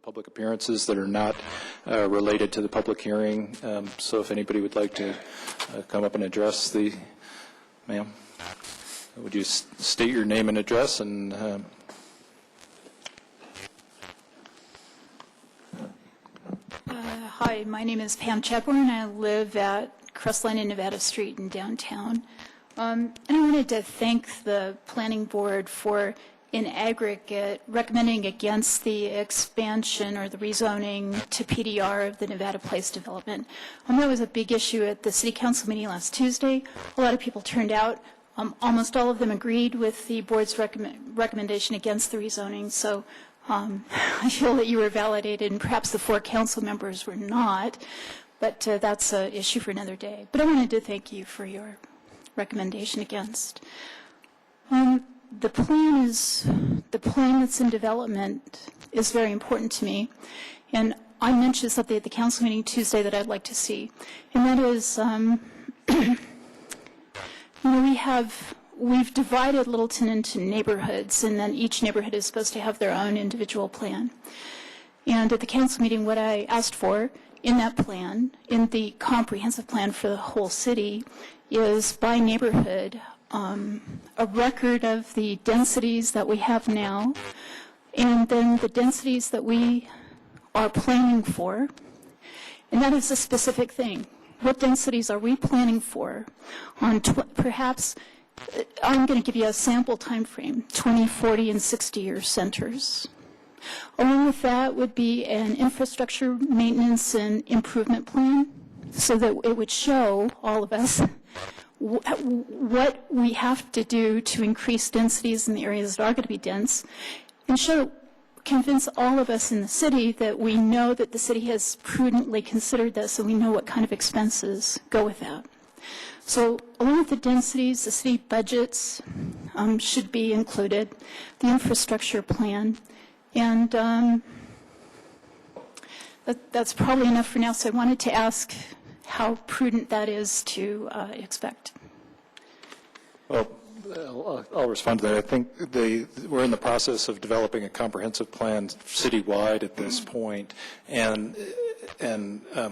public appearances that are not related to the public hearing. So if anybody would like to come up and address the, ma'am, would you state your name and address and Hi, my name is Pam Chadbourne. I live at Crestline and Nevada Street in downtown. And I wanted to thank the Planning Board for, in aggregate, recommending against the expansion or the rezoning to PDR of the Nevada Place development. That was a big issue at the City Council meeting last Tuesday. A lot of people turned out. Almost all of them agreed with the board's recommendation against the rezoning. So I feel that you were validated, and perhaps the 4 council members were not, but that's an issue for another day. But I wanted to thank you for your recommendation against. The plan that's in development is very important to me, and I mentioned something at the council meeting Tuesday that I'd like to see, and that is, we've divided Littleton into neighborhoods, and then each neighborhood is supposed to have their own individual plan. And at the council meeting, what I asked for in that plan, in the comprehensive plan for the whole city, is by neighborhood, a record of the densities that we have now, and then the densities that we are planning for. And that is a specific thing. What densities are we planning for on perhaps, I'm going to give you a sample time frame, 20, 40, and 60-year centers. Along with that would be an infrastructure maintenance and improvement plan so that it would show all of us what we have to do to increase densities in the areas that are going to be dense, and convince all of us in the city that we know that the city has prudently considered this and we know what kind of expenses go with that. So along with the densities, the city budgets should be included, the infrastructure plan, and that's probably enough for now. So I wanted to ask how prudent that is to expect. Well, I'll respond to that. I think we're in the process of developing a comprehensive plan citywide at this point, and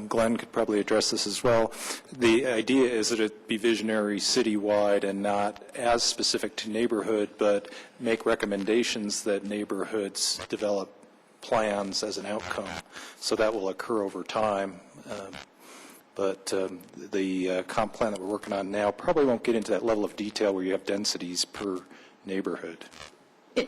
Glenn could probably address this as well. The idea is that it be visionary citywide and not as specific to neighborhood, but make recommendations that neighborhoods develop plans as an outcome. So that will occur over time. But the comp plan that we're working on now probably won't get into that level of detail where you have densities per neighborhood.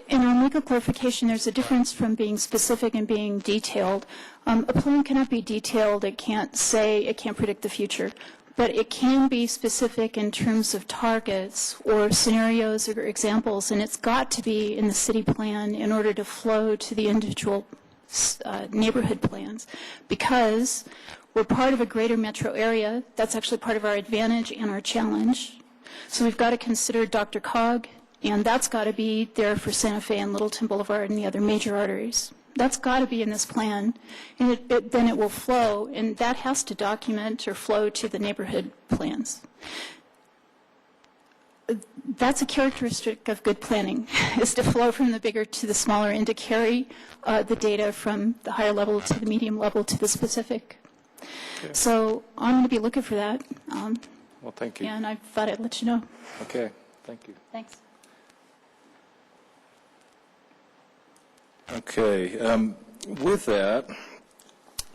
In our legal clarification, there's a difference from being specific and being detailed. A plan cannot be detailed. It can't predict the future. But it can be specific in terms of targets or scenarios or examples, and it's got to be in the city plan in order to flow to the individual neighborhood plans, because we're part of a greater metro area. That's actually part of our advantage and our challenge. So we've got to consider Dr. Cog, and that's got to be there for Santa Fe and Littleton Boulevard and the other major arteries. That's got to be in this plan, and then it will flow, and that has to document or flow to the neighborhood plans. That's a characteristic of good planning, is to flow from the bigger to the smaller and to carry the data from the higher level to the medium level to the specific. Okay. So I'm going to be looking for that. Well, thank you. And I thought I'd let you know. Okay, thank you. Thanks. Okay, with that,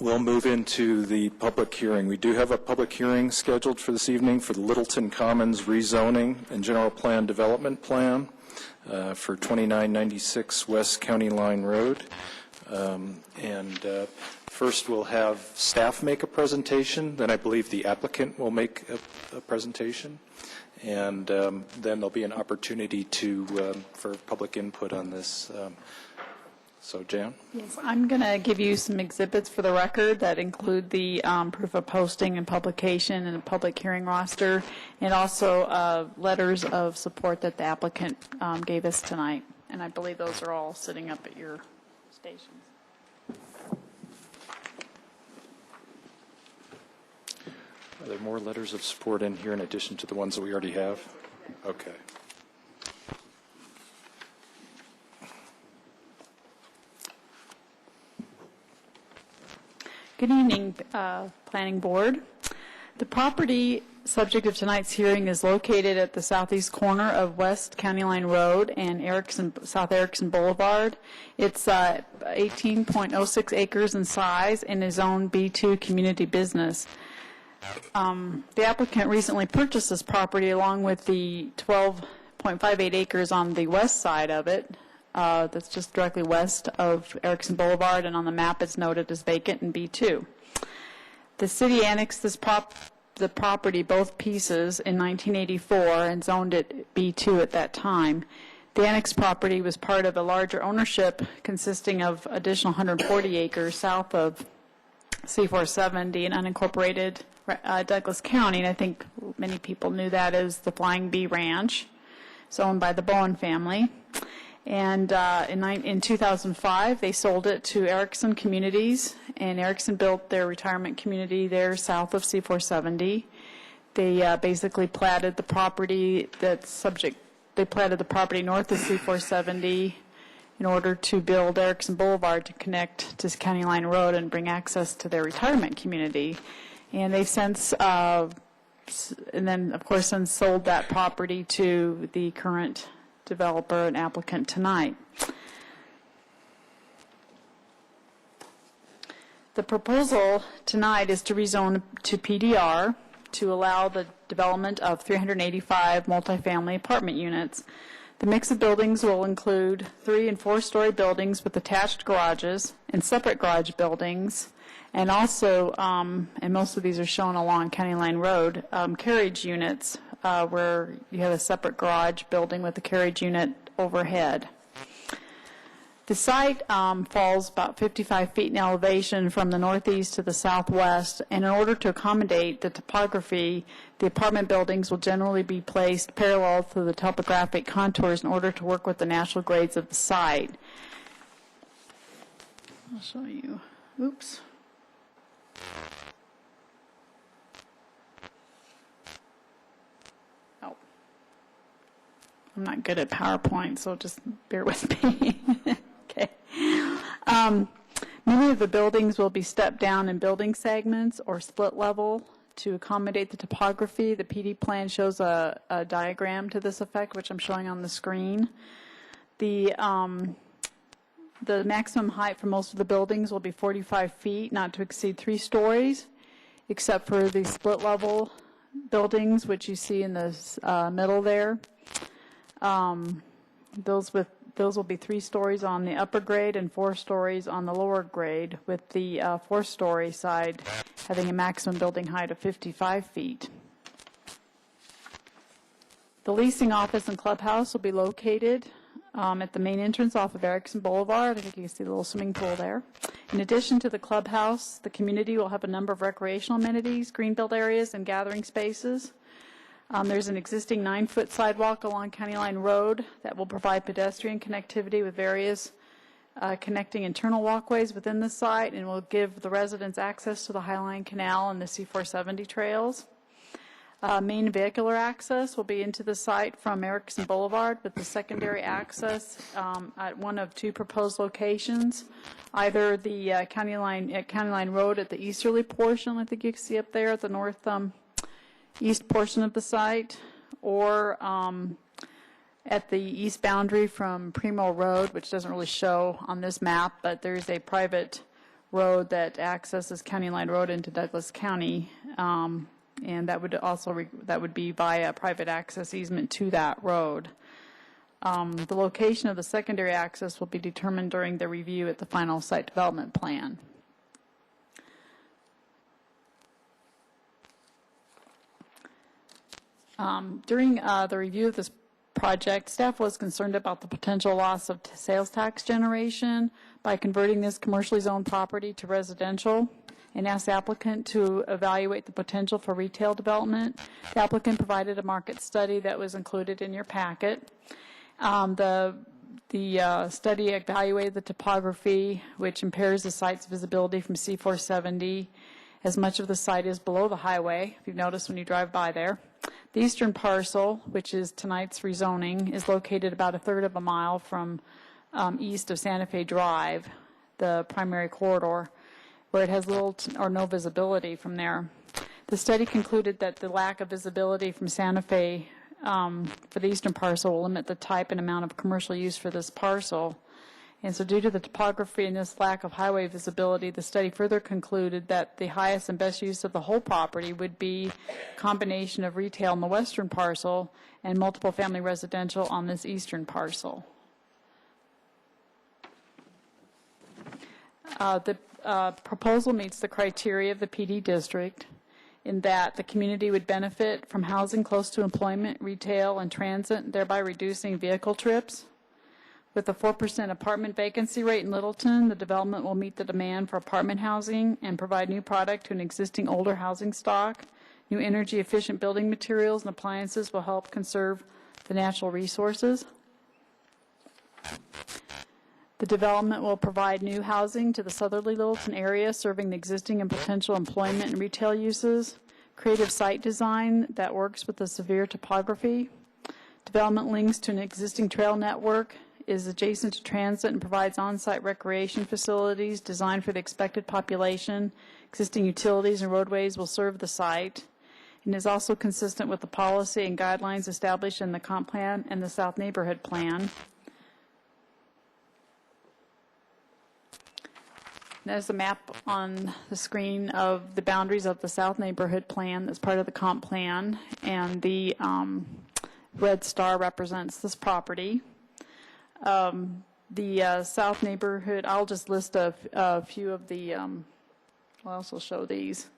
we'll move into the public hearing. We do have a public hearing scheduled for this evening for the Littleton Commons rezoning and general plan development plan for 2996 West County Line Road. First we'll have staff make a presentation, then I believe the applicant will make a presentation, and then there'll be an opportunity for public input on this. So, Jan? Yes, I'm going to give you some exhibits for the record that include the proof of posting and publication and a public hearing roster, and also letters of support that the applicant gave us tonight. And I believe those are all sitting up at your stations. Are there more letters of support in here in addition to the ones that we already have? Okay. Good evening, Planning Board. The property subject of tonight's hearing is located at the southeast corner of West County Line Road and South Erickson Boulevard. It's 18.06 acres in size and is zoned B2 community business. The applicant recently purchased this property along with the 12.58 acres on the west side of it. That's just directly west of Erickson Boulevard, and on the map it's noted as vacant in B2. The city annexed the property, both pieces, in 1984 and zoned it B2 at that time. The annexed property was part of a larger ownership consisting of additional 140 acres south of C470 in unincorporated Douglas County, and I think many people knew that as the Flying Bee Ranch. It's owned by the Bowen family. And in 2005, they sold it to Erickson Communities, and Erickson built their retirement community there south of C470. They basically platted the property they platted the property north of C470 in order to build Erickson Boulevard to connect to County Line Road and bring access to their retirement community. And they've since, and then of course, since sold that property to the current developer and applicant tonight. The proposal tonight is to rezone to PDR to allow the development of 385 multifamily apartment units. The mix of buildings will include 3- and 4-story buildings with attached garages and separate garage buildings, and also, and most of these are shown along County Line Road, carriage units where you have a separate garage building with a carriage unit overhead. The site falls about 55 feet in elevation from the northeast to the southwest, and in order to accommodate the topography, the apartment buildings will generally be placed parallel to the topographic contours in order to work with the natural grades of the site. I'll show you. Oops. Oh. I'm not good at PowerPoint, so just bear with me. Okay. Many of the buildings will be stepped down in building segments or split level to accommodate the topography. The PD plan shows a diagram to this effect, which I'm showing on the screen. The maximum height for most of the buildings will be 45 feet, not to exceed 3 stories, except for the split level buildings, which you see in the middle there. Those will be 3 stories on the upper grade and 4 stories on the lower grade, with the 4-story side having a maximum building height of 55 feet. The leasing office and clubhouse will be located at the main entrance off of Erickson Boulevard. I think you can see the little swimming pool there. In addition to the clubhouse, the community will have a number of recreational amenities, greenbelt areas, and gathering spaces. There's an existing 9-foot sidewalk along County Line Road that will provide pedestrian connectivity with various connecting internal walkways within the site, and will give the residents access to the Highline Canal and the C470 trails. Main vehicular access will be into the site from Erickson Boulevard, with the secondary access at one of 2 proposed locations, either the County Line Road at the easterly portion, I think you can see up there at the north east portion of the site, or at the east boundary from Primo Road, which doesn't really show on this map, but there's a private road that accesses County Line Road into Douglas County, and that would also that would be via private access easement to that road. The location of the secondary access will be determined during the review at the final site development plan. During the review of this project, staff was concerned about the potential loss of sales tax generation by converting this commercially zoned property to residential, and asked the applicant to evaluate the potential for retail development. The applicant provided a market study that was included in your packet. The study evaluated the topography, which impairs the site's visibility from C470, as much of the site is below the highway, if you've noticed when you drive by there. The eastern parcel, which is tonight's rezoning, is located about 1/3 of a mile from east of Santa Fe Drive, the primary corridor. where it has little or no visibility from there. The study concluded that the lack of visibility from Santa Fe for the eastern parcel will limit the type and amount of commercial use for this parcel. And so due to the topography and this lack of highway visibility, the study further concluded that the highest and best use of the whole property would be a combination of retail in the western parcel and multiple family residential on this eastern parcel. The proposal meets the criteria of the PD district in that the community would benefit from housing close to employment, retail, and transit, thereby reducing vehicle trips. With a 4% apartment vacancy rate in Littleton, the development will meet the demand for apartment housing and provide new product to an existing older housing stock. New energy-efficient building materials and appliances will help conserve the natural resources. The development will provide new housing to the southerly Littleton area, serving the existing and potential employment and retail uses. Creative site design that works with the severe topography. Development links to an existing trail network, is adjacent to transit and provides on-site recreation facilities designed for the expected population. Existing utilities and roadways will serve the site, and is also consistent with the policy and guidelines established in the comp plan and the South Neighborhood Plan. There's a map on the screen of the boundaries of the South Neighborhood Plan that's part of the comp plan, and the red star represents this property. The South Neighborhood, I'll just list a few of the, I'll also show these.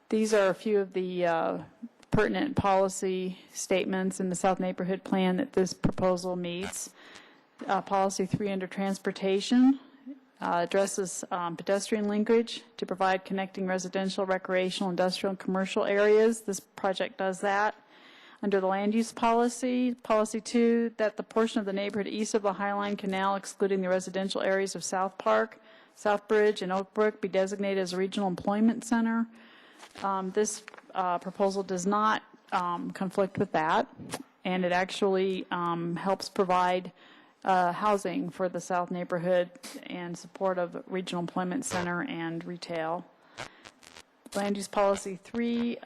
These are a few of the pertinent policy statements in the South Neighborhood Plan that this proposal meets. Policy 3 under transportation addresses pedestrian linkage to provide connecting residential, recreational, industrial, and commercial areas. This project does that. Under the land use policy, policy 2, that the portion of the neighborhood east of the Highline Canal, excluding the residential areas of South Park, Southbridge, and Oak Brook, be designated as a regional employment center. This proposal does not conflict with that, and it actually helps provide housing for the South neighborhood and support of regional employment center and retail. Land use policy 3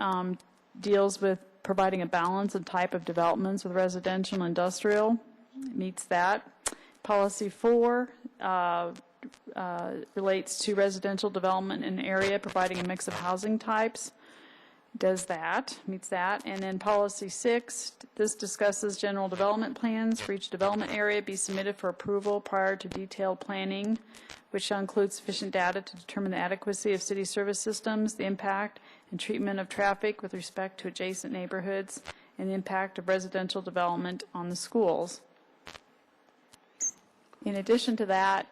deals with providing a balance and type of developments with residential and industrial. It meets that. Policy 4 relates to residential development in an area, providing a mix of housing types. Does that, meets that. And then policy 6, this discusses general development plans for each development area be submitted for approval prior to detailed planning, which shall include sufficient data to determine the adequacy of city service systems, the impact and treatment of traffic with respect to adjacent neighborhoods, and the impact of residential development on the schools. In addition to that,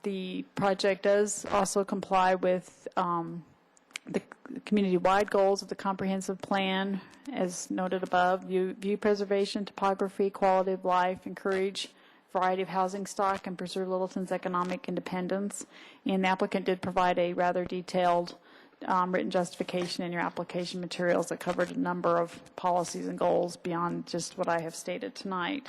the project does also comply with the community-wide goals of the comprehensive plan, as noted above: view preservation, topography, quality of life, encourage variety of housing stock, and preserve Littleton's economic independence. And the applicant did provide a rather detailed written justification in your application materials that covered a number of policies and goals beyond just what I have stated tonight.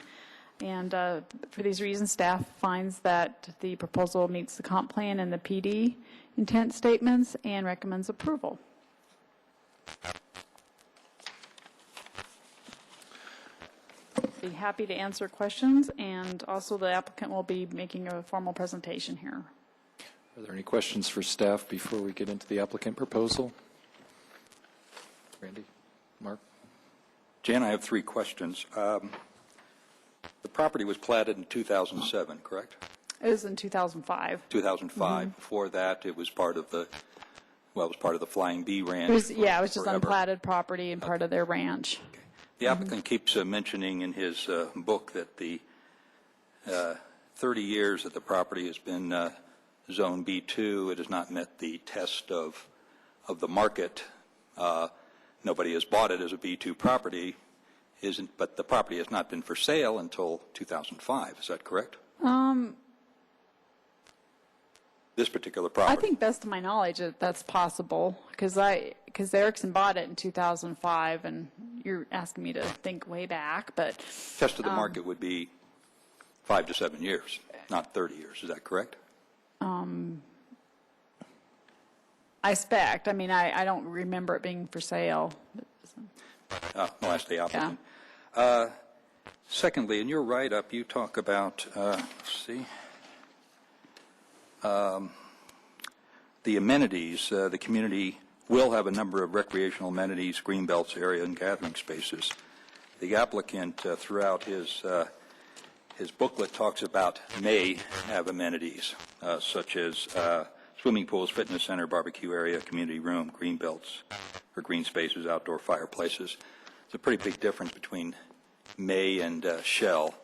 And for these reasons, staff finds that the proposal meets the comp plan and the PD intent statements and recommends approval. Be happy to answer questions, and also the applicant will be making a formal presentation here. Are there any questions for staff before we get into the applicant proposal? Randy? Mark? Jan, I have 3 questions. The property was platted in 2007, correct? It was in 2005. 2005. Mm-hmm. Before that, it was part of the, well, it was part of the Flying Bee Ranch. It was, yeah, it was just forever. Unplatted property and part of their ranch. Okay. The applicant keeps mentioning in his book that the 30 years that the property has been Zone B2, it has not met the test of the market. Nobody has bought it as a B2 property, but the property has not been for sale until 2005. Is that correct? This particular property. I think, best of my knowledge, that's possible, because Erickson bought it in 2005, and you're asking me to think way back, but Test of the market would be 5 to 7 years, not 30 years. Is that correct? I spec'd. I mean, I don't remember it being for sale. Well, that's the applicant. Yeah. Secondly, in your write-up, you talk about, let's see, the amenities. The community will have a number of recreational amenities, greenbelts area, and gathering spaces. The applicant, throughout his booklet, talks about may have amenities, such as swimming pools, fitness center, barbecue area, community room, greenbelts, or green spaces, outdoor fireplaces. It's a pretty big difference between may and shall.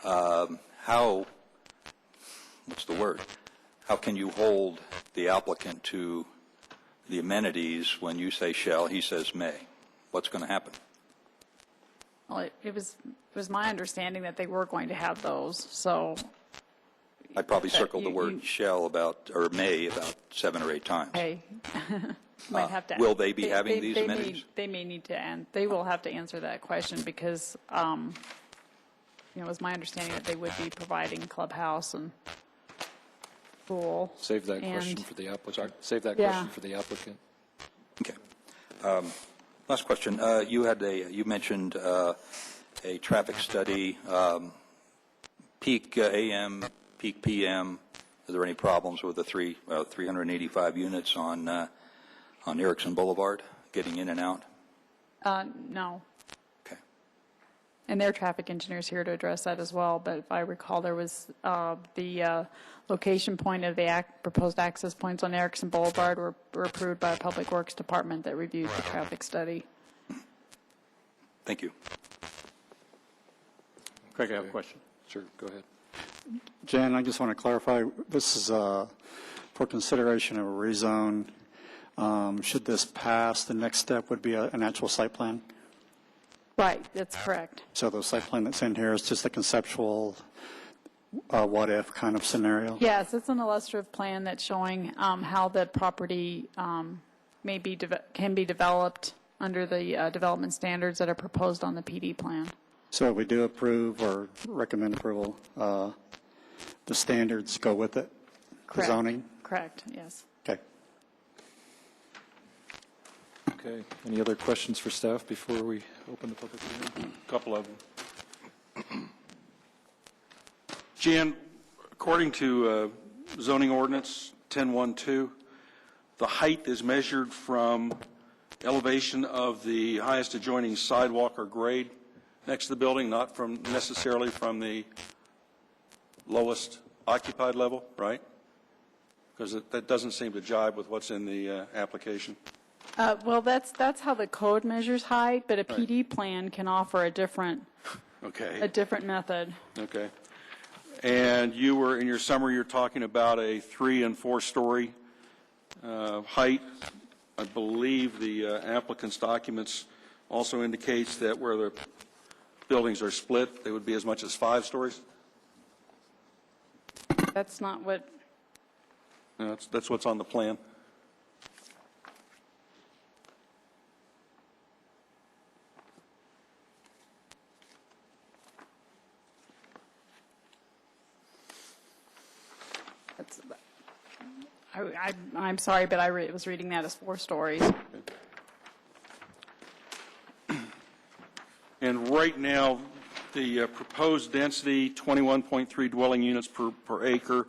How, what's the word? How can you hold the applicant to the amenities when you say shall, he says may? What's going to happen? Well, it was my understanding that they were going to have those, so. I probably circled the you- word shall about, or may about 7 or 8 times. Hey, might have to. Will they be having these amenities? They may need to, and they will have to answer that question because, it was my understanding that they would be providing clubhouse and pool. Save that question and- for the applicant. Save that Yeah. question for the applicant. Okay. Last question. You mentioned a traffic study, peak AM, peak PM. Are there any problems with the 385 units on Erickson Boulevard getting in and out? No. Okay. And their traffic engineer's here to address that as well, but if I recall, there was the location point of the proposed access points on Erickson Boulevard were approved by a Public Works Department that reviewed the traffic study. Thank you. Craig, I have a question. Sure, go ahead. Jan, I just want to clarify, this is for consideration of a rezone. Should this pass, the next step would be an actual site plan? Right, that's correct. So the site plan that's in here is just a conceptual what-if kind of scenario? Yes, it's an illustrative plan that's showing how the property can be developed under the development standards that are proposed on the PD plan. So if we do approve or recommend approval, the standards go with it? The Correct. zoning? Correct, yes. Okay. Okay. Any other questions for staff before we open the public hearing? A couple of them. Jan, according to zoning ordinance 1012, the height is measured from elevation of the highest adjoining sidewalk or grade next to the building, not from necessarily from the lowest occupied level, right? Because that doesn't seem to jibe with what's in the application. Well, that's how the code measures height, but a PD plan can offer a different method. Okay. And you were, in your summary, you're talking about a 3- and 4-story height. I believe the applicant's documents also indicates that where the buildings are split, they would be as much as 5 stories. That's not what, No, that's what's on the plan. that's, I'm sorry, but I was reading that as 4 stories. And right now, the proposed density, 21.3 dwelling units per acre,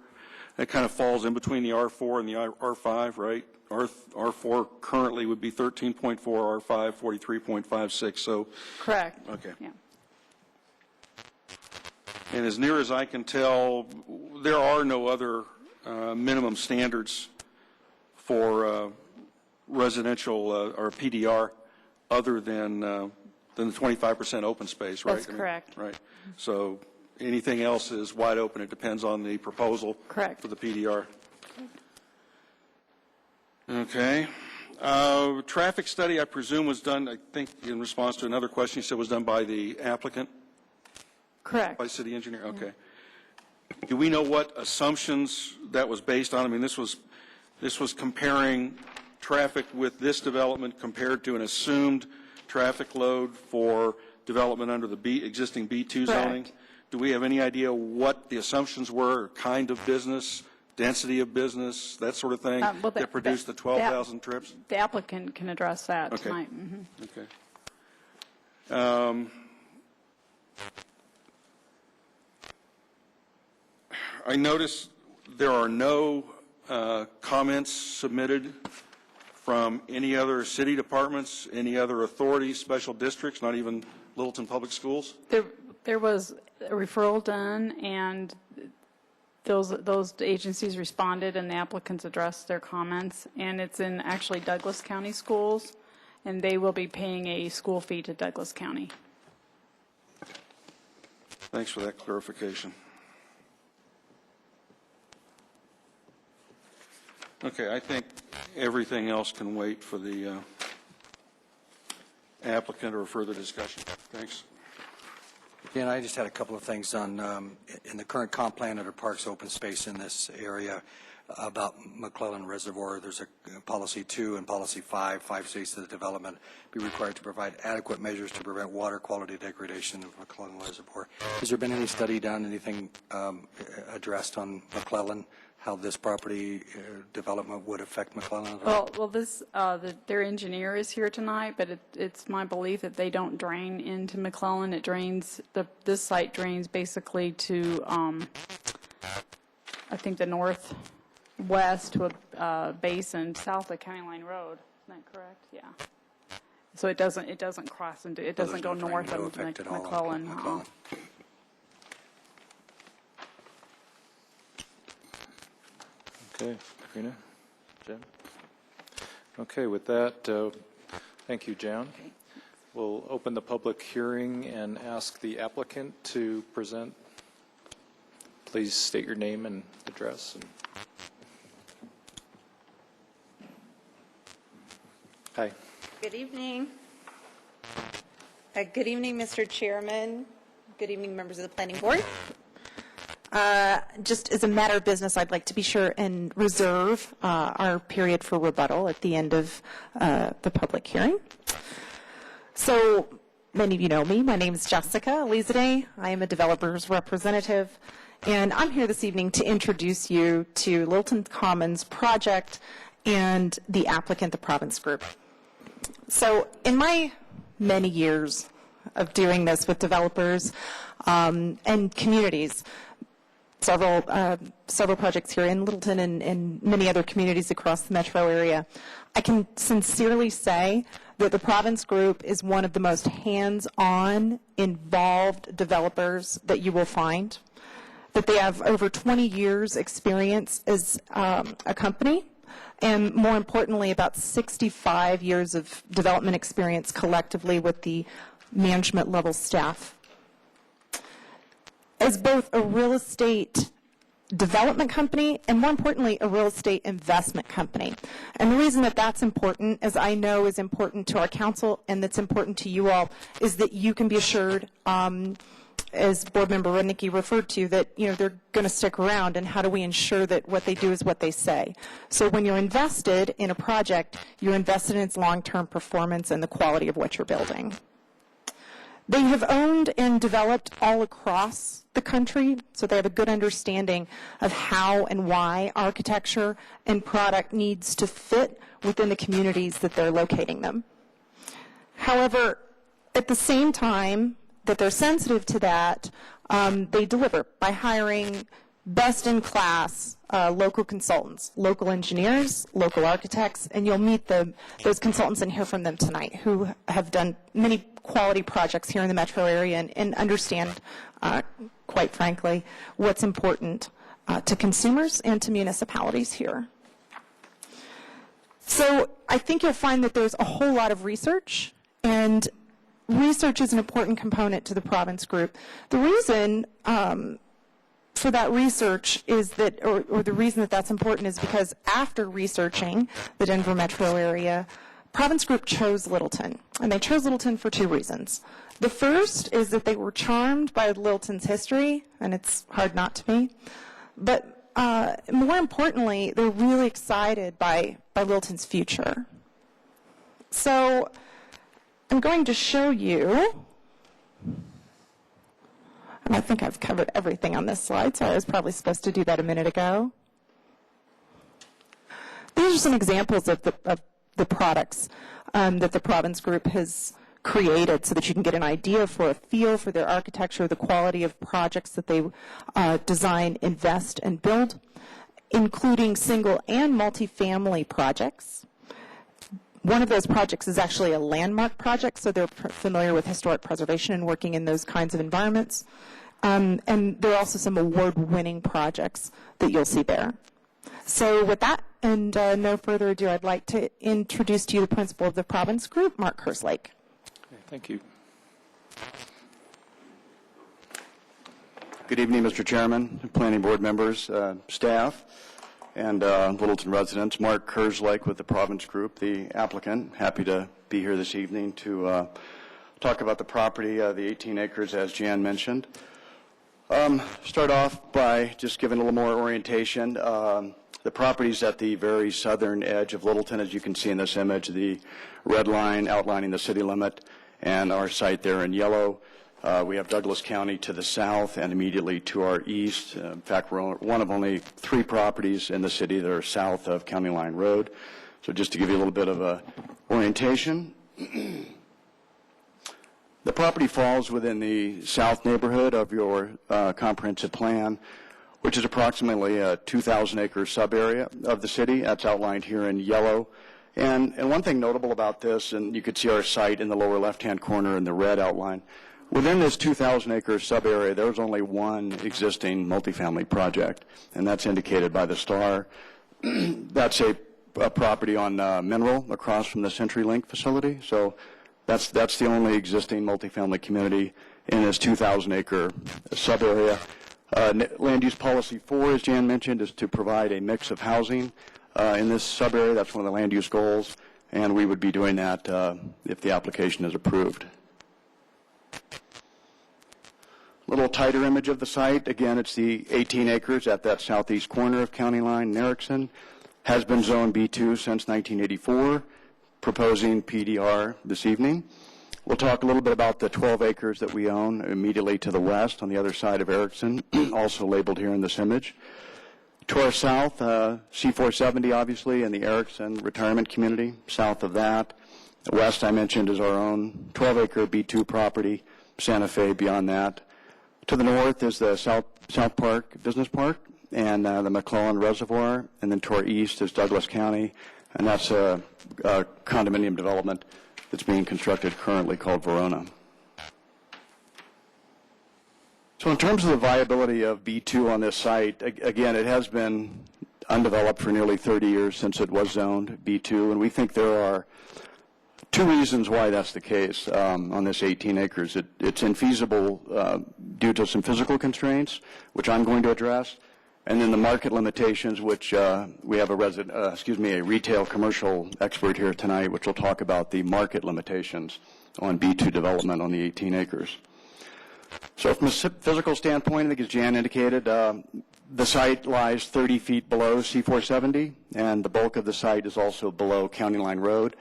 that kind of falls in between the R4 and the R5, right? R4 currently would be 13.4, R5 43.56, so, Correct. okay. Yeah. And as near as I can tell, there are no other minimum standards for residential or PDR other than the 25% open space, right? That's correct. Right. So anything else is wide open. It depends on the proposal. Correct. For the PDR. Okay. Traffic study, I presume, was done, I think, in response to another question you said was done by the applicant, Correct. by city engineer? Okay. Do we know what assumptions that was based on? I mean, this was comparing traffic with this development compared to an assumed traffic load for development under the existing B2 zoning? Correct. Do we have any idea what the assumptions were, or kind of business density of business, that sort of thing, Well, that produced the 12,000 trips? The applicant can address that Okay. tonight. Okay. I notice there are no comments submitted from any other city departments, any other authorities, special districts, not even Littleton Public Schools? There was a referral done, and those agencies responded, and the applicants addressed their comments, and it's in actually Douglas County Schools, and they will be paying a school fee to Douglas County. Thanks for that clarification. Okay, I think everything else can wait for the applicant or further discussion. Thanks. Dan, I just had a couple of things on, in the current comp plan under parks open space in this area about McClellan Reservoir. There's a policy 2 and policy 5. 5 states that the development be required to provide adequate measures to prevent water quality degradation of McClellan Reservoir. Has there been any study done, anything addressed on McClellan, how this property development would affect McClellan at all? Well, this, their engineer is here tonight, but it's my belief that they don't drain into McClellan. It drains, this site drains basically to, I think, the northwest to a basin south of County Line Road. Isn't that correct? Yeah. So it doesn't cross into, it doesn't go north of McClellan. Okay, Karina, Jen? Okay, with that, thank you, Jan. We'll open the public hearing and ask the applicant to present. Please state your name and address. Hi. Good evening. Good evening, Mr. Chairman. Good evening, members of the Planning Board. Just as a matter of business, I'd like to be sure and reserve our period for rebuttal at the end of the public hearing. So many of you know me. My name is Jessica Elizade. I am a developer's representative, and I'm here this evening to introduce you to Littleton Commons project and the applicant, the Province Group. So in my many years of doing this with developers and communities, several projects here in Littleton and many other communities across the metro area, I can sincerely say that the Province Group is one of the most hands-on, involved developers that you will find, that they have over 20 years experience as a company, and more importantly, about 65 years of development experience collectively with the management level staff. As both a real estate development company and, more importantly, a real estate investment company. And the reason that that's important, as I know is important to our council and that's important to you all, is that you can be assured, as Board Member Rudnicki referred to, that they're going to stick around, and how do we ensure that what they do is what they say. So when you're invested in a project, you're invested in its long-term performance and the quality of what you're building. They have owned and developed all across the country, so they have a good understanding of how and why architecture and product needs to fit within the communities that they're locating them. However, at the same time that they're sensitive to that, they deliver by hiring best-in-class local consultants, local engineers, local architects, and you'll meet those consultants and hear from them tonight, who have done many quality projects here in the metro area and understand, quite frankly, what's important to consumers and to municipalities here. So I think you'll find that there's a whole lot of research, and research is an important component to the Province Group. The reason for that research is that, or the reason that that's important is because after researching the Denver metro area, Province Group chose Littleton, and they chose Littleton for two reasons. The first is that they were charmed by Littleton's history, and it's hard not to be, but more importantly, they're really excited by Littleton's future. So I'm going to show you, and I think I've covered everything on this slide, so I was probably supposed to do that a minute ago. are some examples of the products that the Province Group has created so that you can get an idea for a feel for their architecture, the quality of projects that they design, invest, and build, including single and multifamily projects. One of those projects is actually a landmark project, so they're familiar with historic preservation and working in those kinds of environments. And there are also some award-winning projects that you'll see there. So with that, and no further ado, I'd like to introduce to you the principal of the Province Group, Mark Kerslake. Okay, thank you. Good evening, Mr. Chairman, planning board members, staff, and Littleton residents. Mark Kerslake with the Province Group, the applicant. Happy to be here this evening to talk about the property, the 18 acres, as Jan mentioned. Start off by just giving a little more orientation. The property's at the very southern edge of Littleton, as you can see in this image, the red line outlining the city limit, and our site there in yellow. We have Douglas County to the south and immediately to our east. In fact, we're one of only 3 properties in the city that are south of County Line Road. So just to give you a little bit of a orientation. The property falls within the south neighborhood of your comprehensive plan, which is approximately a 2,000-acre sub-area of the city. That's outlined here in yellow. And one thing notable about this, and you could see our site in the lower left-hand corner in the red outline, within this 2,000-acre sub-area, there's only one existing multifamily project, and that's indicated by the star. That's a property on Mineral across from the CenturyLink facility. So that's the only existing multifamily community in this 2,000-acre sub-area. Land use policy 4, as Jan mentioned, is to provide a mix of housing in this sub-area. That's one of the land use goals, and we would be doing that if the application is approved. A little tighter image of the site. Again, it's the 18 acres at that southeast corner of County Line in Erickson. Has been Zone B2 since 1984, proposing PDR this evening. We'll talk a little bit about the 12 acres that we own immediately to the west on the other side of Erickson, also labeled here in this image. To our south, C470, obviously, and the Erickson retirement community. South of that, the west, I mentioned, is our own 12-acre B2 property, Santa Fe beyond that. To the north is the South Park Business Park and the McClellan Reservoir, and then to our east is Douglas County, and that's a condominium development that's being constructed currently called Verona. So in terms of the viability of B2 on this site, again, it has been undeveloped for nearly 30 years since it was zoned B2, and we think there are 2 reasons why that's the case on this 18 acres. It's infeasible due to some physical constraints, which I'm going to address, and then the market limitations, which we have a retail commercial expert here tonight, which will talk about the market limitations on B2 development on the 18 acres. So from a physical standpoint, I think as Jan indicated, the site lies 30 feet below C470, and the bulk of the site is also below County Line Road.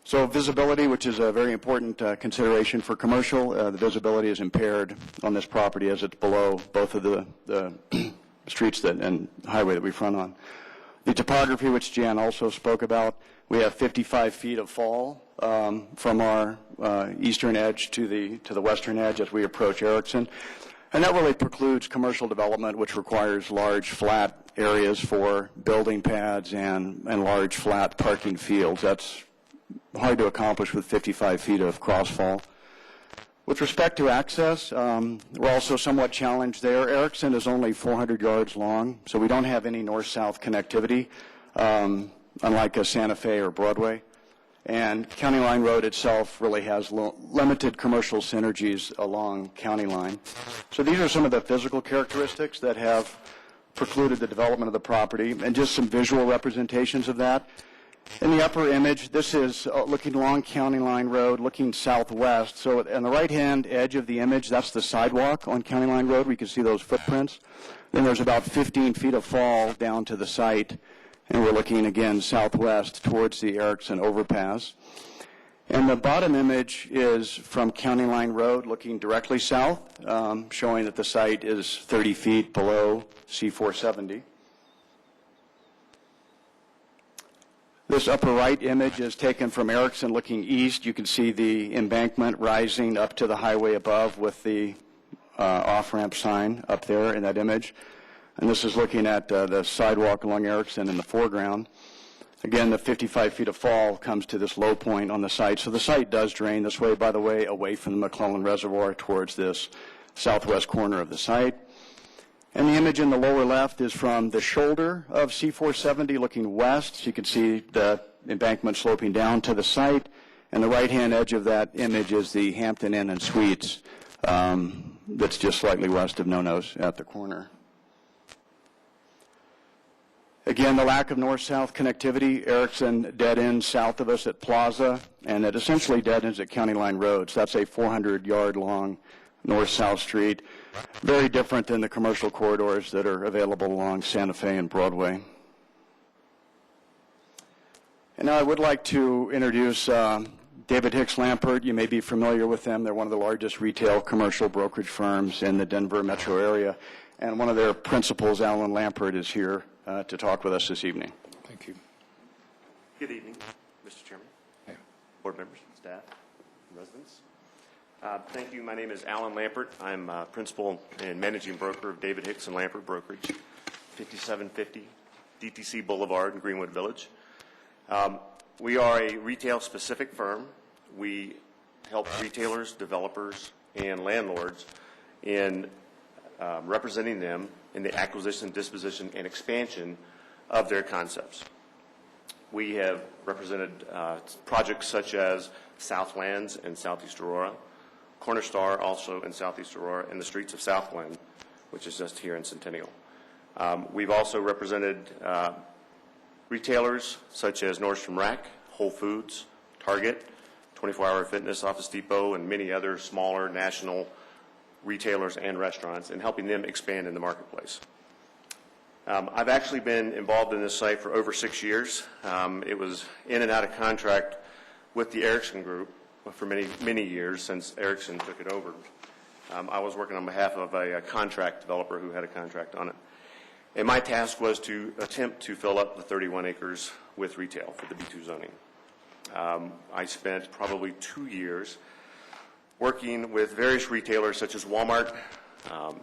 So visibility, which is a very important consideration for commercial, the visibility is impaired on this property as it's below both of the streets and highway that we front on. The topography, which Jan also spoke about, we have 55 feet of fall from our eastern edge to the western edge as we approach Erickson. And that really precludes commercial development, which requires large flat areas for building pads and large flat parking fields. That's hard to accomplish with 55 feet of crossfall. With respect to access, we're also somewhat challenged there. Erickson is only 400 yards long, so we don't have any north-south connectivity, unlike a Santa Fe or Broadway. And County Line Road itself really has limited commercial synergies along County Line. So these are some of the physical characteristics that have precluded the development of the property, and just some visual representations of that. In the upper image, this is looking along County Line Road, looking southwest. So on the right-hand edge of the image, that's the sidewalk on County Line Road. We can see those footprints. Then there's about 15 feet of fall down to the site, and we're looking again southwest towards the Erickson overpass. And the bottom image is from County Line Road, looking directly south, showing that the site is 30 feet below C470. This upper right image is taken from Erickson looking east. You can see the embankment rising up to the highway above with the off-ramp sign up there in that image. And this is looking at the sidewalk along Erickson in the foreground. Again, the 55 feet of fall comes to this low point on the site. So the site does drain this way, by the way, away from the McClellan Reservoir towards this southwest corner of the site. And the image in the lower left is from the shoulder of C-470 looking west. So you can see the embankment sloping down to the site. And the right-hand edge of that image is the Hampton Inn and Suites that's just slightly west of No-Nos at the corner. Again, the lack of north-south connectivity. Erickson dead ends south of us at Plaza, and it essentially dead ends at County Line Road. So that's a 400-yard long north-south street. Very different than the commercial corridors that are available along Santa Fe and Broadway. And now I would like to introduce David Hicks Lampert. You may be familiar with them. They're one of the largest retail commercial brokerage firms in the Denver metro area. And one of their principals, Alan Lampert, is here to talk with us this evening. Thank you. Good evening, Mr. Chairman, board members, staff, and residents. Thank you. My name is Alan Lampert. I'm principal and managing broker of David Hicks and Lampert Brokerage, 5750 DTC Boulevard in Greenwood Village. We are a retail-specific firm. We help retailers, developers, and landlords in representing them in the acquisition, disposition, and expansion of their concepts. We have represented projects such as Southlands in Southeast Aurora, Cornerstar also in Southeast Aurora, and the streets of Southland, which is just here in Centennial. We've also represented retailers such as Nordstrom Rack, Whole Foods, Target, 24-Hour Fitness, Office Depot, and many other smaller national retailers and restaurants, and helping them expand in the marketplace. I've actually been involved in this site for over 6 years. It was in and out of contract with the Erickson Group for many years since Erickson took it over. I was working on behalf of a contract developer who had a contract on it. And my task was to attempt to fill up the 31 acres with retail for the B2 zoning. I spent probably 2 years working with various retailers such as Walmart,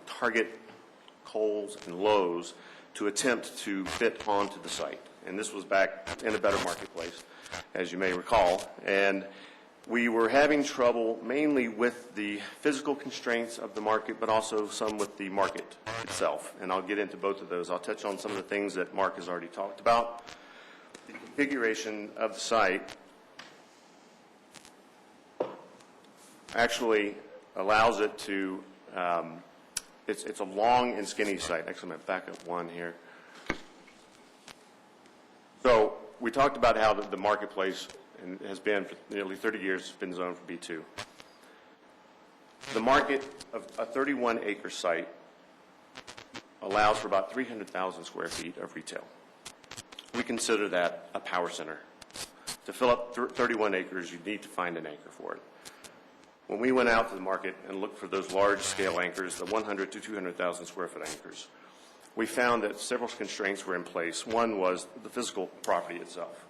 Target, Kohl's, and Lowe's to attempt to fit onto the site. And this was back in a better marketplace, as you may recall. And we were having trouble mainly with the physical constraints of the market, but also some with the market itself. And I'll get into both of those. I'll touch on some of the things that Mark has already talked about. The configuration of the site actually allows it to, it's a long and skinny site. Actually, I'm going to back up one here. So we talked about how the marketplace has been for nearly 30 years, has been zoned for B2. The market of a 31-acre site allows for about 300,000 square feet of retail. We consider that a power center. To fill up 31 acres, you need to find an anchor for it. When we went out to the market and looked for those large-scale anchors, the 100 to 200,000 square foot anchors, we found that several constraints were in place. One was the physical property itself.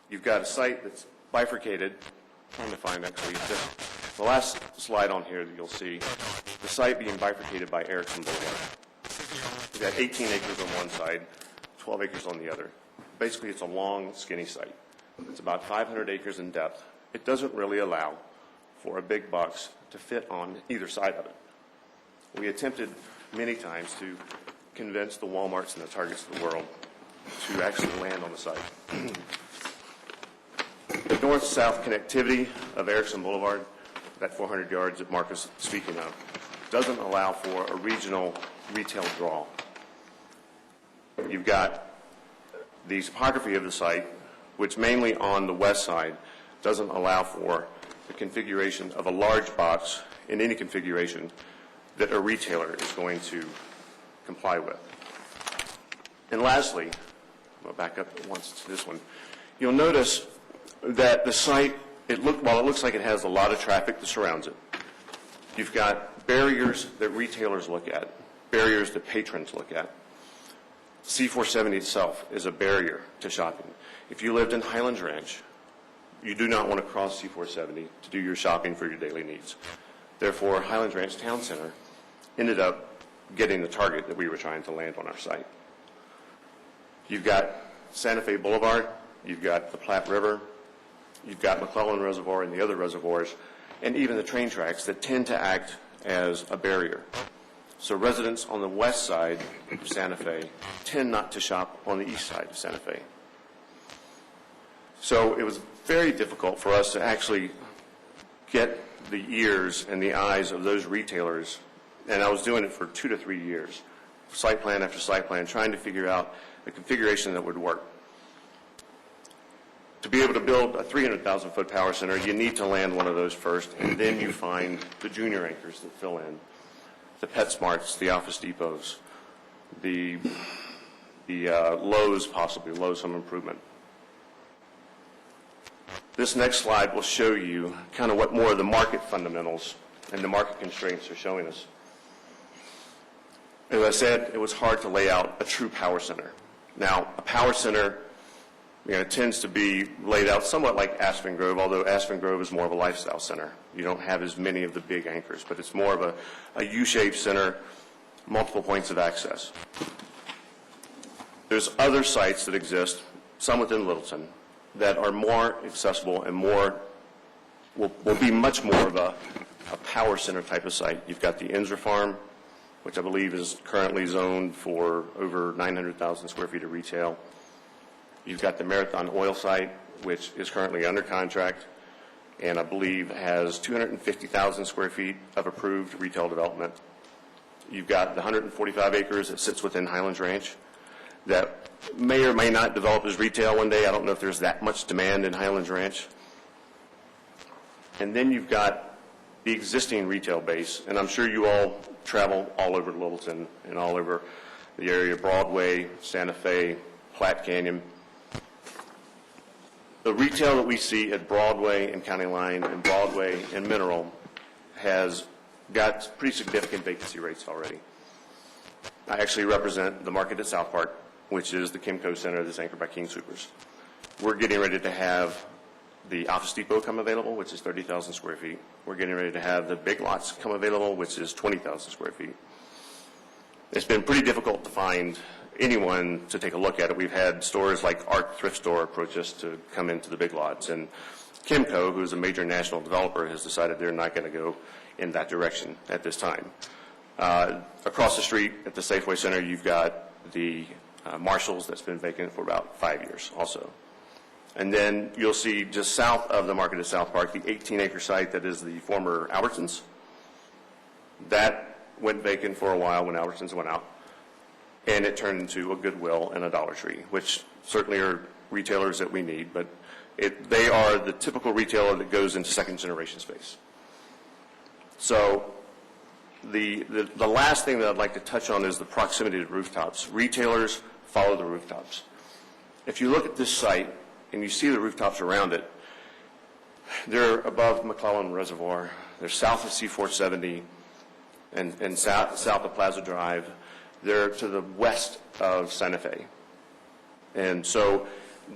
You've got a site that's bifurcated. I'm trying to find actually the last slide on here that you'll see, the site being bifurcated by Erickson Boulevard. You've got 18 acres on one side, 12 acres on the other. Basically, it's a long, skinny site. It's about 500 acres in depth. It doesn't really allow for a big box to fit on either side of it. We attempted many times to convince the Walmarts and the Targets of the world to actually land on the site. The north-south connectivity of Erickson Boulevard, that 400 yards that Mark is speaking of, doesn't allow for a regional retail draw. You've got the topography of the site, which mainly on the west side doesn't allow for the configuration of a large box in any configuration that a retailer is going to comply with. And lastly, I'll back up once to this one. You'll notice that the site, while it looks like it has a lot of traffic that surrounds it, you've got barriers that retailers look at, barriers that patrons look at. C470 itself is a barrier to shopping. If you lived in Highlands Ranch, you do not want to cross C470 to do your shopping for your daily needs. Therefore, Highlands Ranch Town Center ended up getting the target that we were trying to land on our site. You've got Santa Fe Boulevard, you've got the Platte River, you've got McClellan Reservoir and the other reservoirs, and even the train tracks that tend to act as a barrier. So residents on the west side of Santa Fe tend not to shop on the east side of Santa Fe. So it was very difficult for us to actually get the ears and the eyes of those retailers, and I was doing it for 2 to 3 years, site plan after site plan, trying to figure out the configuration that would work. To be able to build a 300,000-foot power center, you need to land one of those first, and then you find the junior anchors that fill in, the PetSmarts, the Office Depots, the Lowe's, possibly Lowe's Home Improvement. This next slide will show you kind of what more of the market fundamentals and the market constraints are showing us. As I said, it was hard to lay out a true power center. Now, a power center, tends to be laid out somewhat like Aspen Grove, although Aspen Grove is more of a lifestyle center. You don't have as many of the big anchors, but it's more of a U-shaped center, multiple points of access. There's other sites that exist, some within Littleton, that are more accessible and will be much more of a power center type of site. You've got the Ensra Farm, which I believe is currently zoned for over 900,000 square feet of retail. You've got the Marathon Oil site, which is currently under contract, and I believe has 250,000 square feet of approved retail development. You've got the 145 acres that sits within Highlands Ranch that may or may not develop as retail one day. I don't know if there's that much demand in Highlands Ranch. And then you've got the existing retail base, and I'm sure you all travel all over Littleton and all over the area, Broadway, Santa Fe, Platte Canyon. The retail that we see at Broadway and County Line and Broadway and Mineral has got pretty significant vacancy rates already. I actually represent the market at South Park, which is the Kimco Center that's anchored by King Soopers. We're getting ready to have the Office Depot come available, which is 30,000 square feet. We're getting ready to have the Big Lots come available, which is 20,000 square feet. It's been pretty difficult to find anyone to take a look at it. We've had stores like Art Thrift Store approach us to come into the Big Lots, and Kimco, who's a major national developer, has decided they're not going to go in that direction at this time. Across the street at the Safeway Center, you've got the Marshalls that's been vacant for about 5 years also. And then you'll see just south of the market at South Park, the 18-acre site that is the former Albertsons. That went vacant for a while when Albertsons went out, and it turned into a Goodwill and a Dollar Tree, which certainly are retailers that we need, but they are the typical retailer that goes into second-generation space. So the last thing that I'd like to touch on is the proximity to rooftops. Retailers follow the rooftops. If you look at this site and you see the rooftops around it, they're above McClellan Reservoir, they're south of C470 and south of Plaza Drive. They're to the west of Santa Fe. And so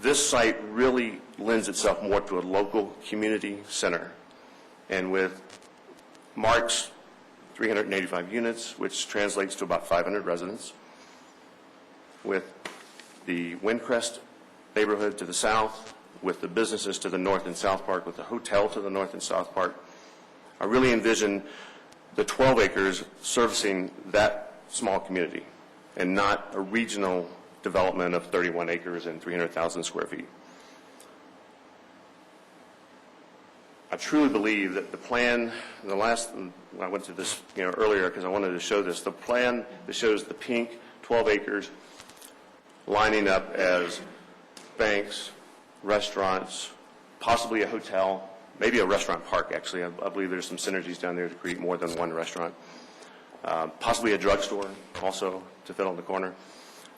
this site really lends itself more to a local community center. And with Mark's 385 units, which translates to about 500 residents, with the Windcrest neighborhood to the south, with the businesses to the north and South Park, with the hotel to the north and South Park, I really envision the 12 acres servicing that small community and not a regional development of 31 acres and 300,000 square feet. I truly believe that the plan, I went to this earlier because I wanted to show this, the plan that shows the pink 12 acres lining up as banks, restaurants, possibly a hotel, maybe a restaurant park, actually. I believe there's some synergies down there to create more than one restaurant. Possibly a drugstore also to fit on the corner.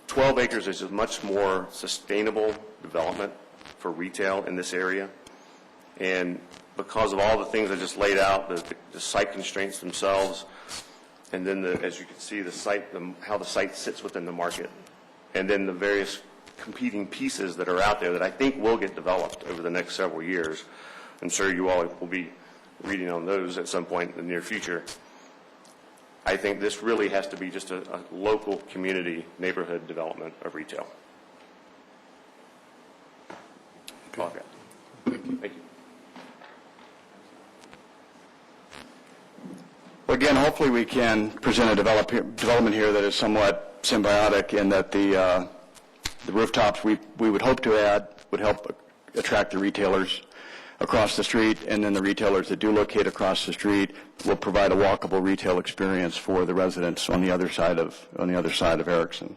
12 acres is a much more sustainable development for retail in this area. And because of all the things I just laid out, the site constraints themselves, and then as you can see, how the site sits within the market, and then the various competing pieces that are out there that I think will get developed over the next several years. I'm sure you all will be reading on those at some point in the near future. I think this really has to be just a local community neighborhood development of retail. Okay. Thank you. Well, again, hopefully we can present a development here that is somewhat symbiotic in that the rooftops we would hope to add would help attract the retailers across the street, and then the retailers that do locate across the street will provide a walkable retail experience for the residents on the other side of Erickson.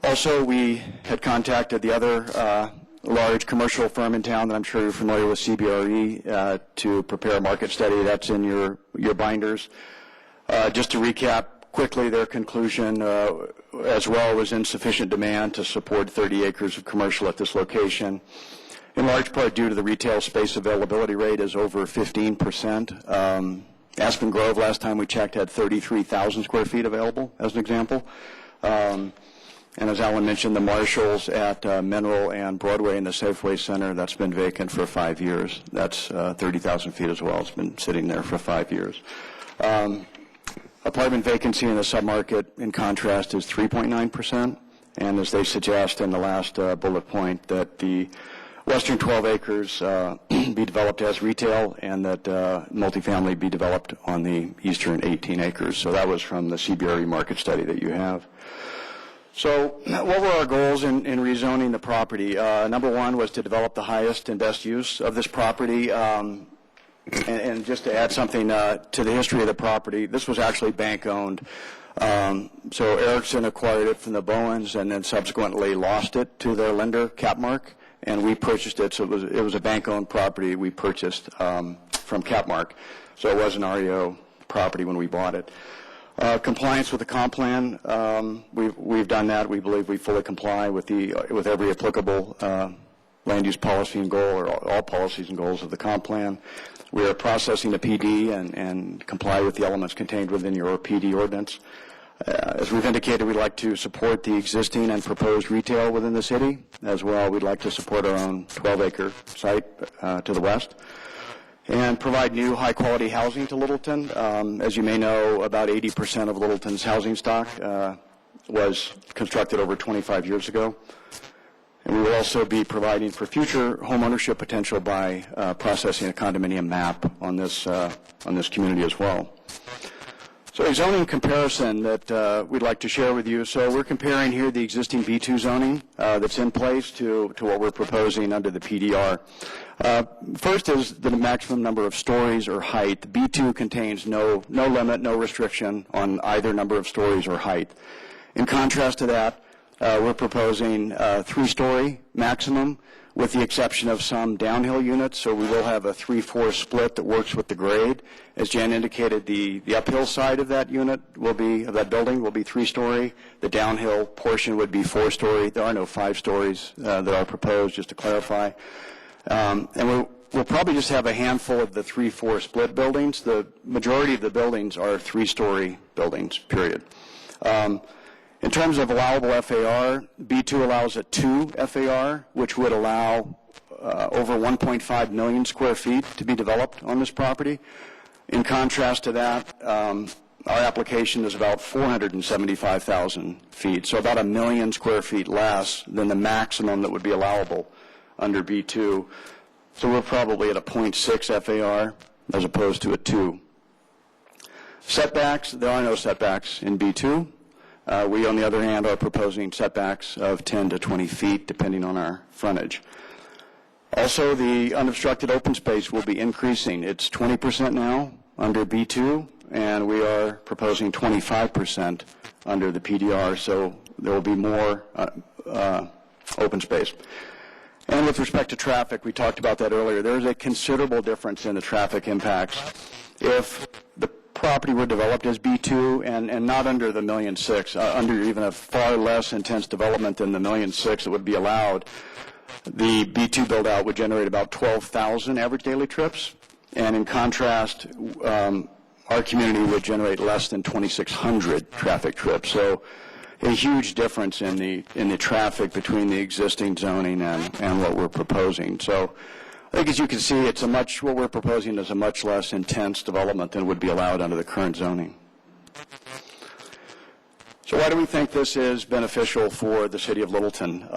Also, we had contacted the other large commercial firm in town that I'm sure you're familiar with, CBRE, to prepare a market study. That's in your binders. Just to recap quickly, their conclusion as well was insufficient demand to support 30 acres of commercial at this location, in large part due to the retail space availability rate is over 15%. Aspen Grove, last time we checked, had 33,000 square feet available, as an example. And as Alan mentioned, the Marshalls at Mineral and Broadway in the Safeway Center, that's been vacant for 5 years. That's 30,000 feet as well. It's been sitting there for 5 years. Apartment vacancy in the submarket, in contrast, is 3.9%. And as they suggest in the last bullet point, that the western 12 acres be developed as retail, and that multifamily be developed on the eastern 18 acres. So that was from the CBRE market study that you have. So what were our goals in rezoning the property? Number one was to develop the highest and best use of this property. And just to add something to the history of the property, this was actually bank-owned. So Erickson acquired it from the Bowens and then subsequently lost it to their lender, Capmark, and we purchased it. So it was a bank-owned property we purchased from Capmark. So it was an REO property when we bought it. Compliance with the comp plan, we've done that. We believe we fully comply with every applicable land use policy and goal, or all policies and goals of the comp plan. We are processing the PD and comply with the elements contained within your PD ordinance. As we've indicated, we'd like to support the existing and proposed retail within the city. As well, we'd like to support our own 12-acre site to the west, and provide new high-quality housing to Littleton. As you may know, about 80% of Littleton's housing stock was constructed over 25 years ago. And we will also be providing for future home ownership potential by processing a condominium map on this community as well. So a zoning comparison that we'd like to share with you. So we're comparing here the existing B2 zoning that's in place to what we're proposing under the PDR. First is the maximum number of stories or height. The B2 contains no limit, no restriction on either number of stories or height. In contrast to that, we're proposing 3-story maximum, with the exception of some downhill units. So we will have a 3-4 split that works with the grade. As Jan indicated, the uphill side of that that building will be 3-story. The downhill portion would be 4-story. There are no 5 stories that are proposed, just to clarify. And we'll probably just have a handful of the 3-4 split buildings. The majority of the buildings are 3-story buildings, period. In terms of allowable FAR, B2 allows a 2 FAR, which would allow over 1.5 million square feet to be developed on this property. In contrast to that, our application is about 475,000 feet, so about 1 million square feet less than the maximum that would be allowable under B2. So we're probably at a 0.6 FAR as opposed to a 2. Setbacks, there are no setbacks in B2. We, on the other hand, are proposing setbacks of 10 to 20 feet, depending on our frontage. Also, the unobstructed open space will be increasing. It's 20% now under B2, and we are proposing 25% under the PDR, so there will be more open space. And with respect to traffic, we talked about that earlier. There is a considerable difference in the traffic impacts. If the property were developed as B2 and not under the 1.6 million, under even a far less intense development than the 1.6 million that would be allowed, the B2 build-out would generate about 12,000 average daily trips. And in contrast, our community would generate less than 2,600 traffic trips. So a huge difference in the traffic between the existing zoning and what we're proposing. So I think, as you can see, what we're proposing is a much less intense development than would be allowed under the current zoning. So why do we think this is beneficial for the city of Littleton?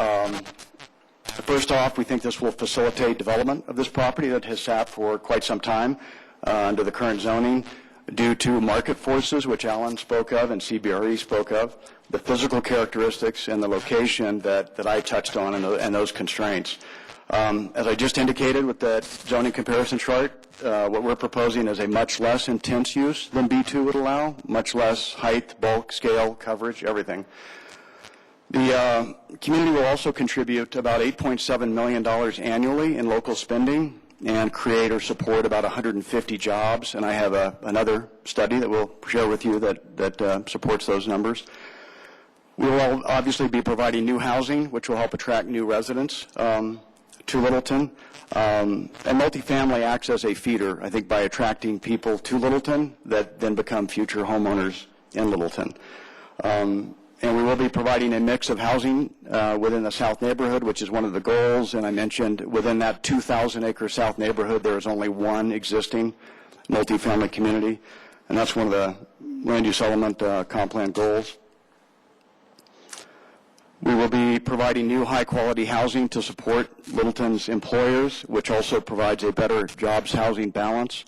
First off, we think this will facilitate development of this property that has sat for quite some time under the current zoning due to market forces, which Alan spoke of and CBRE spoke of, the physical characteristics and the location that I touched on and those constraints. As I just indicated with that zoning comparison chart, what we're proposing is a much less intense use than B2 would allow, much less height, bulk, scale, coverage, everything. The community will also contribute about $8.7 million annually in local spending and create or support about 150 jobs. And I have another study that we'll share with you that supports those numbers. We will obviously be providing new housing, which will help attract new residents to Littleton. And multifamily acts as a feeder, I think, by attracting people to Littleton that then become future homeowners in Littleton. And we will be providing a mix of housing within the South neighborhood, which is one of the goals. And I mentioned within that 2,000-acre South neighborhood, there is only one existing multifamily community. And that's one of the land use element comp plan goals. We will be providing new high-quality housing to support Littleton's employers, which also provides a better jobs housing balance.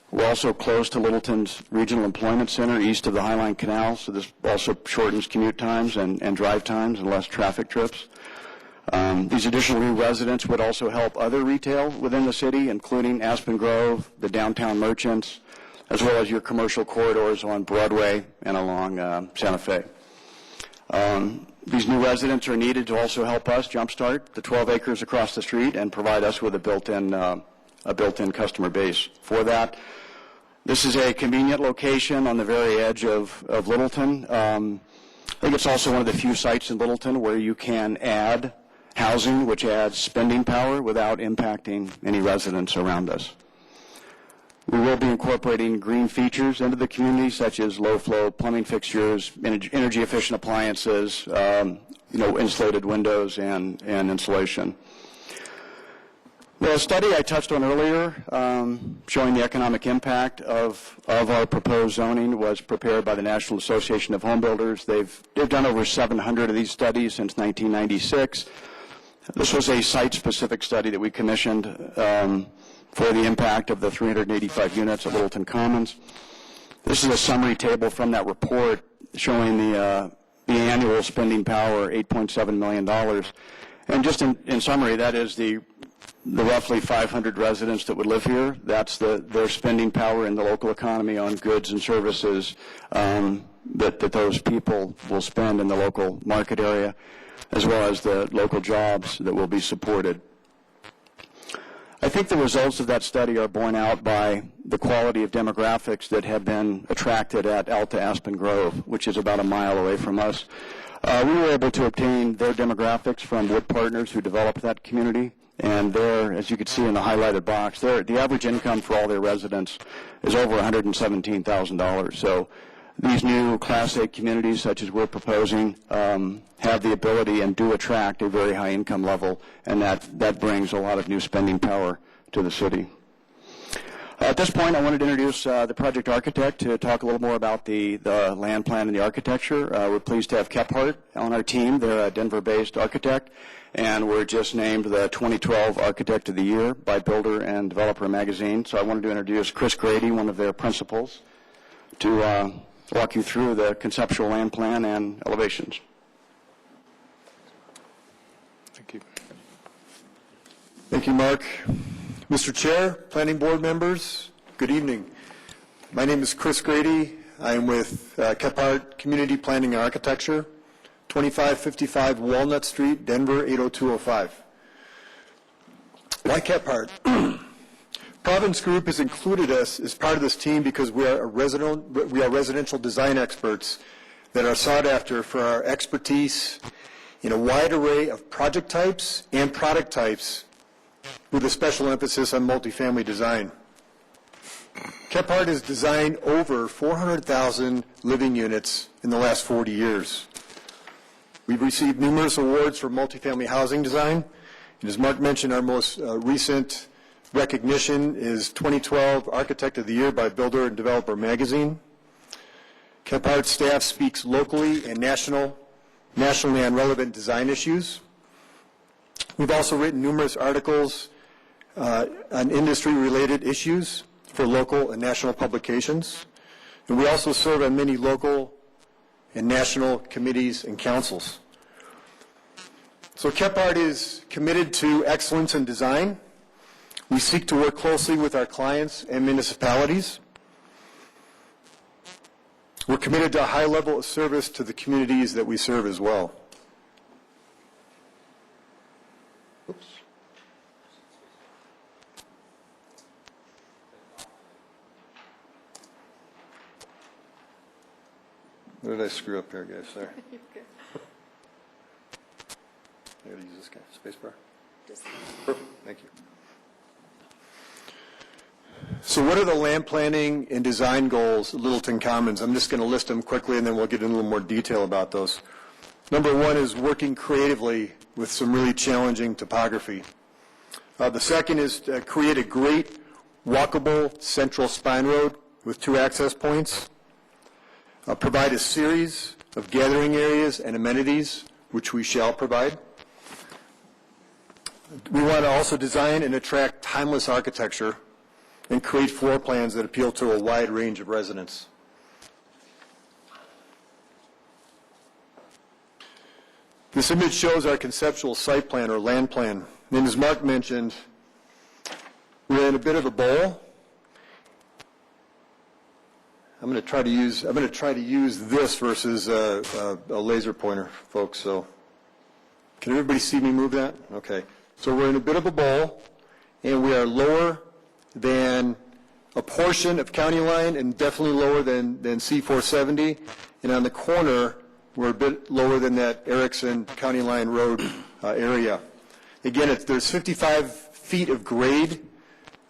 We're also close to Littleton's Regional Employment Center east of the Highline Canal, so this also shortens commute times and drive times and less traffic trips. These additional new residents would also help other retail within the city, including Aspen Grove, the downtown merchants, as well as your commercial corridors on Broadway and along Santa Fe. These new residents are needed to also help us jumpstart the 12 acres across the street and provide us with a built-in customer base for that. This is a convenient location on the very edge of Littleton. I think it's also one of the few sites in Littleton where you can add housing, which adds spending power without impacting any residents around us. We will be incorporating green features into the community, such as low-flow plumbing fixtures, energy-efficient appliances, insulated windows, and insulation. The study I touched on earlier, showing the economic impact of our proposed zoning, was prepared by the National Association of Home Builders. They've done over 700 of these studies since 1996. This was a site-specific study that we commissioned for the impact of the 385 units at Littleton Commons. This is a summary table from that report showing the annual spending power, $8.7 million. And just in summary, that is the roughly 500 residents that would live here. That's their spending power in the local economy on goods and services that those people will spend in the local market area, as well as the local jobs that will be supported. I think the results of that study are borne out by the quality of demographics that have been attracted at Alta Aspen Grove, which is about a mile away from us. We were able to obtain their demographics from Wood Partners, who developed that community. And there, as you can see in the highlighted box, the average income for all their residents is over $117,000. So these new Class A communities, such as we're proposing, have the ability and do attract a very high income level, and that brings a lot of new spending power to the city. At this point, I wanted to introduce the project architect to talk a little more about the land plan and the architecture. We're pleased to have Kephart on our team. They're a Denver-based architect, and we're just named the 2012 Architect of the Year by Builder and Developer magazine. So I wanted to introduce Chris Grady, one of their principals, to walk you through the conceptual land plan and elevations. Thank you. Thank you, Mark. Mr. Chair, Planning Board members, good evening. My name is Chris Grady. I am with Kephart Community Planning and Architecture, 2555 Walnut Street, Denver, 80205. Why Kephart? Province Group has included us as part of this team because we are residential design experts that are sought after for our expertise in a wide array of project types and product types, with a special emphasis on multifamily design. Kephart has designed over 400,000 living units in the last 40 years. We've received numerous awards for multifamily housing design, and as Mark mentioned, our most recent recognition is 2012 Architect of the Year by Builder and Developer Magazine. Kephart staff speaks locally and nationally on relevant design issues. We've also written numerous articles on industry-related issues for local and national publications. And we also serve on many local and national committees and councils. So Kephart is committed to excellence in design. We seek to work closely with our clients and municipalities. We're committed to a high level of service to the communities that we serve as well. Oops. What did I screw up here, guys? Sorry. I gotta use this guy. Space bar. Perfect. Thank you. So what are the land planning and design goals at Littleton Commons? I'm just going to list them quickly, and then we'll get into a little more detail about those. Number one is working creatively with some really challenging topography. The second is to create a great walkable central spine road with 2 access points. Provide a series of gathering areas and amenities, which we shall provide. We want to also design and attract timeless architecture and create floor plans that appeal to a wide range of residents. This image shows our conceptual site plan or land plan. And as Mark mentioned, we're in a bit of a bowl. I'm going to try to use this versus a laser pointer, folks. So, can everybody see me move that? Okay. So we're in a bit of a bowl, and we are lower than a portion of county line and definitely lower than C470. And on the corner, we're a bit lower than that Erickson County Line Road area. Again, there's 55 feet of grade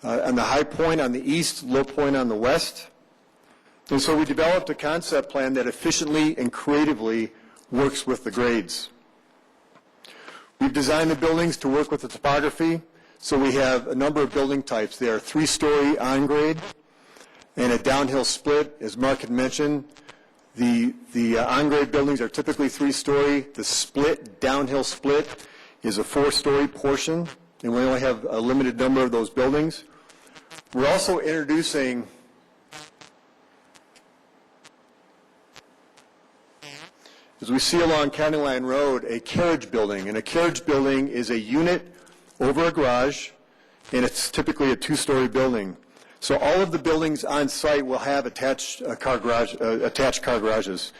on the high point on the east, low point on the west. And so we developed a concept plan that efficiently and creatively works with the grades. We've designed the buildings to work with the topography. So we have a number of building types. They are 3-story on-grade and a downhill split. As Mark had mentioned, the on-grade buildings are typically 3-story. The split, downhill split, is a 4-story portion, and we only have a limited number of those buildings. We're also introducing as we see along County Line Road, a carriage building. And a carriage building is a unit over a garage, and it's typically a 2-story building. So all of the buildings on site will have attached car garages.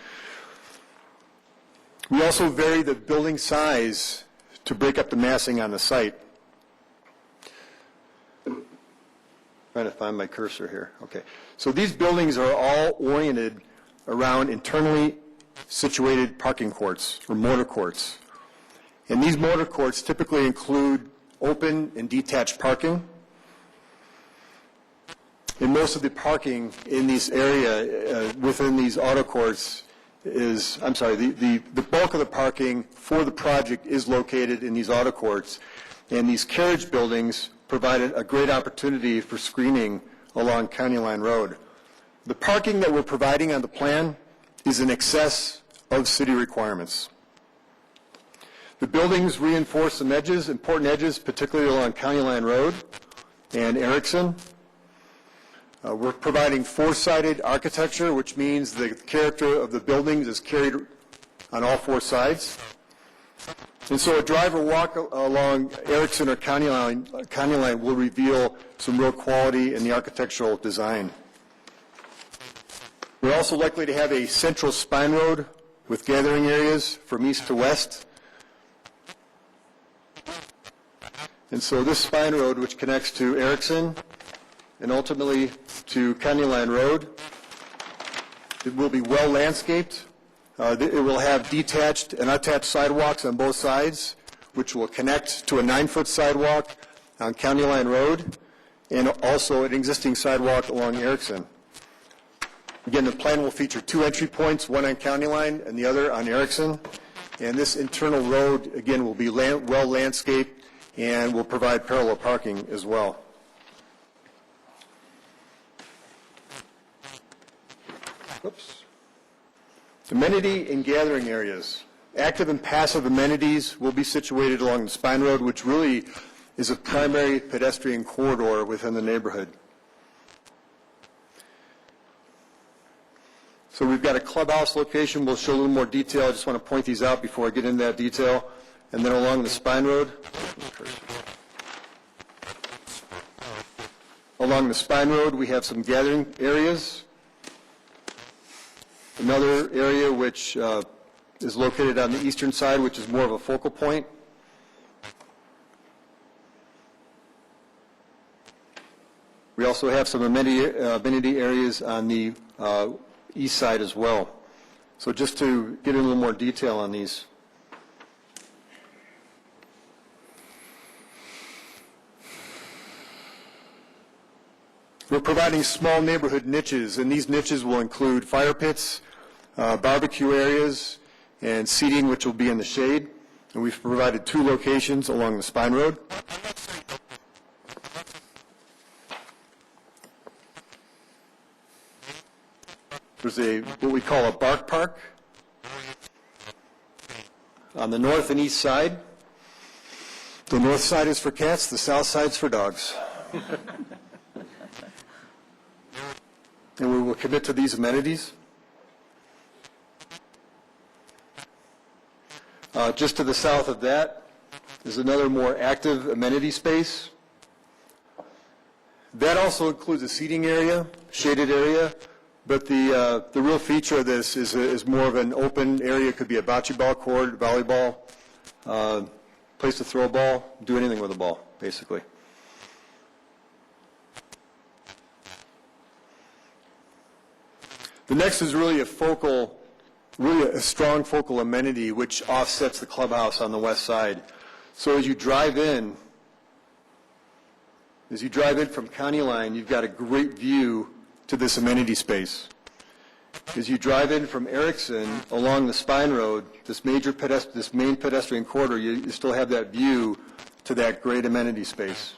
We also vary the building size to break up the massing on the site. Trying to find my cursor here. Okay. So these buildings are all oriented around internally situated parking courts or motor courts. And these motor courts typically include open and detached parking. And most of the parking in this area within these auto courts is, the bulk of the parking for the project is located in these auto courts. And these carriage buildings provided a great opportunity for screening along County Line Road. The parking that we're providing on the plan is in excess of city requirements. The buildings reinforce some edges, important edges, particularly along County Line Road and Erickson. We're providing 4-sided architecture, which means the character of the buildings is carried on all 4 sides. And so a driver walk along Erickson or County Line will reveal some real quality in the architectural design. We're also likely to have a central spine road with gathering areas from east to west. And so this spine road, which connects to Erickson and ultimately to County Line Road, it will be well landscaped. It will have detached and attached sidewalks on both sides, which will connect to a 9-foot sidewalk on County Line Road and also an existing sidewalk along Erickson. Again, the plan will feature 2 entry points, one on County Line and the other on Erickson. And this internal road, again, will be well landscaped and will provide parallel parking as well. Oops. Amenity and gathering areas. Active and passive amenities will be situated along the Spine Road, which really is a primary pedestrian corridor within the neighborhood. So we've got a clubhouse location. We'll show a little more detail. I just want to point these out before I get into that detail. And then along the Spine Road, we have some gathering areas. Another area which is located on the eastern side, which is more of a focal point. We also have some amenity areas on the east side as well. So just to get in a little more detail on these. We're providing small neighborhood niches, and these niches will include fire pits, barbecue areas, and seating, which will be in the shade. And we've provided 2 locations along the Spine Road. There's what we call a bark park on the north and east side. The north side is for cats, the south side is for dogs. And we will commit to these amenities. Just to the south of that is another more active amenity space. That also includes a seating area, shaded area, but the real feature of this is more of an open area. It could be a bocce ball court, volleyball, place to throw a ball, do anything with a ball, basically. The next is really a strong focal amenity which offsets the clubhouse on the west side. So as you drive in from County Line, you've got a great view to this amenity space. As you drive in from Erickson along the Spine Road, this main pedestrian corridor, you still have that view to that great amenity space.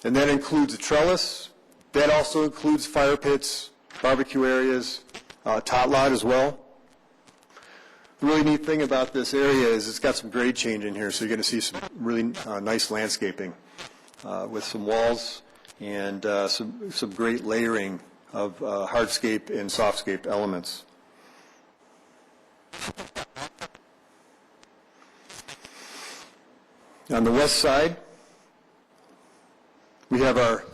And that includes a trellis. That also includes fire pits, barbecue areas, tot lot as well. The really neat thing about this area is it's got some grade change in here, so you're going to see some really nice landscaping with some walls and some great layering of hardscape and softscape elements. On the west side, we have our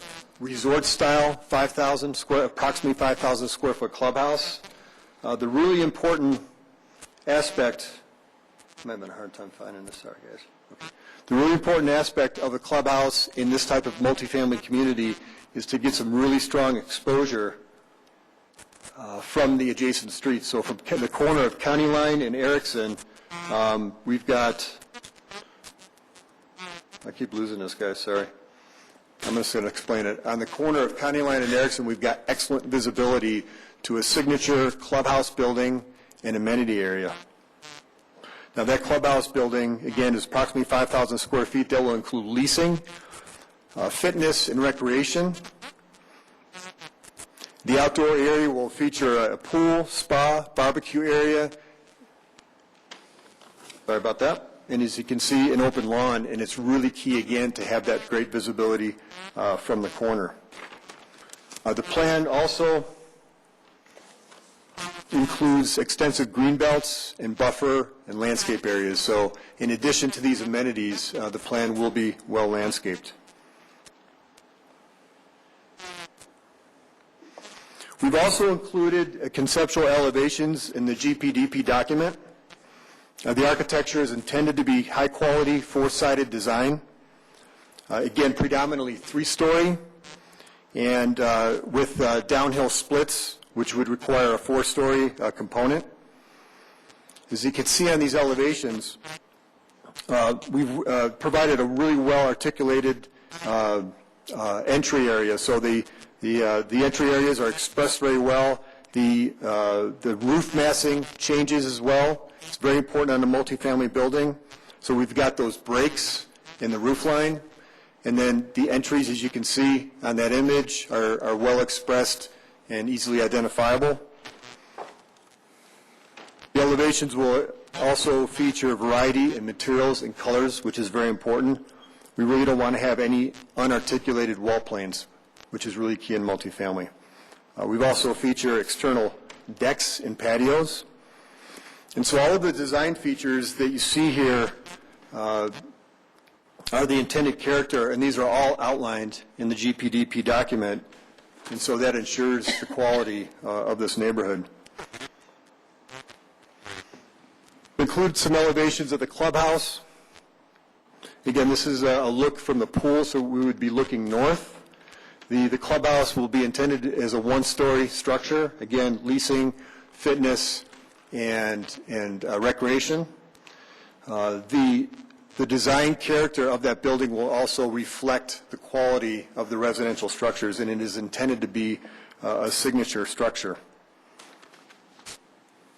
resort-style approximately 5,000 square foot clubhouse. The really important aspect, I'm having a hard time finding this, sorry guys. Okay. The really important aspect of the clubhouse in this type of multifamily community is to get some really strong exposure from the adjacent streets. So from the corner of County Line and Erickson, we've got, I keep losing this guy, sorry. I'm just going to explain it. On the corner of County Line and Erickson, we've got excellent visibility to a signature clubhouse building and amenity area. Now that clubhouse building, again, is approximately 5,000 square feet. That will include leasing, fitness, and recreation. The outdoor area will feature a pool, spa, barbecue area. Sorry about that. And as you can see, an open lawn, and it's really key, again, to have that great visibility from the corner. The plan also includes extensive green belts and buffer and landscape areas. So in addition to these amenities, the plan will be well landscaped. We've also included conceptual elevations in the GPDP document. The architecture is intended to be high-quality, four-sided design. Again, predominantly 3-story, and with downhill splits, which would require a 4-story component. As you can see on these elevations, we've provided a really well-articulated entry area. So the entry areas are expressed very well. The roof massing changes as well. It's very important on a multifamily building. So we've got those breaks in the roof line, and then the entries, as you can see on that image, are well expressed and easily identifiable. The elevations will also feature a variety in materials and colors, which is very important. We really don't want to have any unarticulated wall planes, which is really key in multifamily. We've also featured external decks and patios. And so all of the design features that you see here are the intended character, and these are all outlined in the GPDP document, and so that ensures the quality of this neighborhood. Include some elevations of the clubhouse. Again, this is a look from the pool, so we would be looking north. The clubhouse will be intended as a one-story structure, again, leasing, fitness, and recreation. The design character of that building will also reflect the quality of the residential structures, and it is intended to be a signature structure.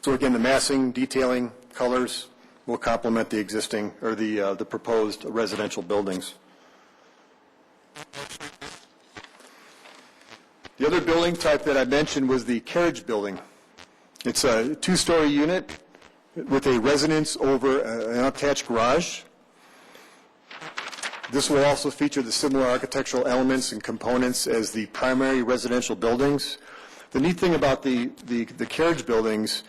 So again, the massing, detailing, colors will complement the existing or the proposed residential buildings. The other building type that I mentioned was the carriage building. It's a two-story unit with a residence over an attached garage. This will also feature the similar architectural elements and components as the primary residential buildings. The neat thing about the carriage buildings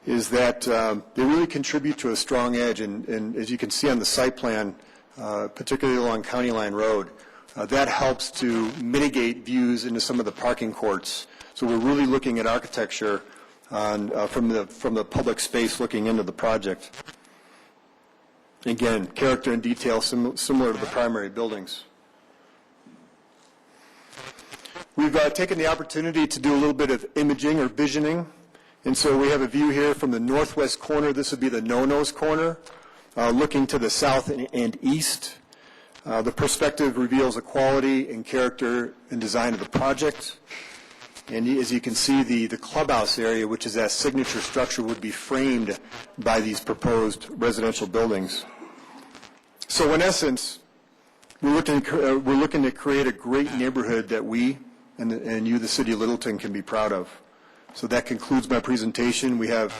is that they really contribute to a strong edge, and as you can see on the site plan, particularly along County Line Road, that helps to mitigate views into some of the parking courts. So we're really looking at architecture from the public space looking into the project. Again, character and detail similar to the primary buildings. We've taken the opportunity to do a little bit of imaging or visioning, and so we have a view here from the northwest corner. This would be the no-nose corner, looking to the south and east. The perspective reveals the quality and character and design of the project. And as you can see, the clubhouse area, which is that signature structure, would be framed by these proposed residential buildings. So in essence, we're looking to create a great neighborhood that we and you, the City of Littleton, can be proud of. So that concludes my presentation. We have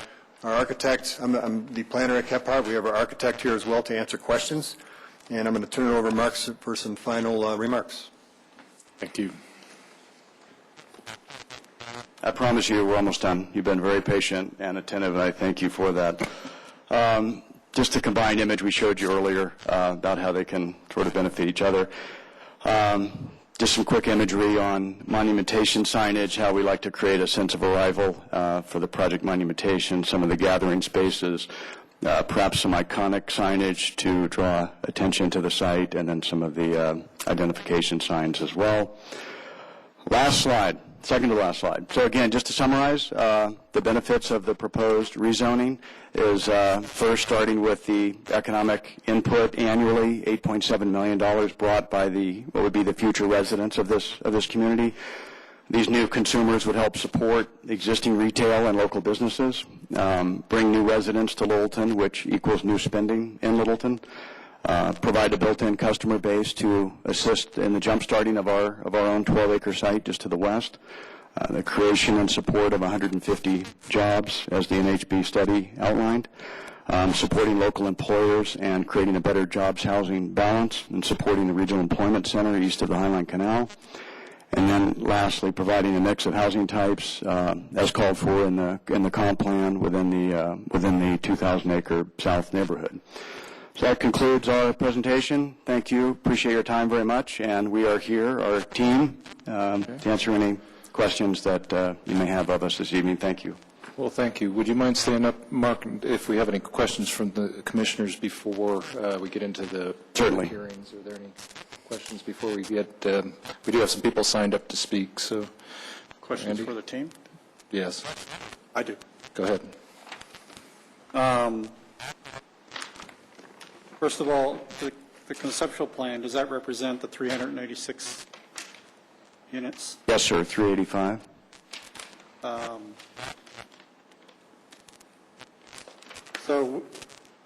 our architect. I'm the planner at Kephart. We have our architect here as well to answer questions. And I'm going to turn it over to Mark for some final remarks. Thank you. I promise you we're almost done. You've been very patient and attentive, and I thank you for that. Just the combined image we showed you earlier about how they can sort of benefit each other. Just some quick imagery on monumentation signage, how we like to create a sense of arrival for the project monumentation, some of the gathering spaces, perhaps some iconic signage to draw attention to the site, and then some of the identification signs as well. Last slide. Second to last slide. So again, just to summarize, the benefits of the proposed rezoning is first starting with the economic input annually, $8.7 million brought by what would be the future residents of this community. These new consumers would help support existing retail and local businesses, bring new residents to Littleton, which equals new spending in Littleton. Provide a built-in customer base to assist in the jump-starting of our own 12-acre site just to the west. The creation and support of 150 jobs, as the NHB study outlined. Supporting local employers and creating a better jobs housing balance, and supporting the Regional Employment Center east of the Highline Canal. And then lastly, providing a mix of housing types as called for in the comp plan within the 2,000-acre south neighborhood. So that concludes our presentation. Thank you. Appreciate your time very much. And we are here, our team, to answer any questions that you may have of us this evening. Thank you. Well, thank you. Would you mind standing up, Mark, if we have any questions from the commissioners before we get into the Certainly. hearings? Are there any questions before we get, we do have some people signed up to speak, so. Questions Andy? for the team? Yes. I do. Go ahead. First of all, the conceptual plan, does that represent the 386 units? Yes, sir. 385. So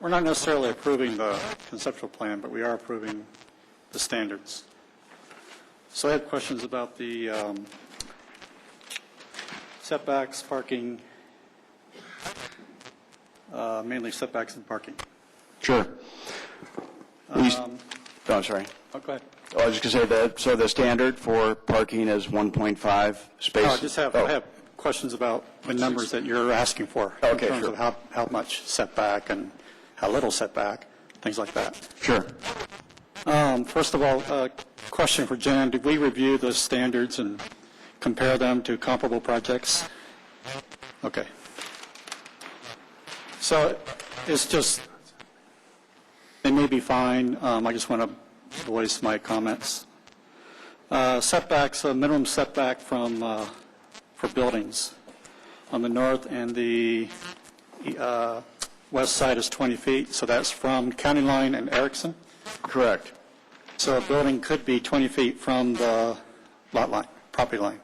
we're not necessarily approving the conceptual plan, but we are approving the standards. So I had questions about the setbacks, parking, mainly setbacks and parking. Sure. Oh, I'm sorry. Oh, go ahead. I was just going to say that, so the standard for parking is 1.5 space? I have questions about the numbers that you're asking for. Okay, in terms sure. of how much setback and how little setback, things like that. Sure. First of all, a question for Jan. Did we review the standards and compare them to comparable projects? Okay. So it's just, they may be fine. I just want to voice my comments. Setbacks, a minimum setback from for buildings. On the north and the west side is 20 feet, so that's from County Line and Erickson. Correct. So a building could be 20 feet from the lot line, property line.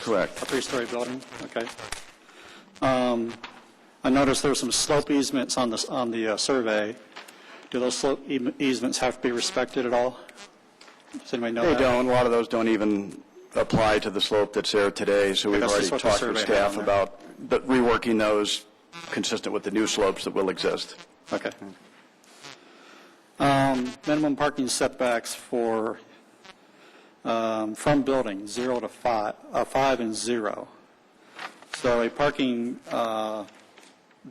Correct. A three-story building, okay. I noticed there were some slope easements on the survey. Do those slope easements have to be respected at all? Does anybody know They that? don't. A lot of those don't even apply to the slope that's there today, so we've That's already just what the talked with survey had staff on there. about reworking those consistent with the new slopes that will exist. Okay. Minimum parking setbacks for, from buildings, 0 to 5, 5 and 0. So a parking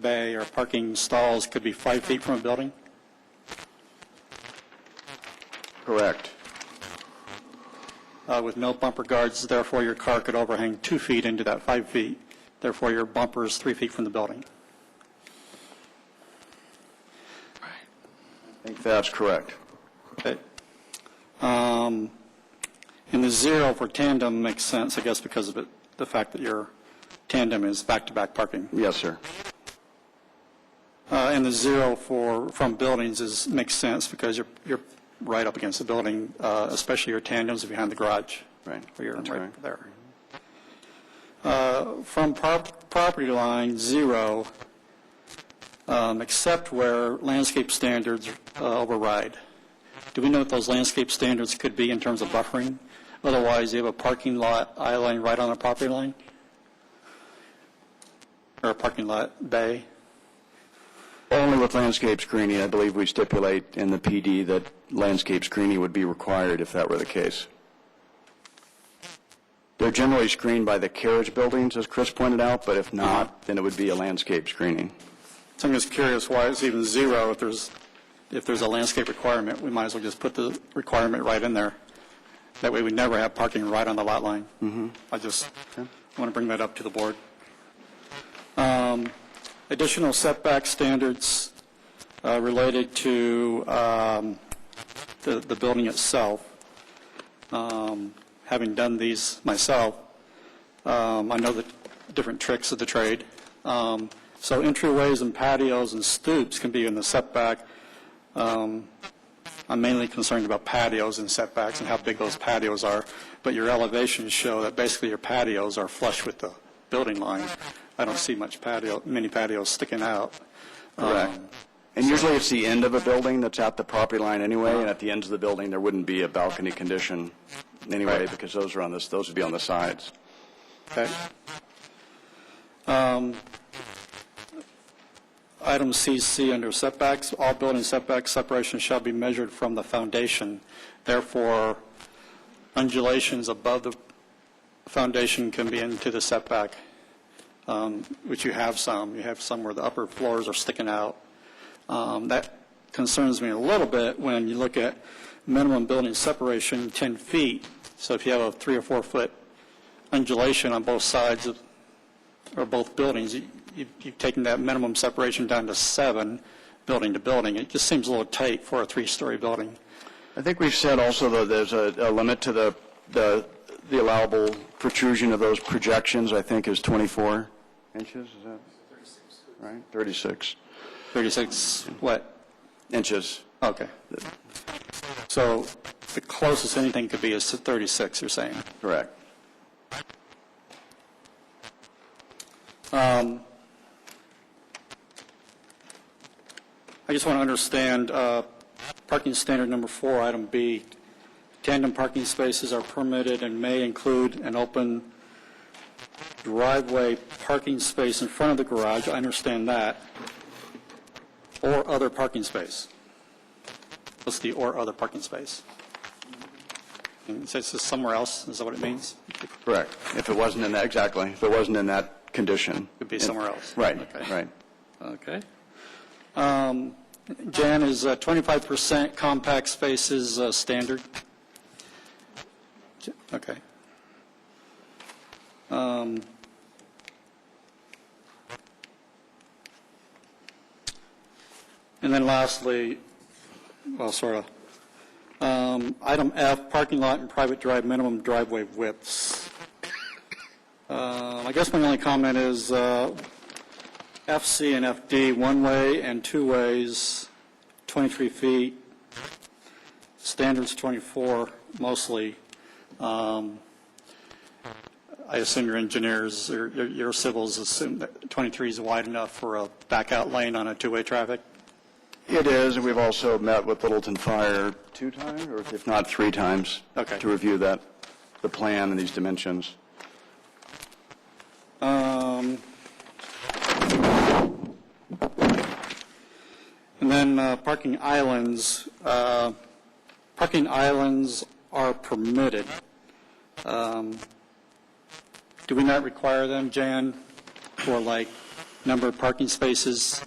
bay or parking stalls could be 5 feet from a building? Correct. With no bumper guards, therefore your car could overhang 2 feet into that 5 feet. Therefore your bumper is 3 feet from the building. I think that's correct. Okay. And the 0 for tandem makes sense, I guess, because of the fact that your tandem is back-to-back parking. Yes, sir. And the 0 from buildings makes sense because you're right up against the building, especially your tandems are behind the garage. Right. Where you're That's right right. there. From property line, 0, except where landscape standards override. Do we know what those landscape standards could be in terms of buffering? Otherwise, you have a parking lot island right on a property line? Or a parking lot bay? Only with landscape screening. I believe we stipulate in the PD that landscape screening would be required if that were the case. They're generally screened by the carriage buildings, as Chris pointed out, but if not, then it would be a landscape screening. So I'm just curious why it's even 0 if there's a landscape requirement. We might as well just put the requirement right in there. That way we never have parking right on the lot line. I just want to bring that up to the board. Additional setback standards related to the building itself. Having done these myself, I know the different tricks of the trade. So entryways and patios and stoops can be in the setback. I'm mainly concerned about patios and setbacks and how big those patios are, but your elevations show that basically your patios are flush with the building line. I don't see many patios sticking out. Correct. And usually it's the end of a building that's at the property line anyway, and at the ends of the building, there wouldn't be a balcony condition anyway, Right. because those would be on the sides. Okay. Item CC under setbacks, all building setback separations shall be measured from the foundation. Therefore, undulations above the foundation can be into the setback, which you have some. You have some where the upper floors are sticking out. That concerns me a little bit when you look at minimum building separation, 10 feet. So if you have a 3 or 4 foot undulation on both sides of, or both buildings, you've taken that minimum separation down to 7, building to building. It just seems a little tight for a 3-story building. I think we've said also that there's a limit to the allowable protrusion of those projections, I think, is 24 inches, is that? 36. Right, 36. 36 what? Inches. Okay. So the closest anything could be is to 36, you're saying? Correct. I just want to understand parking standard number 4, item B. Tandem parking spaces are permitted and may include an open driveway parking space in front of the garage. I understand that. Or other parking space. What's the or other parking space? It says this somewhere else. Is that what it means? Correct. If it wasn't in that, exactly. If it wasn't in that condition. Could be somewhere else. Right, Okay. right. Okay. Jan, is 25% compact spaces standard? Okay. And then lastly, well, sort of, item F, parking lot and private drive minimum driveway widths. I guess my only comment is FC and FD, one-way and two ways, 23 feet, standards 24 mostly. I assume your engineers, or your civils assume that 23 is wide enough for a back-out lane on a two-way traffic? It is, and we've also met with Littleton Fire 2 times, or if not 3 times, Okay. to review that, the plan and these dimensions. And then parking islands. Parking islands are permitted. Do we not require them, Jan, for like number of parking spaces?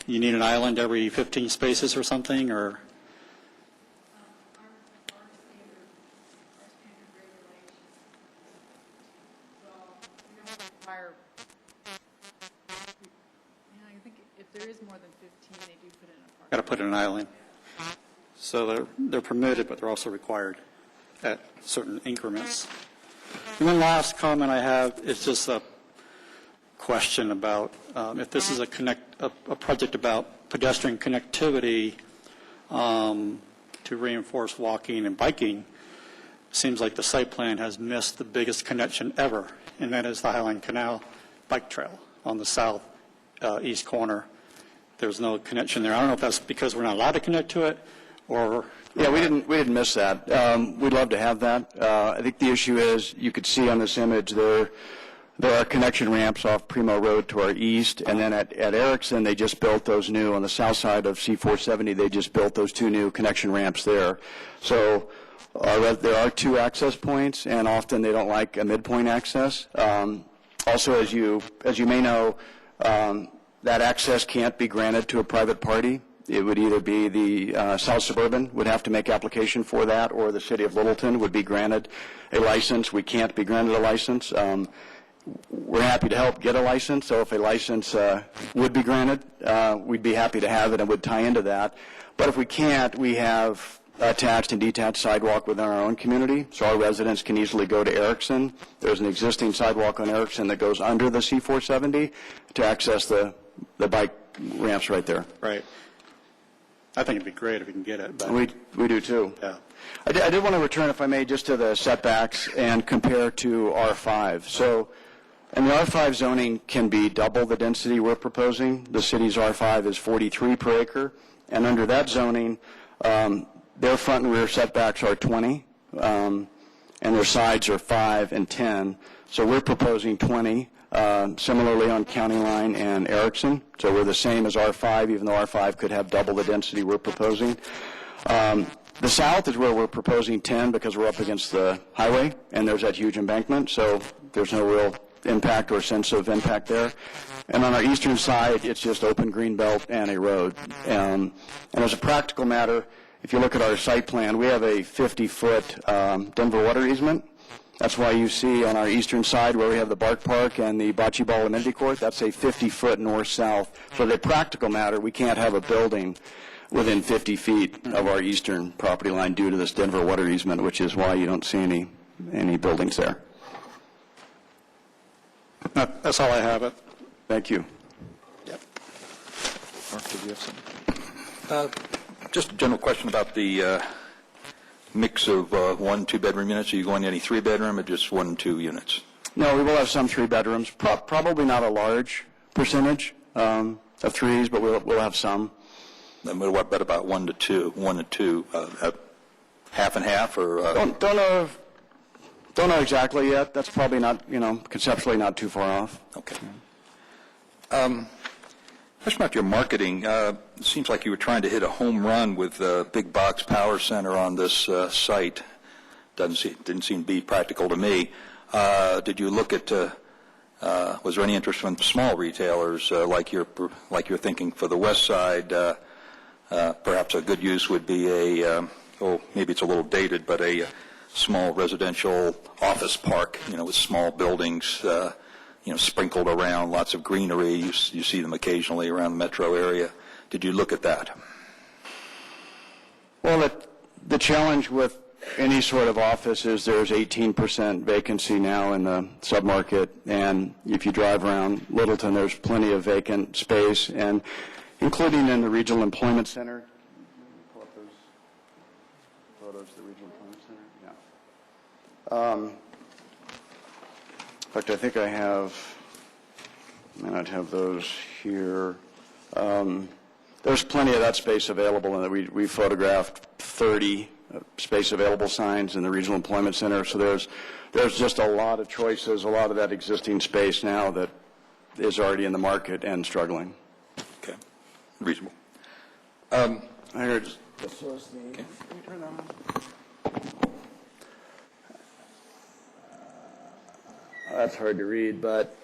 You need an island every 15 spaces or something, or? I think if there is more than 15, they do put in a park. Got to put in an island. So they're permitted, but they're also required at certain increments. And then last comment I have is just a question about if this is a project about pedestrian connectivity to reinforce walking and biking. Seems like the site plan has missed the biggest connection ever, and that is the Highline Canal Bike Trail on the south east corner. There's no connection there. I don't know if that's because we're not allowed to connect to it, or Yeah, we didn't miss that. We'd love to have that. I think the issue is, you could see on this image there are connection ramps off Primo Road to our east, and then at Erickson, they just built those new, on the south side of C470, they just built those 2 new connection ramps there. So there are 2 access points, and often they don't like a midpoint access. Also, as you may know, that access can't be granted to a private party. It would either be the South Suburban would have to make application for that, or the City of Littleton would be granted a license. We can't be granted a license. We're happy to help get a license, so if a license would be granted, we'd be happy to have it and would tie into that. But if we can't, we have attached and detached sidewalk within our own community, so our residents can easily go to Erickson. There's an existing sidewalk on Erickson that goes under the C470 to access the bike ramps right there. right. I think it'd be great if we can get it. But, We do too. yeah. I did want to return, if I may, just to the setbacks and compare to R5. So, and the R5 zoning can be double the density we're proposing. The city's R5 is 43 per acre, and under that zoning, their front and rear setbacks are 20, and their sides are 5 and 10. So we're proposing 20. Similarly on County Line and Erickson, so we're the same as R5, even though R5 could have double the density we're proposing. The south is where we're proposing 10 because we're up against the highway, and there's that huge embankment, so there's no real impact or sense of impact there. And on our eastern side, it's just open green belt and a road. And as a practical matter, if you look at our site plan, we have a 50-foot Denver water easement. That's why you see on our eastern side where we have the Bark Park and the Bocce Ball Amenity Court, that's a 50-foot north-south. For the practical matter, we can't have a building within 50 feet of our eastern property line due to this Denver water easement, which is why you don't see any buildings there. That's all I have. Thank you. Mark, did you have something? Just a general question about the mix of 1- and 2-bedroom units. Are you going any 3-bedroom or just 1 and 2 units? No, we will have some three bedrooms, probably not a large percentage of threes, but we'll have some. And what about 1 to 2? 1 to 2, half and half, or? Don't know exactly yet. That's probably not, conceptually not too far off. Okay. Question about your marketing. It seems like you were trying to hit a home run with Big Box Power Center on this site. Didn't seem to be practical to me. Did you look at? Was there any interest from small retailers like you're thinking for the west side? Perhaps a good use would be maybe it's a little dated, but a small residential office park, with small buildings, sprinkled around, lots of greenery. You see them occasionally around the metro area. Did you look at that? Well, the challenge with any sort of office is there's 18% vacancy now in the submarket, and if you drive around Littleton, there's plenty of vacant space, and including in the Regional Employment Center. Pull up those photos of the Regional Employment Center. Yeah. In fact, I think I might have those here. There's plenty of that space available, and we photographed 30 space available signs in the Regional Employment Center. So there's just a lot of choices, a lot of that existing space now that is already in the market and struggling. Okay, reasonable. I heard. This was the. Can you turn that on? That's hard to read, but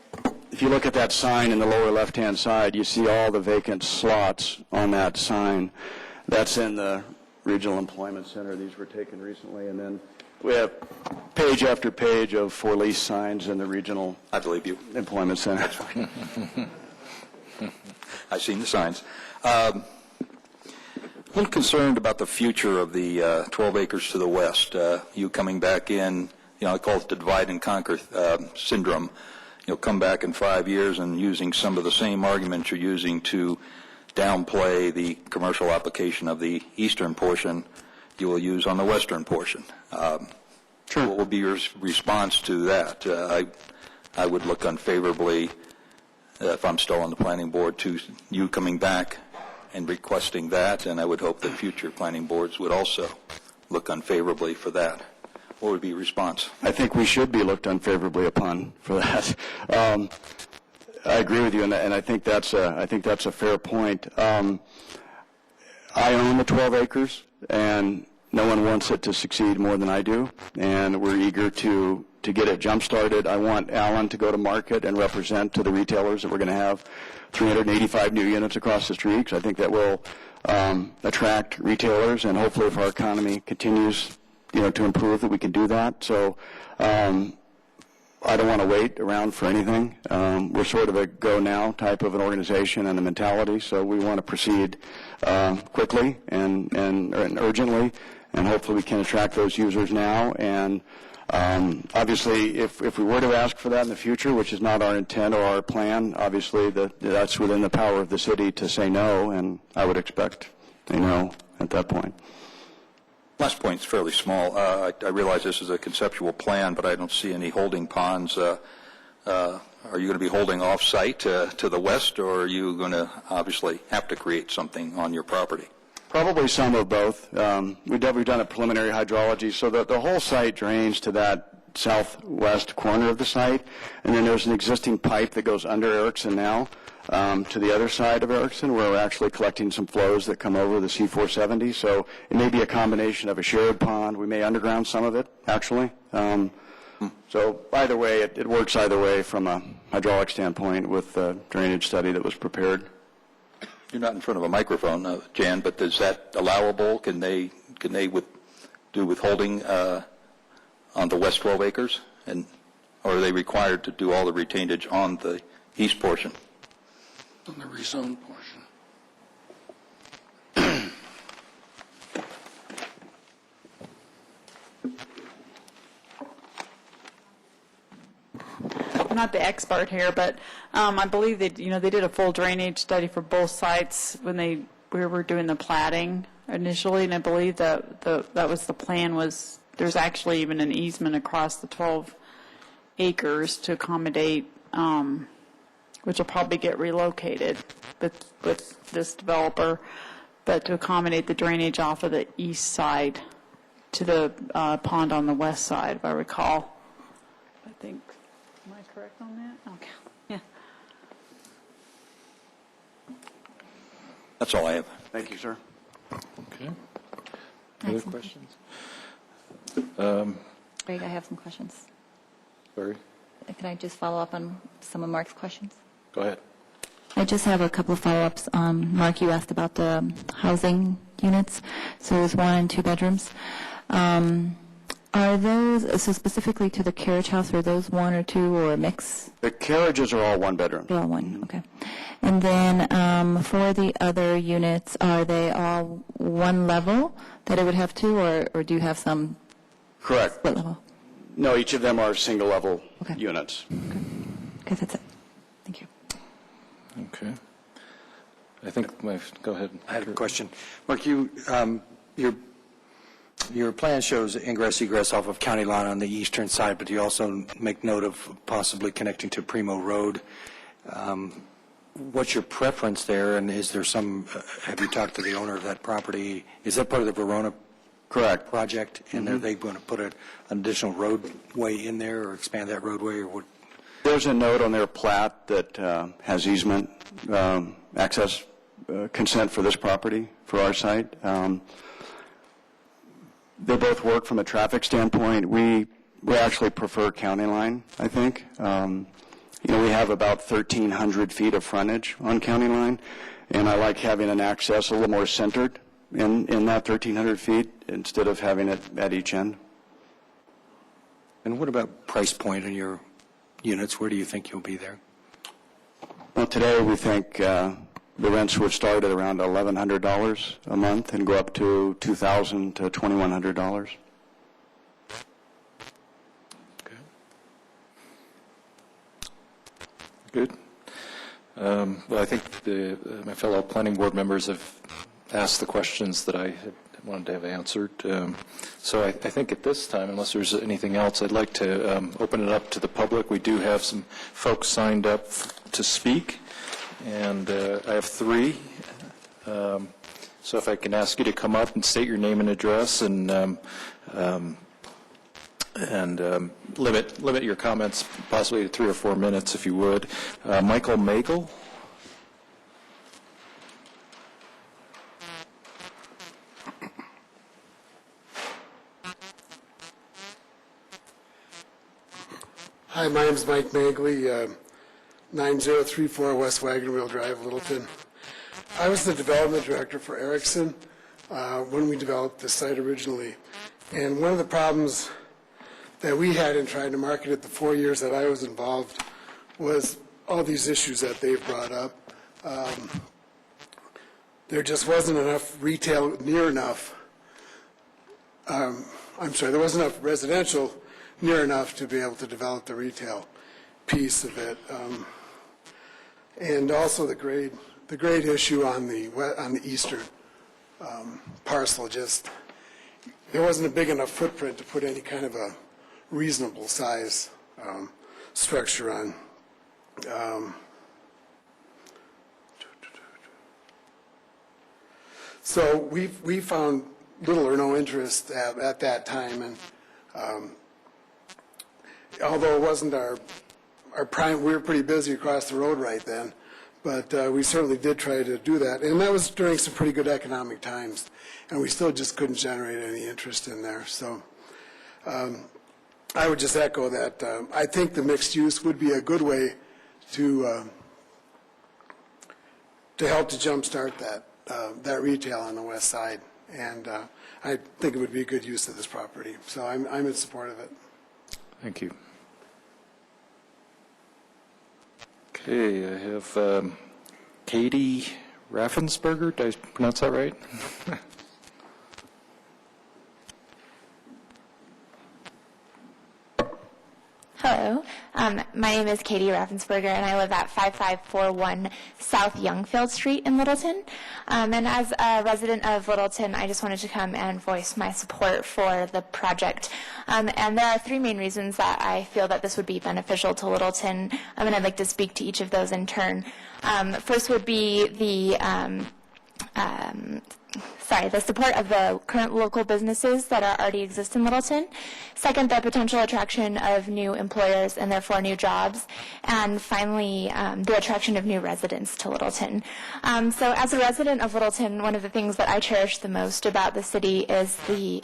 if you look at that sign in the lower left-hand side, you see all the vacant slots on that sign. That's in the Regional Employment Center. These were taken recently, and then we have page after page of for lease signs in the Regional I believe you. Employment Center. I've seen the signs. A little concerned about the future of the 12 acres to the west. You coming back in, I call it the divide and conquer syndrome. Come back in 5 years and using some of the same arguments you're using to downplay the commercial application of the eastern portion, you will use on the western portion. Sure. What will be your response to that? I would look unfavorably, if I'm still on the planning board, to you coming back and requesting that, and I would hope that future planning boards would also look unfavorably for that. What would be your response? I think we should be looked unfavorably upon for that. I agree with you, and I think that's a fair point. I own the 12 acres, and no one wants it to succeed more than I do, and we're eager to get it jump-started. I want Alan to go to market and represent to the retailers that we're going to have 385 new units across the street, because I think that will attract retailers, and hopefully if our economy continues to improve, that we can do that. So I don't want to wait around for anything. We're sort of a go-now type of an organization and a mentality, so we want to proceed quickly and urgently, and hopefully we can attract those users now. And obviously, if we were to ask for that in the future, which is not our intent or our plan, obviously that's within the power of the city to say no, and I would expect a no at that point. Last point is fairly small. I realize this is a conceptual plan, but I don't see any holding ponds. Are you going to be holding off-site to the west, or are you going to obviously have to create something on your property? Probably some of both. We've done a preliminary hydrology, so the whole site drains to that southwest corner of the site, and then there's an existing pipe that goes under Erickson now to the other side of Erickson, where we're actually collecting some flows that come over the C470. So it may be a combination of a shared pond. We may underground some of it, actually. So either way, it works either way from a hydraulic standpoint with the drainage study that was prepared. You're not in front of a microphone, Jan, but is that allowable? Can they do withholding on the west 12 acres? Or are they required to do all the retainage on the east portion? On the rezoned portion. I'm not the expert here, but I believe that they did a full drainage study for both sites when we were doing the platting initially, and I believe that was the plan. Was there's actually even an easement across the 12 acres to accommodate, which will probably get relocated with this developer, but to accommodate the drainage off of the east side to the pond on the west side, if I recall. I think, am I correct on that? Okay, yeah. That's all I have. Thank you, sir. Okay. Other questions? Greg, I have some questions. Sorry, Can I just follow up on some of Mark's questions? go ahead. I just have a couple of follow-ups. Mark, you asked about the housing units. So there's 1 and 2 bedrooms. Are those, so specifically to the carriage house, are those 1 or 2 or a mix? The carriages are all one bedroom. They're all 1, okay. And then for the other units, are they all 1 level that it would have 2, or do you have some Correct. split level? No, each of them are single-level Okay. units. Okay, that's it. Thank you. Okay. I think go ahead. I had a question. Mark, your plan shows ingress egress off of County Line on the eastern side, but you also make note of possibly connecting to Primo Road. What's your preference there, and is there some, have you talked to the owner of that property? Is that part of the Verona Correct. project? And are they going to put an additional roadway in there or expand that roadway, or what? There's a note on their plat that has easement access consent for this property, for our site. They both work from a traffic standpoint. We actually prefer County Line, I think. We have about 1,300 feet of frontage on County Line, and I like having an access a little more centered in that 1,300 feet instead of having it at each end. And what about price point in your units? Where do you think you'll be there? Well, today we think the rents would start at around $1,100 a month and go up to $2,000 to $2,100. Okay. Good. Well, I think my fellow planning board members have asked the questions that I had wanted to have answered. So I think at this time, unless there's anything else, I'd like to open it up to the public. We do have some folks signed up to speak, and I have 3. So if I can ask you to come up and state your name and address, and limit your comments possibly to 3 or 4 minutes, if you would. Michael Magel. Hi, my name is Mike Magley, 9034 West Wagon Wheel Drive, Littleton. I was the development director for Erickson when we developed the site originally. And one of the problems that we had in trying to market it the 4 years that I was involved was all these issues that they've brought up. There just wasn't enough retail near enough. There wasn't enough residential near enough to be able to develop the retail piece of it. And also the grade issue on the eastern parcel, just there wasn't a big enough footprint to put any kind of a reasonable size structure on. So we found little or no interest at that time, and although it wasn't our prime, we were pretty busy across the road right then, but we certainly did try to do that, and that was during some pretty good economic times, and we still just couldn't generate any interest in there. So I would just echo that. I think the mixed use would be a good way to help to jumpstart that retail on the west side, and I think it would be a good use of this property. So I'm in support of it. Thank you. Okay, I have Katie Raffensperger. Did I pronounce that right? Hello. My name is Katie Raffensperger, and I live at 5541 South Youngfield Street in Littleton. And as a resident of Littleton, I just wanted to come and voice my support for the project. And there are three main reasons that I feel that this would be beneficial to Littleton, and I'd like to speak to each of those in turn. First would be the support of the current local businesses that already exist in Littleton. Second, the potential attraction of new employers and therefore new jobs. And finally, the attraction of new residents to Littleton. So as a resident of Littleton, one of the things that I cherish the most about the city is the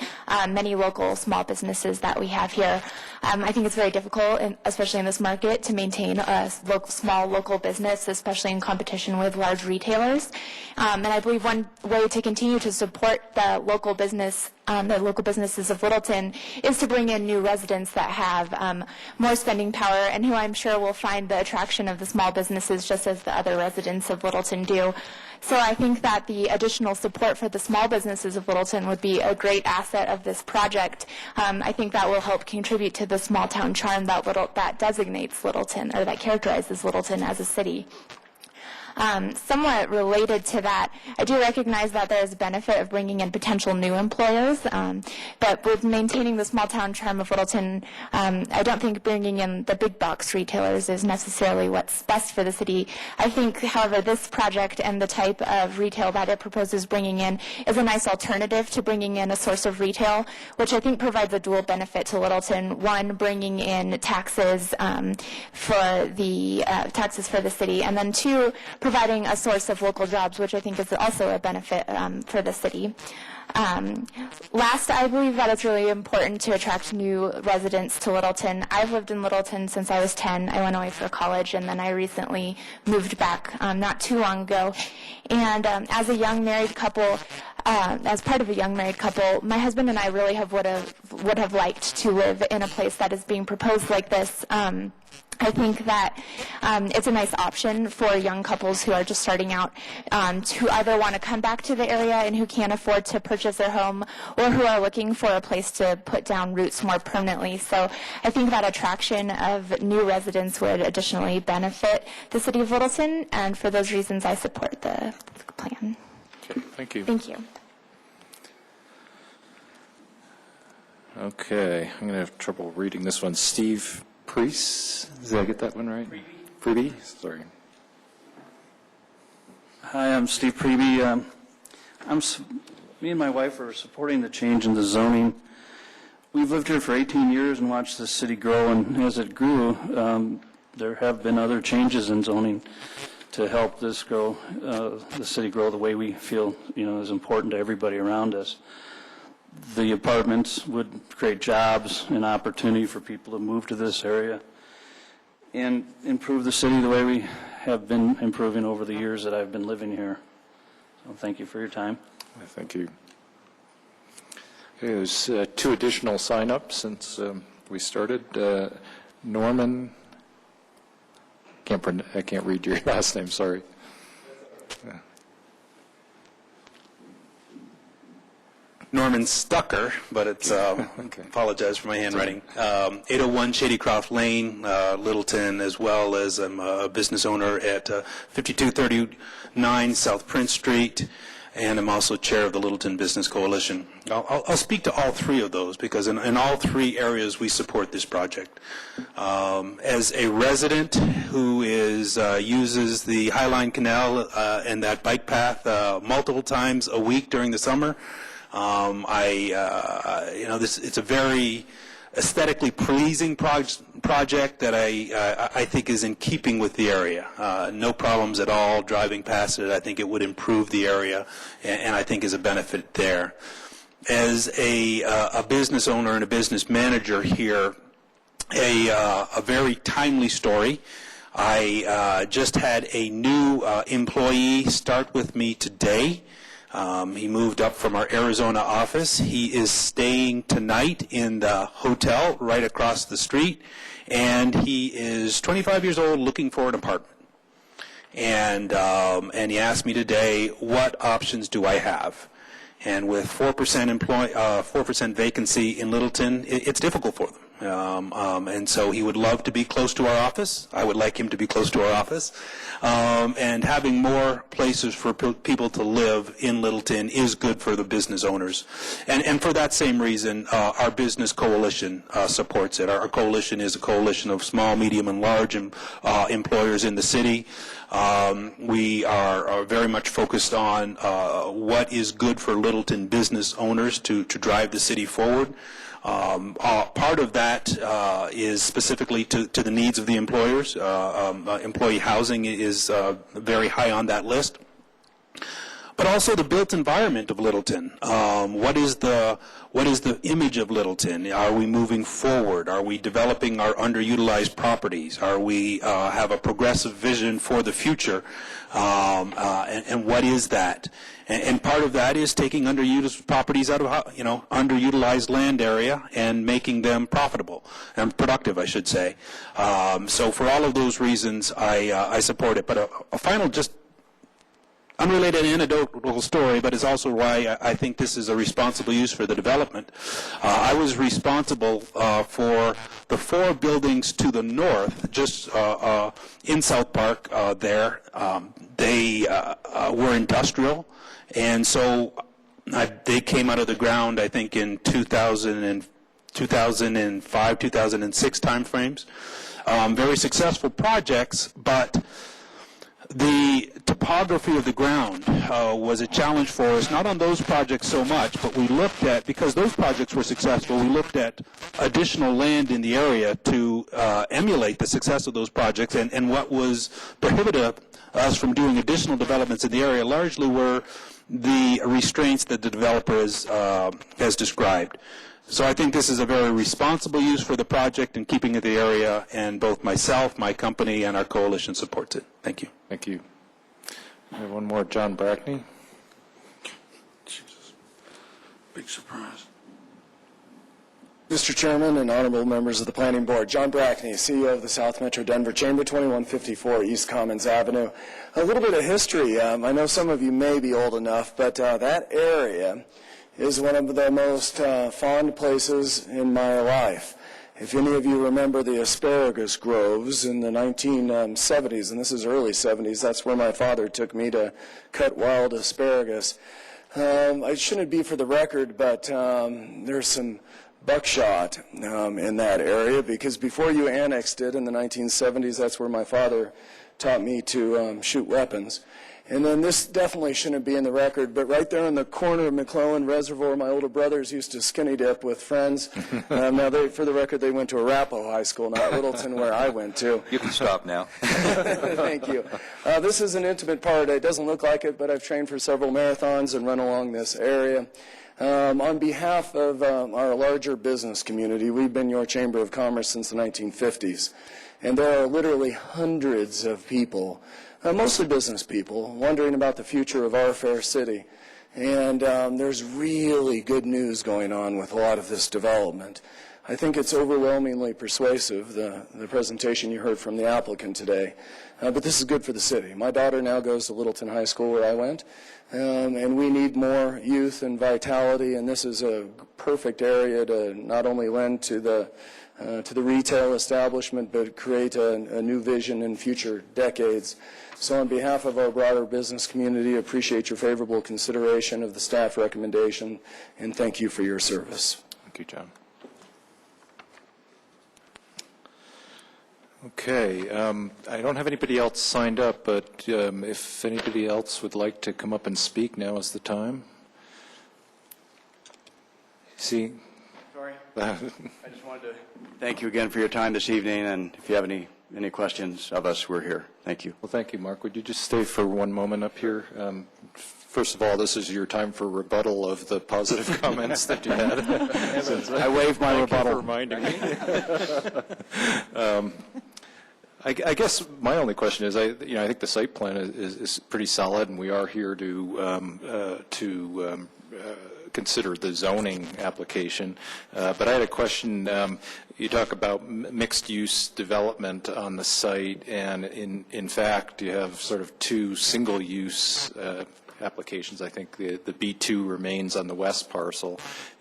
many local small businesses that we have here. I think it's very difficult, especially in this market, to maintain a small local business, especially in competition with large retailers. And I believe one way to continue to support the local businesses of Littleton is to bring in new residents that have more spending power and who I'm sure will find the attraction of the small businesses just as the other residents of Littleton do. So I think that the additional support for the small businesses of Littleton would be a great asset of this project. I think that will help contribute to the small town charm that designates Littleton, or that characterizes Littleton as a city. Somewhat related to that, I do recognize that there is a benefit of bringing in potential new employers, but with maintaining the small town charm of Littleton, I don't think bringing in the big box retailers is necessarily what's best for the city. I think, however, this project and the type of retail that it proposes bringing in is a nice alternative to bringing in a source of retail, which I think provides a dual benefit to Littleton. One, bringing in taxes for the city, and then two, providing a source of local jobs, which I think is also a benefit for the city. Last, I believe that it's really important to attract new residents to Littleton. I've lived in Littleton since I was 10. I went away for college, and then I recently moved back not too long ago. And as a young married couple, as part of a young married couple, my husband and I really would have liked to live in a place that is being proposed like this. I think that it's a nice option for young couples who are just starting out who either want to come back to the area and who can't afford to purchase their home, or who are looking for a place to put down roots more permanently. So I think that attraction of new residents would additionally benefit the city of Littleton, and for those reasons I support the plan. Okay, thank you. Thank you. Okay, I'm going to have trouble reading this one. Steve Priest, did I get that one right? Freebie? Sorry. Hi, I'm Steve Priebe. Me and my wife are supporting the change in the zoning. We've lived here for 18 years and watched the city grow, and as it grew, there have been other changes in zoning to help this grow, the city grow the way we feel, is important to everybody around us. The apartments would create jobs and opportunity for people to move to this area and improve the city the way we have been improving over the years that I've been living here. So thank you for your time. Thank you. Okay, there's two additional sign-ups since we started. Norman, I can't read your last name, sorry. Norman Stucker, but it's, apologize for my handwriting. 801 Shadycroft Lane, Littleton, as well as I'm a business owner at 5239 South Prince Street, and I'm also chair of the Littleton Business Coalition. I'll speak to all three of those because in all three areas we support this project. As a resident who uses the Highline Canal and that bike path multiple times a week during the summer, it's a very aesthetically pleasing project that I think is in keeping with the area. No problems at all driving past it. I think it would improve the area, and I think is a benefit there. As a business owner and a business manager here, a very timely story. I just had a new employee start with me today. He moved up from our Arizona office. He is staying tonight in the hotel right across the street, and he is 25 years old looking for an apartment. And he asked me today, what options do I have? And with 4% vacancy in Littleton, it's difficult for them. And so he would love to be close to our office. I would like him to be close to our office. And having more places for people to live in Littleton is good for the business owners. And for that same reason, our business coalition supports it. Our coalition is a coalition of small, medium, and large employers in the city. We are very much focused on what is good for Littleton business owners to drive the city forward. Part of that is specifically to the needs of the employers. Employee housing is very high on that list. But also the built environment of Littleton. What is the image of Littleton? Are we moving forward? Are we developing our underutilized properties? Are we have a progressive vision for the future? And what is that? And part of that is taking underutilized properties out of underutilized land area and making them profitable and productive, I should say. So for all of those reasons, I support it. But a final just unrelated anecdotal story, but it's also why I think this is a responsible use for the development. I was responsible for the 4 buildings to the north, just in South Park there. They were industrial, and so they came out of the ground, I think, in 2005, 2006 timeframes. Very successful projects, but the topography of the ground was a challenge for us, not on those projects so much, but we looked at, because those projects were successful, we looked at additional land in the area to emulate the success of those projects, and what was prohibited us from doing additional developments in the area largely were the restraints that the developer has described. So I think this is a very responsible use for the project and keeping it in the area, and both myself, my company, and our coalition supports it. Thank you. Thank you. We have one more, John Brackney. Jesus. Big surprise. Mr. Chairman and honorable members of the Planning Board, John Brackney, CEO of the South Metro Denver Chamber, 2154 East Commons Avenue. A little bit of history. I know some of you may be old enough, but that area is one of the most fond places in my life. If any of you remember the asparagus groves in the 1970s, and this is early 70s, that's where my father took me to cut wild asparagus. I shouldn't be for the record, but there's some buckshot in that area, because before you annexed it in the 1970s, that's where my father taught me to shoot weapons. And then this definitely shouldn't be in the record, but right there in the corner of McClellan Reservoir, my older brothers used to skinny dip with friends. Now, for the record, they went to Arapahoe High School, not Littleton, where I went to. You can stop now. Thank you. This is an intimate part. It doesn't look like it, but I've trained for several marathons and run along this area. On behalf of our larger business community, we've been your Chamber of Commerce since the 1950s, and there are literally hundreds of people, mostly business people, wondering about the future of our fair city. And there's really good news going on with a lot of this development. I think it's overwhelmingly persuasive, the presentation you heard from the applicant today. But this is good for the city. My daughter now goes to Littleton High School, where I went, and we need more youth and vitality, and this is a perfect area to not only lend to the retail establishment, but create a new vision in future decades. So on behalf of our broader business community, I appreciate your favorable consideration of the staff recommendation, and thank you for your service. Thank you, John. Okay, I don't have anybody else signed up, but if anybody else would like to come up and speak, now is the time. See? Sorry. I just wanted to thank you again for your time this evening, and if you have any questions of us, we're here. Thank you. Well, thank you, Mark. Would you just stay for one moment up here? First of all, this is your time for rebuttal of the positive comments that you had. I waive my rebuttal. Thank you for reminding me. I guess my only question is, I think the site plan is pretty solid, and we are here to consider the zoning application. But I had a question. You talk about mixed-use development on the site, and in fact, you have sort of two single-use applications. I think the B2 remains on the west parcel,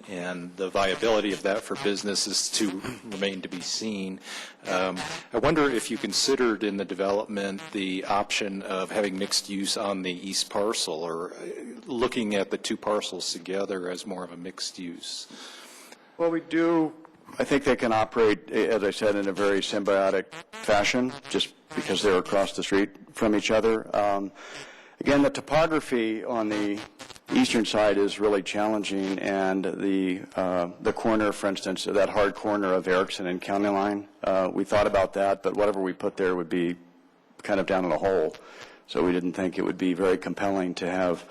and the viability of that for business is to remain to be seen. I wonder if you considered in the development the option of having mixed use on the east parcel, or looking at the two parcels together as more of a mixed use. Well, we do. I think they can operate, as I said, in a very symbiotic fashion, just because they're across the street from each other. Again, the topography on the eastern side is really challenging, and the corner, for instance, that hard corner of Erickson and County Line, we thought about that, but whatever we put there would be kind of down in a hole. So we didn't think it would be very compelling to have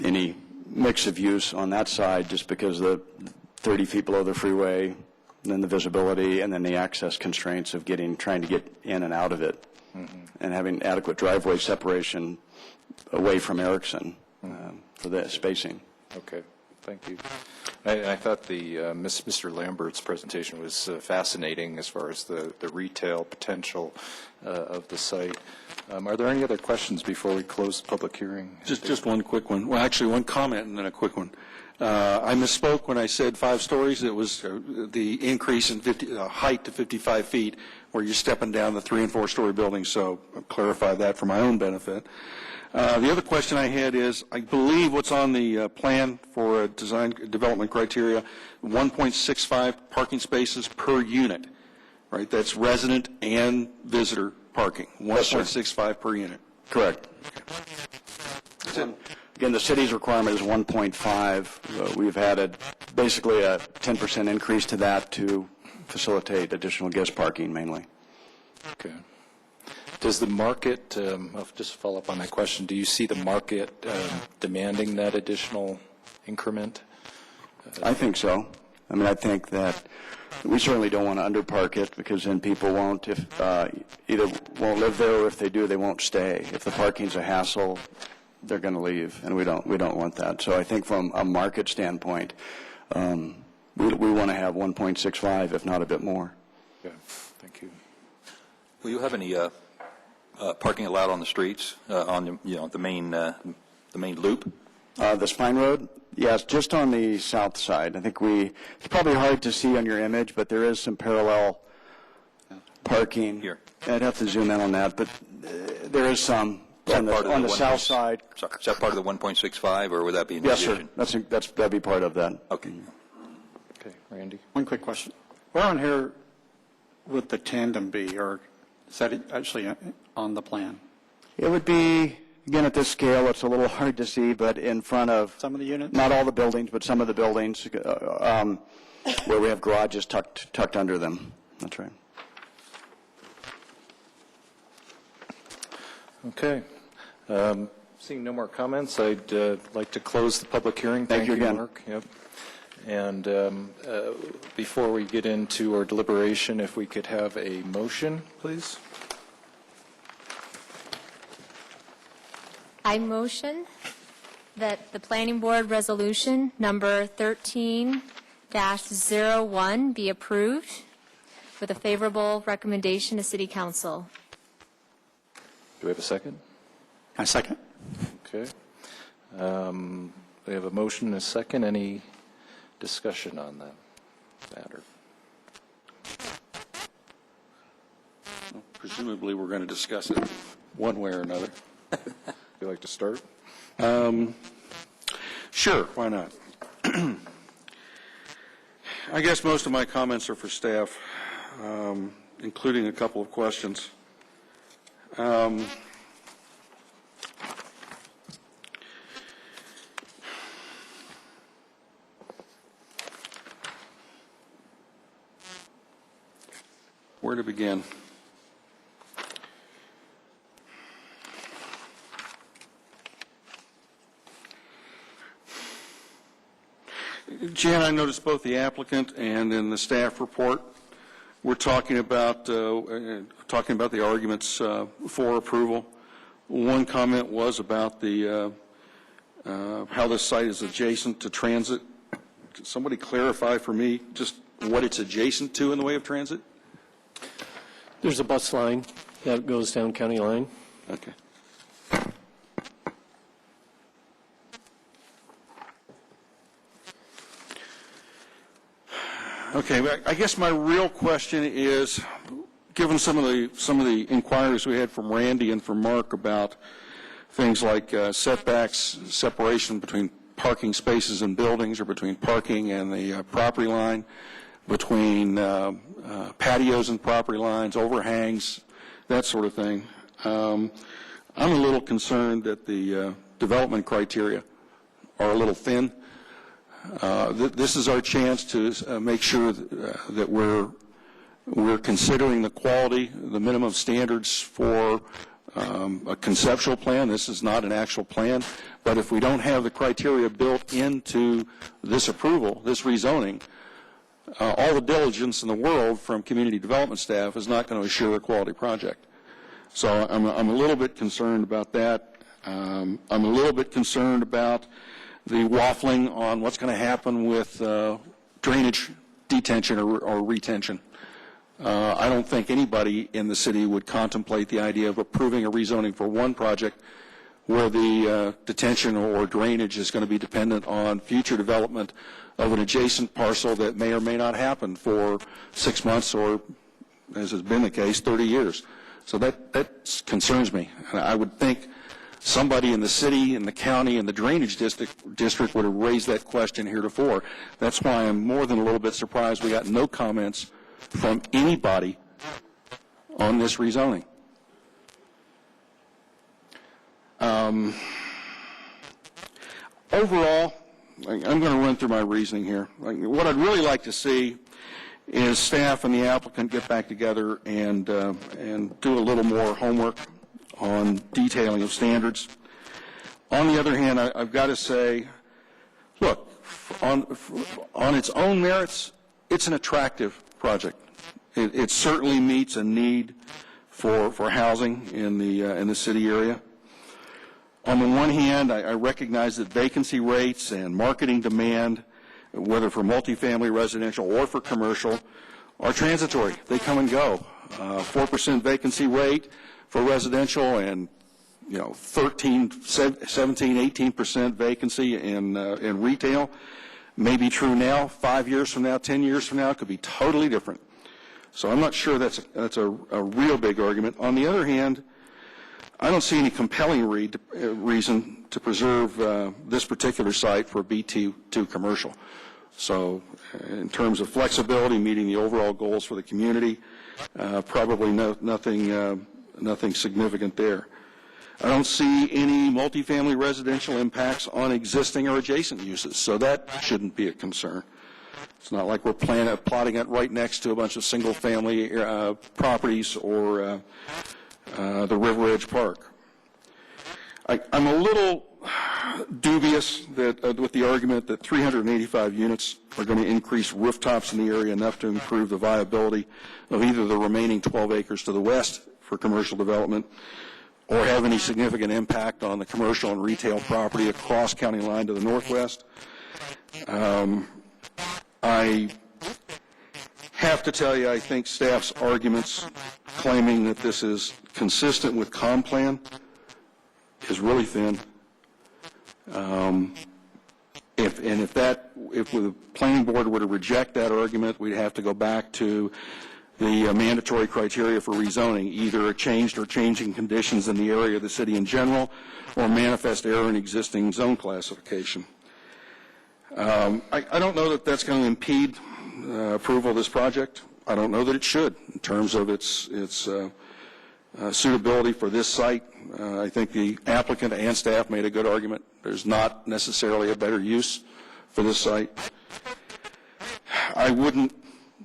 any mix of use on that side, just because the 30 feet below the freeway, and then the visibility, and then the access constraints of trying to get in and out of it, and having adequate driveway separation away from Erickson for the spacing. Okay, thank you. I thought Mr. Lambert's presentation was fascinating as far as the retail potential of the site. Are there any other questions before we close the public hearing? Just one quick one. Well, actually, one comment and then a quick one. I misspoke when I said 5 stories. It was the increase in height to 55 feet, where you're stepping down the 3- and 4-story buildings, so I'll clarify that for my own benefit. The other question I had is, I believe what's on the plan for design development criteria, 1.65 parking spaces per unit, right? That's resident and visitor parking, 1.65 per unit. Correct. Again, the city's requirement is 1.5. We've added basically a 10% increase to that to facilitate additional guest parking mainly. Okay. Does the market, I'll just follow up on that question, do you see the market demanding that additional increment? I think so. I mean, I think that we certainly don't want to underpark it, because then people won't, either won't live there, or if they do, they won't stay. If the parking's a hassle, they're going to leave, and we don't want that. So I think from a market standpoint, we want to have 1.65, if not a bit more. Yeah, thank you. Will you have any parking allowed on the streets on the main loop? The Spine Road? Yes, just on the south side. I think it's probably hard to see on your image, but there is some parallel parking. Here. I'd have to zoom in on that, but there is some on the south side. Sorry, is that part of the 1.65, or would that be in Yes, addition? sir. That'd be part of that. Okay. Okay, Randy? One quick question. Where on here would the tandem be, or is that actually on the plan? It would be, again, at this scale, it's a little hard to see, but in front of Some of the units? not all the buildings, but some of the buildings where we have garages tucked under them. That's right. Okay. Seeing no more comments, I'd like to close the public hearing. Thank you again. Mark. Yep. And before we get into our deliberation, if we could have a motion, please. I motion that the Planning Board Resolution number 13-01 be approved with a favorable recommendation to City Council. Do we have a second? I second. Okay. We have a motion and a second. Any discussion on that matter? Well, presumably, we're going to discuss it one way or another. Would you like to start? Sure, why not? I guess most of my comments are for staff, including a couple of questions. Where to begin? Jan, I noticed both the applicant and in the staff report, we're talking about the arguments for approval. One comment was about the how this site is adjacent to transit. Could somebody clarify for me just what it's adjacent to in the way of transit? There's a bus line that goes down County Line. Okay. Okay, I guess my real question is, given some of the inquiries we had from Randy and from Mark about things like setbacks, separation between parking spaces and buildings, or between parking and the property line, between patios and property lines, overhangs, that sort of thing. I'm a little concerned that the development criteria are a little thin. This is our chance to make sure that we're considering the quality, the minimum standards for a conceptual plan. This is not an actual plan, but if we don't have the criteria built into this approval, this rezoning, all the diligence in the world from community development staff is not going to assure a quality project. So I'm a little bit concerned about that. I'm a little bit concerned about the waffling on what's going to happen with drainage detention or retention. I don't think anybody in the city would contemplate the idea of approving a rezoning for one project where the detention or drainage is going to be dependent on future development of an adjacent parcel that may or may not happen for 6 months or, as has been the case, 30 years. So that concerns me. And I would think somebody in the city, in the county, in the drainage district would have raised that question heretofore. That's why I'm more than a little bit surprised we got no comments from anybody on this rezoning. Overall, I'm going to run through my reasoning here. What I'd really like to see is staff and the applicant get back together and do a little more homework on detailing of standards. On the other hand, I've got to say, look, on its own merits, it's an attractive project. It certainly meets a need for housing in the city area. On the one hand, I recognize that vacancy rates and marketing demand, whether for multifamily residential or for commercial, are transitory. They come and go. 4% vacancy rate for residential and 13, 17, 18% vacancy in retail may be true now. 5 years from now, 10 years from now, it could be totally different. So I'm not sure that's a real big argument. On the other hand, I don't see any compelling reason to preserve this particular site for B2 commercial. So in terms of flexibility, meeting the overall goals for the community, probably nothing significant there. I don't see any multifamily residential impacts on existing or adjacent uses, so that shouldn't be a concern. It's not like we're plotting it right next to a bunch of single-family properties or the River Edge Park. I'm a little dubious that with the argument that 385 units are going to increase rooftops in the area enough to improve the viability of either the remaining 12 acres to the west for commercial development or have any significant impact on the commercial and retail property across county line to the northwest. I have to tell you, I think staff's arguments claiming that this is consistent with comp plan is really thin. If the planning board were to reject that argument, we'd have to go back to the mandatory criteria for rezoning, either changed or changing conditions in the area of the city in general, or manifest error in existing zone classification. I don't know that that's going to impede approval of this project. I don't know that it should in terms of its suitability for this site. I think the applicant and staff made a good argument. There's not necessarily a better use for this site. I wouldn't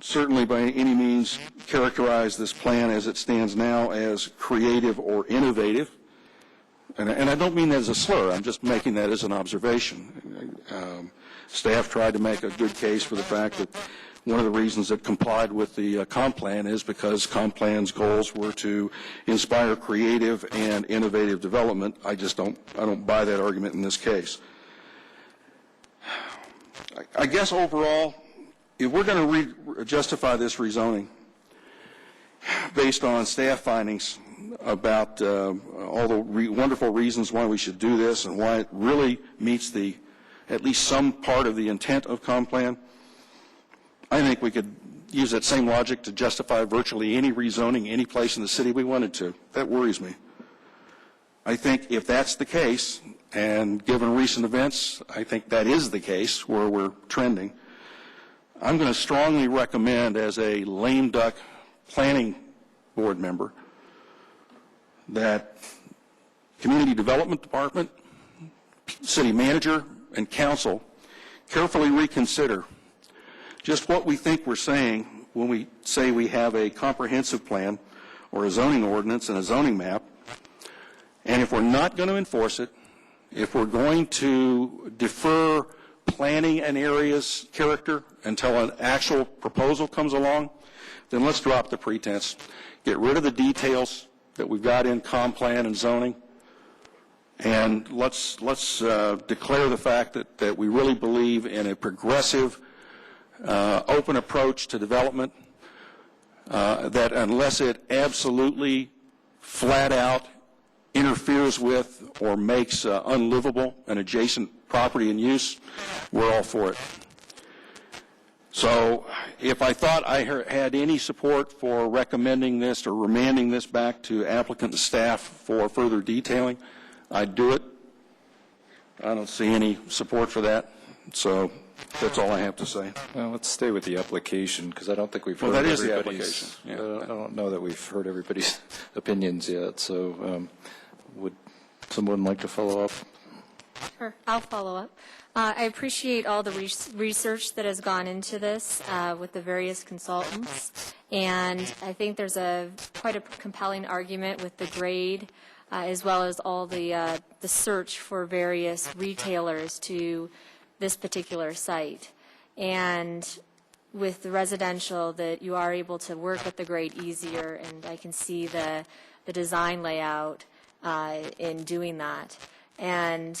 certainly by any means characterize this plan as it stands now as creative or innovative. And I don't mean that as a slur. I'm just making that as an observation. Staff tried to make a good case for the fact that one of the reasons it complied with the comp plan is because comp plan's goals were to inspire creative and innovative development. I don't buy that argument in this case. I guess overall, if we're going to justify this rezoning based on staff findings about all the wonderful reasons why we should do this and why it really meets at least some part of the intent of comp plan, I think we could use that same logic to justify virtually any rezoning any place in the city we wanted to. That worries me. I think if that's the case, and given recent events, I think that is the case where we're trending, I'm going to strongly recommend as a lame duck planning board member that Community Development Department, city manager, and council carefully reconsider just what we think we're saying when we say we have a comprehensive plan or a zoning ordinance and a zoning map. And if we're not going to enforce it, if we're going to defer planning an area's character until an actual proposal comes along, then let's drop the pretense. Get rid of the details that we've got in comp plan and zoning, and let's declare the fact that we really believe in a progressive, open approach to development, that unless it absolutely flat out interferes with or makes unlivable an adjacent property and use, we're all for it. So if I thought I had any support for recommending this or remanding this back to applicant and staff for further detailing, I'd do it. I don't see any support for that, so that's all I have to say. Well, let's stay with the application, because I don't think we've heard that is the everybody's. application. I don't know that we've heard everybody's opinions yet. So, would someone like to follow up? Sure, I'll follow up. I appreciate all the research that has gone into this with the various consultants, and I think there's quite a compelling argument with the grade, as well as all the search for various retailers to this particular site. And with the residential, that you are able to work with the grade easier, and I can see the design layout in doing that. And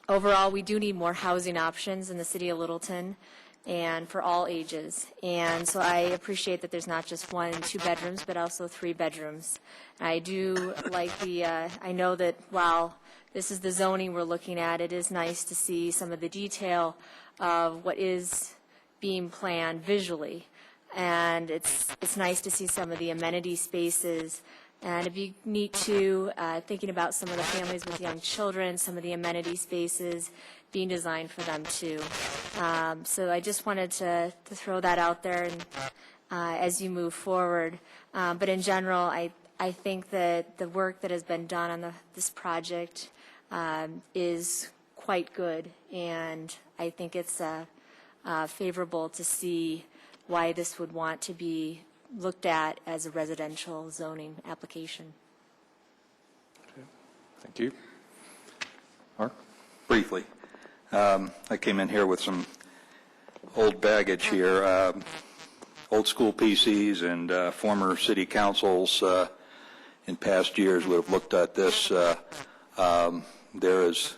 overall, we do need more housing options in the city of Littleton, and for all ages. And so I appreciate that there's not just 1 and 2 bedrooms, but also 3 bedrooms. I do like I know that while this is the zoning we're looking at, it is nice to see some of the detail of what is being planned visually. And it's nice to see some of the amenity spaces. And it'd be neat, too, thinking about some of the families with young children, some of the amenity spaces being designed for them, too. So I just wanted to throw that out there and, as you move forward. But in general, I think that the work that has been done on this project is quite good, and I think it's favorable to see why this would want to be looked at as a residential zoning application. Okay. Thank you. Mark? Briefly, I came in here with some old baggage here, old school PCs and former city councils in past years would have looked at this. There is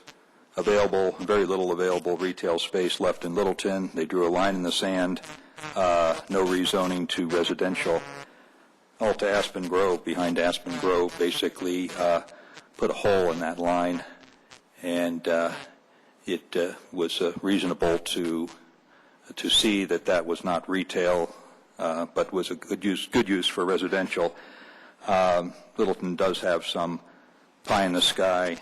very little available retail space left in Littleton. They drew a line in the sand. No rezoning to residential. All to Aspen Grove, behind Aspen Grove, basically put a hole in that line, and it was reasonable to see that was not retail, but was a good use for residential. Littleton does have some pie-in-the-sky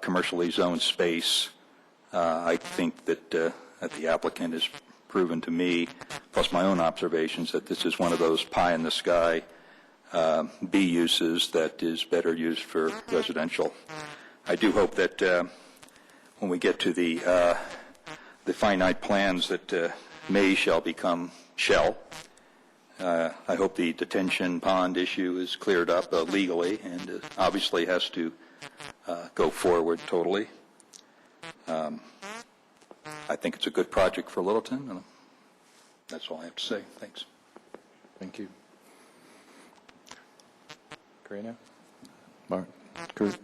commercially zoned space. I think that the applicant has proven to me, plus my own observations, that this is one of those pie-in-the-sky B uses that is better used for residential. I do hope that when we get to the finite plans that shall become shall. I hope the detention pond issue is cleared up legally, and obviously has to go forward totally. I think it's a good project for Littleton, and that's all I have to say. Thanks. Thank you. Karina? Mark? Kurt?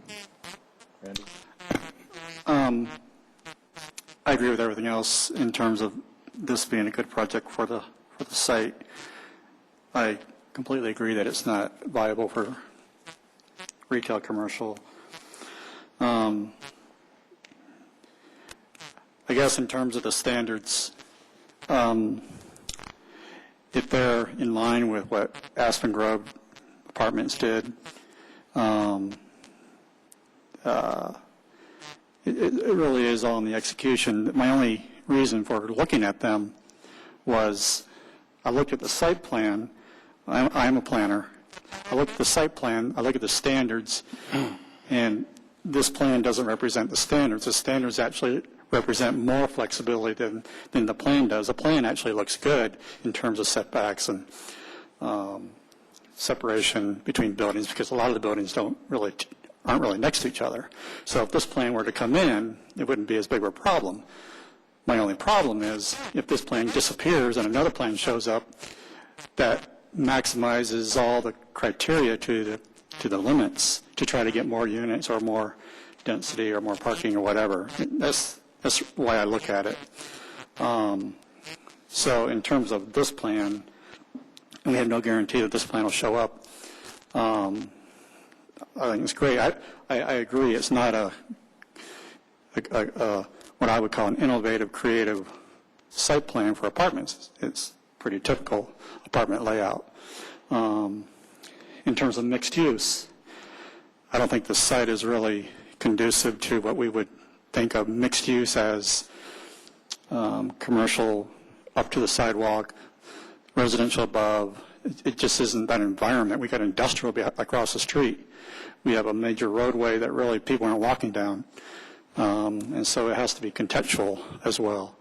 Randy? I agree with everything else in terms of this being a good project for the site. I completely agree that it's not viable for retail commercial. I guess in terms of the standards, if they're in line with what Aspen Grove Apartments did, it really is all in the execution. My only reason for looking at them was I looked at the site plan. I'm a planner. I look at the site plan, I look at the standards, and this plan doesn't represent the standards. The standards actually represent more flexibility than the plan does. The plan actually looks good in terms of setbacks and separation between buildings, because a lot of the buildings aren't really next to each other. So if this plan were to come in, it wouldn't be as big of a problem. My only problem is if this plan disappears and another plan shows up that maximizes all the criteria to the limits to try to get more units or more density or more parking or whatever. That's why I look at it. So in terms of this plan, we have no guarantee that this plan will show up. I think it's great. I agree. It's not what I would call an innovative, creative site plan for apartments. It's pretty typical apartment layout. In terms of mixed use, I don't think the site is really conducive to what we would think of mixed use as commercial up to the sidewalk, residential above. It just isn't that environment. We got industrial across the street. We have a major roadway that really people aren't walking down. And so it has to be contextual as well.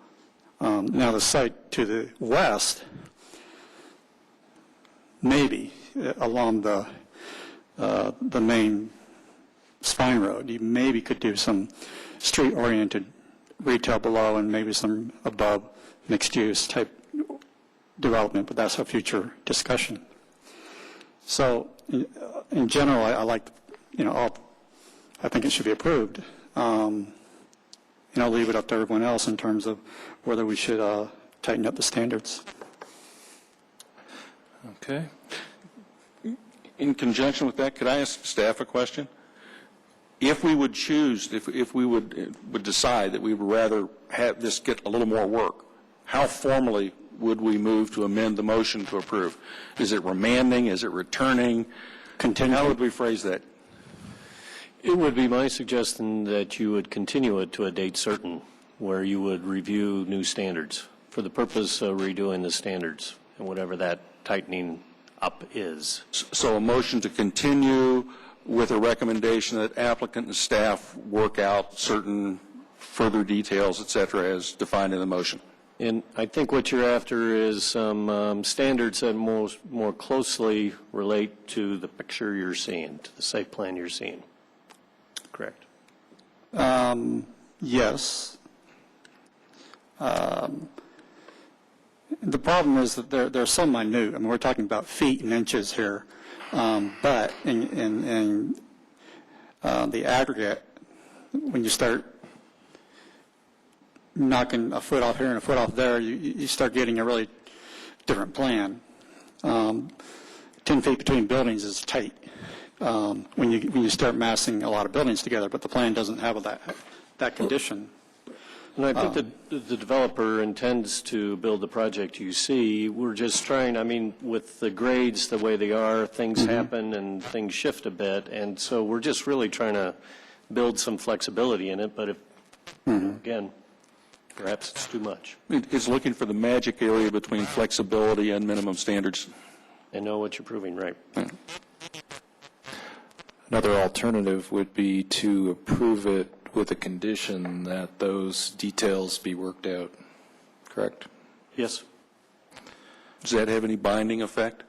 Now the site to the west, maybe along the main spine road, you maybe could do some street-oriented retail below and maybe some above mixed-use type development, but that's a future discussion. So in general, I like, I think it should be approved. Leave it up to everyone else in terms of whether we should tighten up the standards. Okay. In conjunction with that, could I ask staff a question? If we would choose, if we would decide that we would rather have this get a little more work, how formally would we move to amend the motion to approve? Is it remanding? Is it returning? How would we phrase that? It would be my suggestion that you would continue it to a date certain, where you would review new standards for the purpose of redoing the standards and whatever that tightening up is. So a motion to continue with a recommendation that applicant and staff work out certain further details, et cetera, as defined in the motion. And I think what you're after is some standards that more closely relate to the picture you're seeing, to the site plan you're seeing. Correct? Yes. The problem is that they're so minute. I mean, we're talking about feet and inches here. But in the aggregate, when you start knocking a foot off here and a foot off there, you start getting a really different plan. 10 feet between buildings is tight when you start massing a lot of buildings together, but the plan doesn't have that condition. And I think that the developer intends to build the project you see. We're just trying, I mean, with the grades the way they are, things happen and things shift a bit. And so we're just really trying to build some flexibility in it. But if, again, perhaps it's too much. It's looking for the magic area between flexibility and minimum standards. I know what you're proving, right? Another alternative would be to approve it with a condition that those details be worked out, correct? Yes. Does that have any binding effect?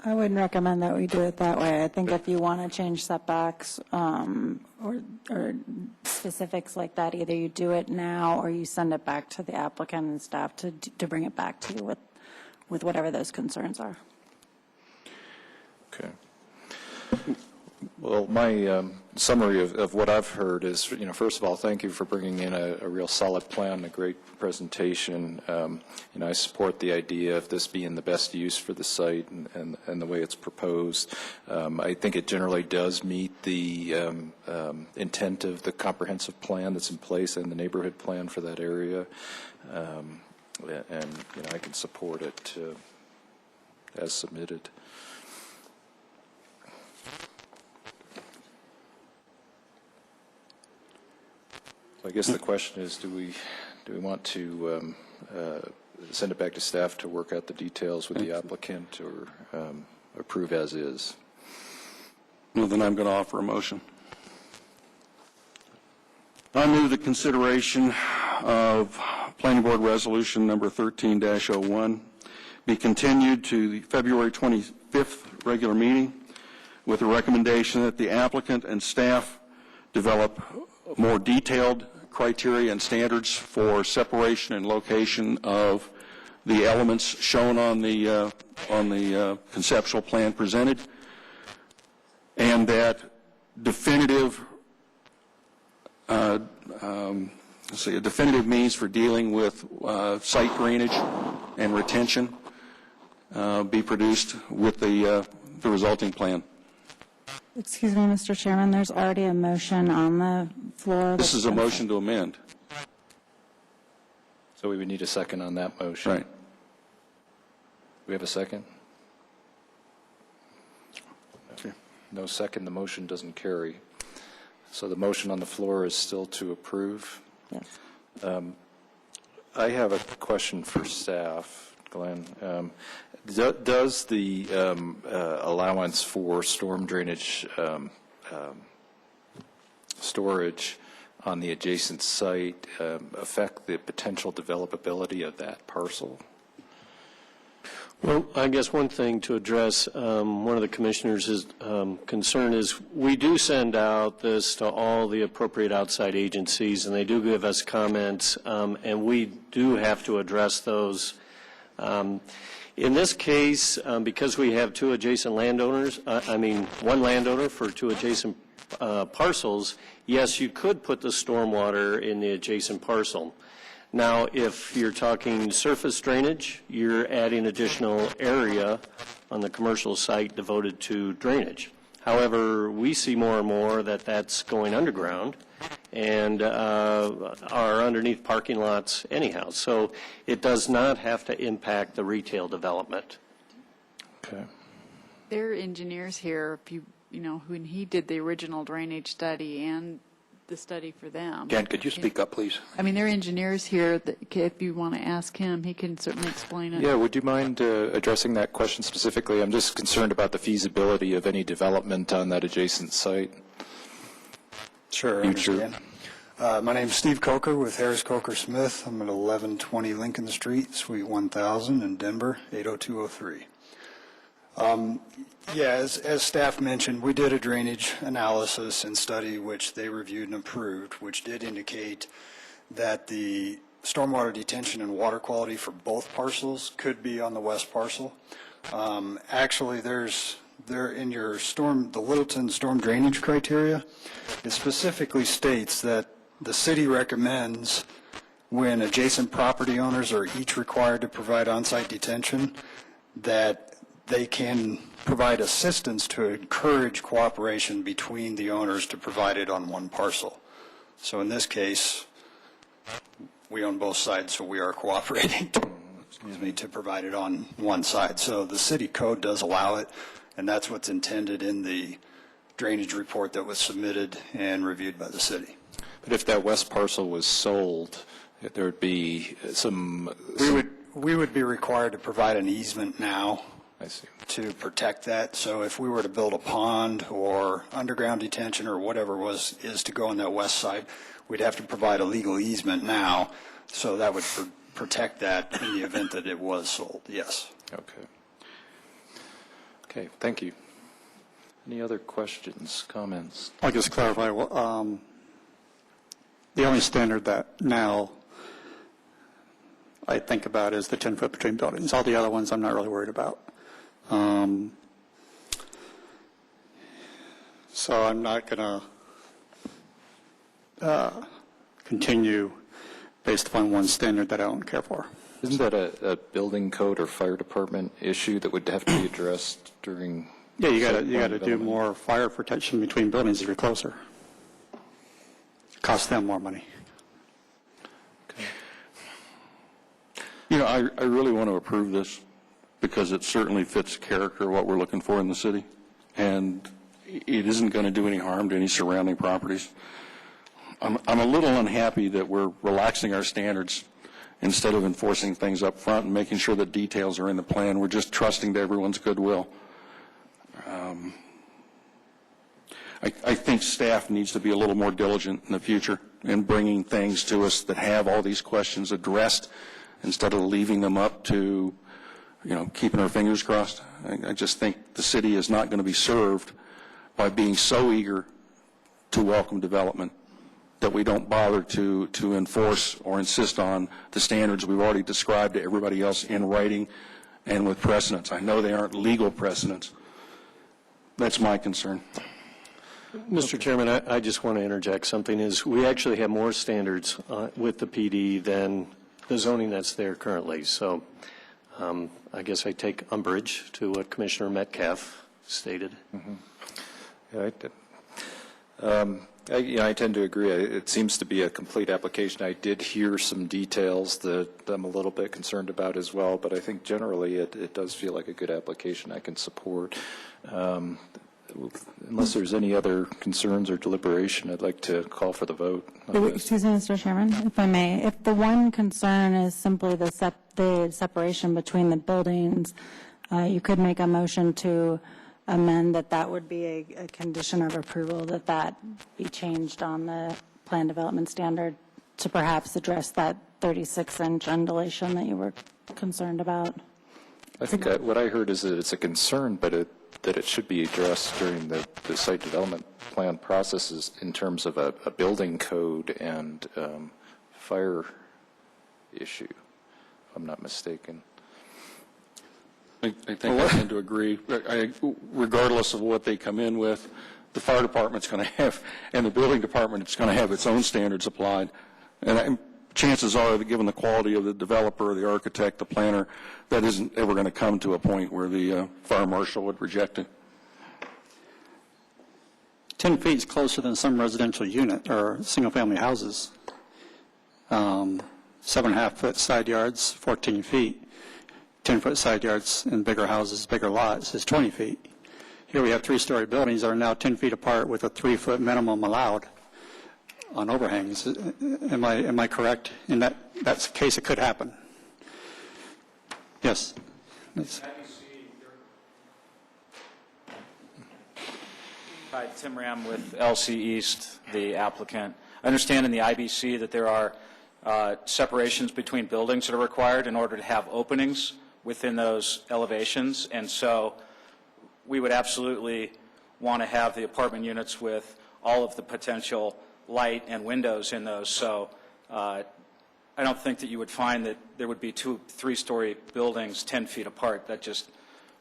I wouldn't recommend that we do it that way. I think if you want to change setbacks or specifics like that, either you do it now or you send it back to the applicant and staff to bring it back to you with whatever those concerns are. Okay. Well, my summary of what I've heard is, first of all, thank you for bringing in a real solid plan, a great presentation. I support the idea of this being the best use for the site and the way it's proposed. I think it generally does meet the intent of the comprehensive plan that's in place and the neighborhood plan for that area. and I can support it as submitted. I guess the question is, do we want to send it back to staff to work out the details with the applicant, or approve as is? Well, then I'm going to offer a motion. I move the consideration of Planning Board Resolution number 13-01 be continued to the February 25th regular meeting with a recommendation that the applicant and staff develop more detailed criteria and standards for separation and location of the elements shown on the conceptual plan presented, and that definitive a definitive means for dealing with site drainage and retention be produced with the resulting plan. Excuse me, Mr. Chairman, there's already a motion on the floor. This is a motion to amend. So we would need a second on that motion. Right. We have a second? Okay. No second, the motion doesn't carry. So the motion on the floor is still to approve. Yes. I have a question for staff, Glenn. Does the allowance for storm drainage storage on the adjacent site affect the potential developability of that parcel? Well, I guess one thing to address, one of the commissioners' concern is we do send out this to all the appropriate outside agencies, and they do give us comments, and we do have to address those. In this case, because we have two adjacent landowners, one landowner for two adjacent parcels, yes, you could put the stormwater in the adjacent parcel. Now, if you're talking surface drainage, you're adding additional area on the commercial site devoted to drainage. However, we see more and more that that's going underground and are underneath parking lots anyhow. So it does not have to impact the retail development. Okay. There are engineers here, when he did the original drainage study and the study for them. Jan, could you speak up, please? There are engineers here that if you want to ask him, he can certainly explain it. Yeah, would you mind addressing that question specifically? I'm just concerned about the feasibility of any development on that adjacent site. Sure, I understand. My name's Steve Coker with Harris Coker Smith. I'm at 1120 Lincoln Street, Suite 1000 in Denver, 80203. As staff mentioned, we did a drainage analysis and study which they reviewed and approved, which did indicate that the stormwater detention and water quality for both parcels could be on the west parcel. Actually, there in your the Littleton storm drainage criteria, it specifically states that the city recommends when adjacent property owners are each required to provide on-site detention, that they can provide assistance to encourage cooperation between the owners to provide it on one parcel. So in this case, we own both sides, so we are cooperating to provide it on one side. So the city code does allow it, and that's what's intended in the drainage report that was submitted and reviewed by the city. But if that west parcel was sold, there would be some... We would be required to provide an easement now. I see. To protect that. So if we were to build a pond or underground detention or whatever is to go on that west side, we'd have to provide a legal easement now. So that would protect that in the event that it was sold. Yes. Okay. Okay, thank you. Any other questions, comments? I'll just clarify. The only standard that now I think about is the 10-foot between buildings. All the other ones I'm not really worried about. So I'm not going to continue based upon one standard that I don't care for. Isn't that a building code or fire department issue that would have to be addressed during? Yeah, you got to do more fire protection between buildings if you're closer. Costs them more money. Okay. You know, I really want to approve this because it certainly fits the character of what we're looking for in the city, and it isn't going to do any harm to any surrounding properties. I'm a little unhappy that we're relaxing our standards instead of enforcing things up front and making sure that details are in the plan. We're just trusting to everyone's goodwill. I think staff needs to be a little more diligent in the future in bringing things to us that have all these questions addressed instead of leaving them up to, you know, keeping our fingers crossed. I just think the city is not going to be served by being so eager to welcome development that we don't bother to enforce or insist on the standards we've already described to everybody else in writing and with precedents. I know they aren't legal precedents. That's my concern. Mr. Chairman, I just want to interject something. Is we actually have more standards with the PD than the zoning that's there currently. So I guess I take umbrage to what Commissioner Metcalf stated. Yeah, I tend to agree. It seems to be a complete application. I did hear some details that I'm a little bit concerned about as well, but I think generally it does feel like a good application I can support. Unless there's any other concerns or deliberation, I'd like to call for the vote. Excuse me, Mr. Chairman, if I may. If the one concern is simply the separation between the buildings, you could make a motion to amend that would be a condition of approval, that be changed on the plan development standard to perhaps address that 36-inch undulation that you were concerned about. I think what I heard is that it's a concern, but that it should be addressed during the site development plan processes in terms of a building code and fire issue, if I'm not mistaken. I think I tend to agree. Regardless of what they come in with, the fire department's going to have, and the building department is going to have its own standards applied. And chances are that given the quality of the developer, the architect, the planner, that isn't ever going to come to a point where the fire marshal would reject it. 10 feet is closer than some residential unit or single-family houses. 7.5-foot side yards, 14 feet. 10-foot side yards in bigger houses, bigger lots is 20 feet. Here we have 3-story buildings that are now 10 feet apart with a 3-foot minimum allowed on overhangs. Am I correct? In that's the case, it could happen. Yes. Hi, Tim Ram with LC East, the applicant. I understand in the IBC that there are separations between buildings that are required in order to have openings within those elevations, and so we would absolutely want to have the apartment units with all of the potential light and windows in those. So I don't think that you would find that there would be 2 3-story buildings 10 feet apart. That just,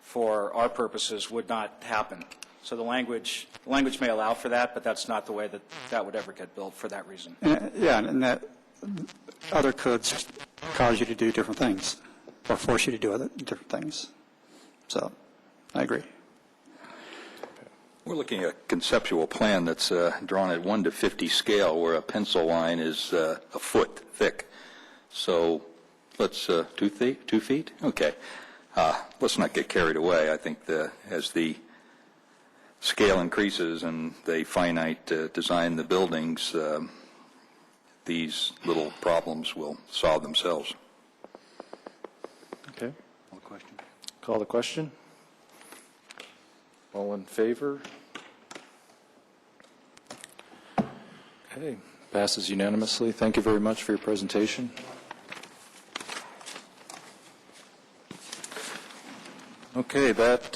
for our purposes, would not happen. So the language may allow for that, but that's not the way that would ever get built for that reason. Yeah, and that other codes cause you to do different things or force you to do other different things. So I agree. We're looking at a conceptual plan that's drawn at 1 to 50 scale, where a pencil line is a foot thick. So let's 2 feet? 2 feet? Okay. Let's not get carried away. I think as the scale increases and they finite design the buildings, these little problems will solve themselves. Okay. Call the question. All in favor? Okay. Passes unanimously. Thank you very much for your presentation. Okay, that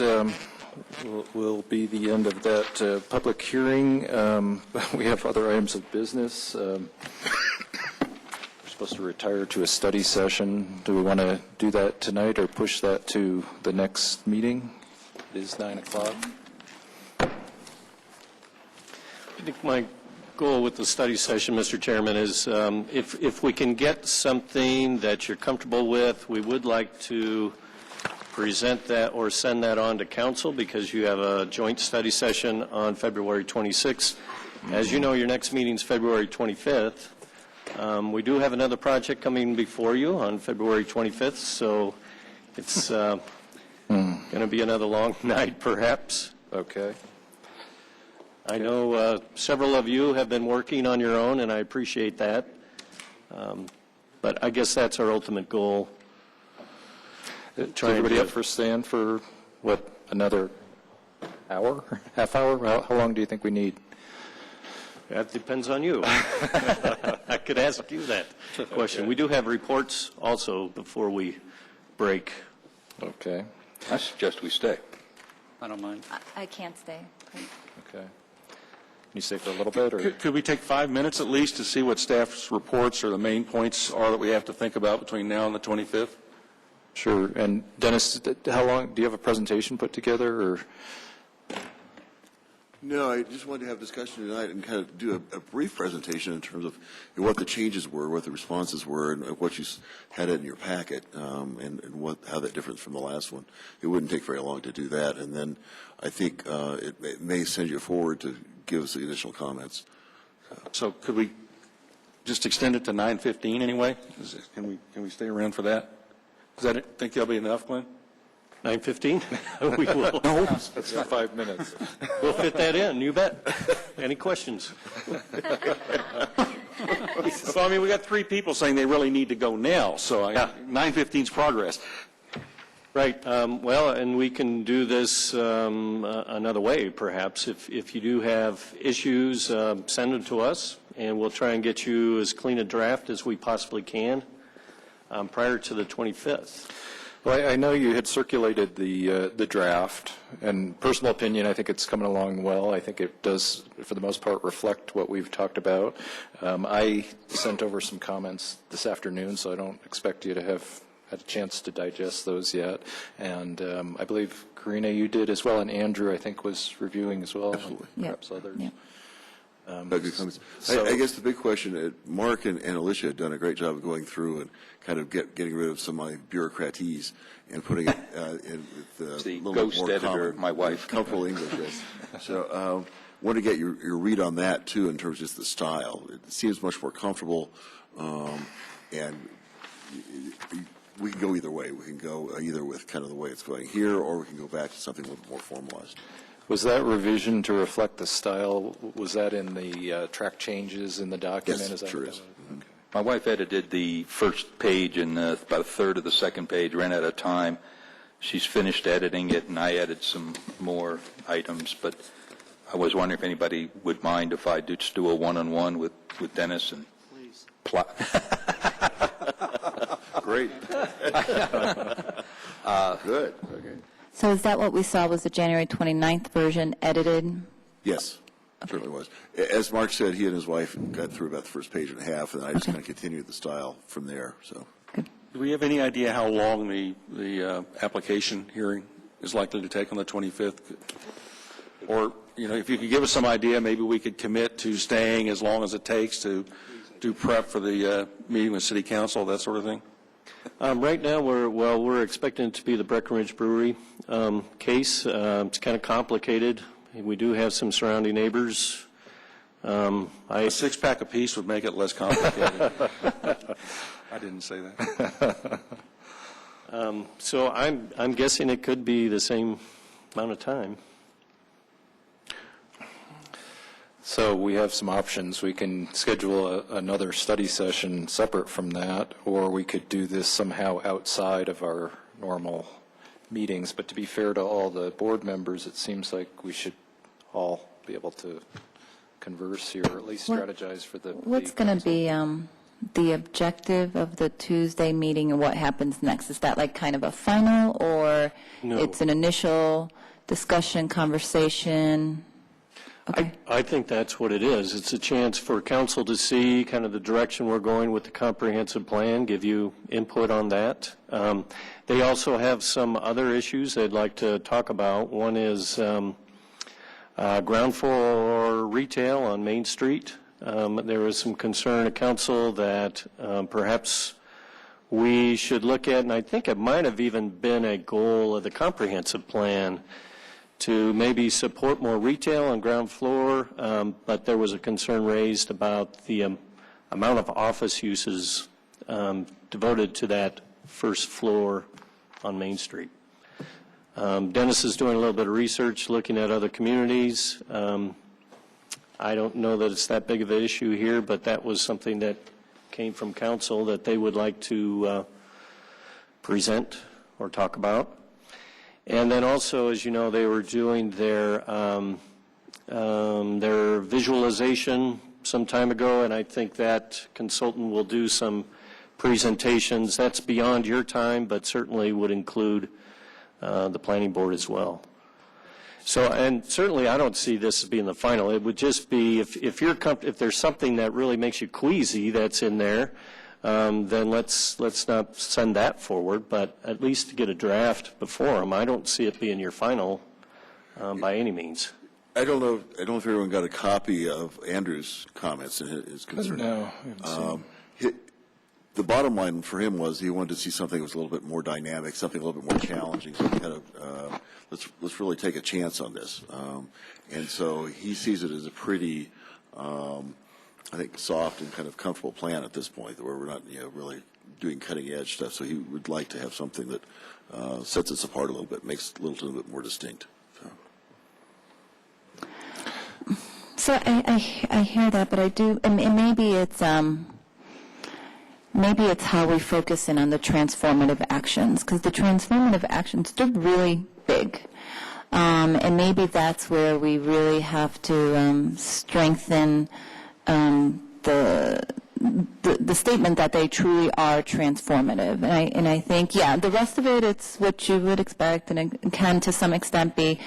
will be the end of that public hearing. We have other items of business. We're supposed to retire to a study session. Do we want to do that tonight or push that to the next meeting? It is 9 o'clock. I think my goal with the study session, Mr. Chairman, is if we can get something that you're comfortable with, we would like to present that or send that on to council, because you have a joint study session on February 26th. As you know, your next meeting is February 25th. We do have another project coming before you on February 25th, so it's going to be another long night, perhaps. Okay. I know several of you have been working on your own, and I appreciate that. But I guess that's our ultimate goal. Is everybody up for staying for, what, another hour, half hour? How long do you think we need? That depends on you. I could ask you that question. We do have reports also before we break. Okay. I suggest we stay. I don't mind. I can't stay. Okay. Can you stay for a little bit, or? Could we take 5 minutes at least to see what staff's reports or the main points are that we have to think about between now and the 25th? Sure. And Dennis, how long, do you have a presentation put together, or? No, I just wanted to have discussion tonight and kind of do a brief presentation in terms of what the changes were, what the responses were, and what you had in your packet, and how that differs from the last one. It wouldn't take very long to do that, and then I think it may send you forward to give us the initial comments. So could we just extend it to 9:15 anyway? Can we stay around for that? Think that'll be enough, Glenn? 9:15? We will. No, that's not 5 minutes. We'll fit that in, you bet. Any questions? So, I mean, we got 3 people saying they really need to go now, so 9:15's progress. Right. Well, and we can do this another way, perhaps. If you do have issues, send them to us, and we'll try and get you as clean a draft as we possibly can prior to the 25th. Well, I know you had circulated the draft, and personal opinion, I think it's coming along well. I think it does, for the most part, reflect what we've talked about. I sent over some comments this afternoon, so I don't expect you to have had a chance to digest those yet. And I believe, Karina, you did as well, and Andrew, I think, was reviewing as well, and perhaps others. Yeah. Good comments. I guess the big question, Mark and Alicia had done a great job of going through and kind of getting rid of some of my bureaucraties and putting it in with the a little ghost more editor, my wife. comfortable English. Yes. So want to get your read on that, too, in terms of just the style. It seems much more comfortable, and we can go either way. We can go either with kind of the way it's going here, or we can go back to something a little more formalized. Was that revision to reflect the style, was that in the track changes in the document? Yes, sure is. Okay. My wife edited the first page and about a third of the second page, ran out of time. She's finished editing it, and I added some more items, but I was wondering if anybody would mind if I just do a one-on-one with Dennis and Please. Great. Good. Okay. So is that what we saw was the January 29th version edited? Yes, certainly was. As Mark said, he and his wife got through about the first page and a half, and I just kind of continued the style from there. So, Do we have any idea how long the application hearing is likely to take on the 25th? Or, if you could give us some idea, maybe we could commit to staying as long as it takes to do prep for the meeting with City Council, that sort of thing? Right now, we're expecting it to be the Breckenridge Brewery case. It's kind of complicated. We do have some surrounding neighbors. A six-pack apiece would make it less complicated. I didn't say that. So I'm guessing it could be the same amount of time. So we have some options. We can schedule another study session separate from that, or we could do this somehow outside of our normal meetings. But to be fair to all the board members, it seems like we should all be able to converse here, or at least strategize for the... What's going to be the objective of the Tuesday meeting, and what happens next? Is that like kind of a final, or it's an initial discussion, conversation? Okay. I think that's what it is. It's a chance for council to see kind of the direction we're going with the comprehensive plan, give you input on that. They also have some other issues they'd like to talk about. One is ground floor retail on Main Street. There was some concern at council that perhaps we should look at, and I think it might have even been a goal of the comprehensive plan, to maybe support more retail on ground floor, but there was a concern raised about the amount of office uses devoted to that first floor on Main Street. Dennis is doing a little bit of research, looking at other communities. I don't know that it's that big of an issue here, but that was something that came from council that they would like to present or talk about. And then also, as you know, they were doing their visualization some time ago, and I think that consultant will do some presentations. That's beyond your time, but certainly would include the planning board as well. So, and certainly I don't see this as being the final. It would just be if there's something that really makes you queasy that's in there, then let's not send that forward, but at least get a draft before them. I don't see it being your final by any means. I don't know if everyone got a copy of Andrew's comments and his concern. No. The bottom line for him was he wanted to see something that was a little bit more dynamic, something a little bit more challenging. So kind of let's really take a chance on this. And so he sees it as a pretty, I think, soft and kind of comfortable plan at this point, where we're not really doing cutting edge stuff. So he would like to have something that sets us apart a little bit, makes it a little bit more distinct. So I hear that, but I do, and maybe it's how we focus in on the transformative actions, because the transformative actions, they're really big. And maybe that's where we really have to strengthen the statement that they truly are transformative. And I think, yeah, the rest of it, it's what you would expect, and it can to some extent be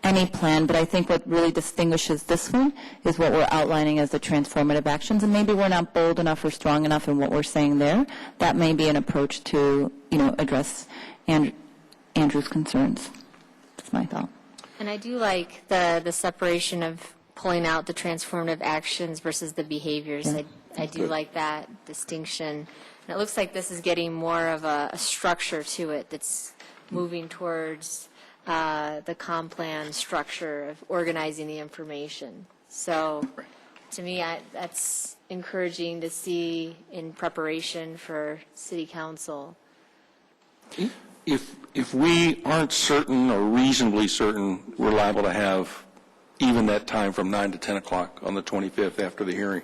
any plan, but I think what really distinguishes this one is what we're outlining as the transformative actions, and maybe we're not bold enough or strong enough in what we're saying there. That may be an approach to, address Andrew's concerns. That's my thought. And I do like the separation of pulling out the transformative actions versus the behaviors. Yeah. I do like that distinction. And it looks like this is getting more of a structure to it that's moving towards the comp plan structure of organizing the information. So to me, that's encouraging to see in preparation for City Council. If we aren't certain or reasonably certain we're liable to have even that time from 9 to 10 o'clock on the 25th after the hearing,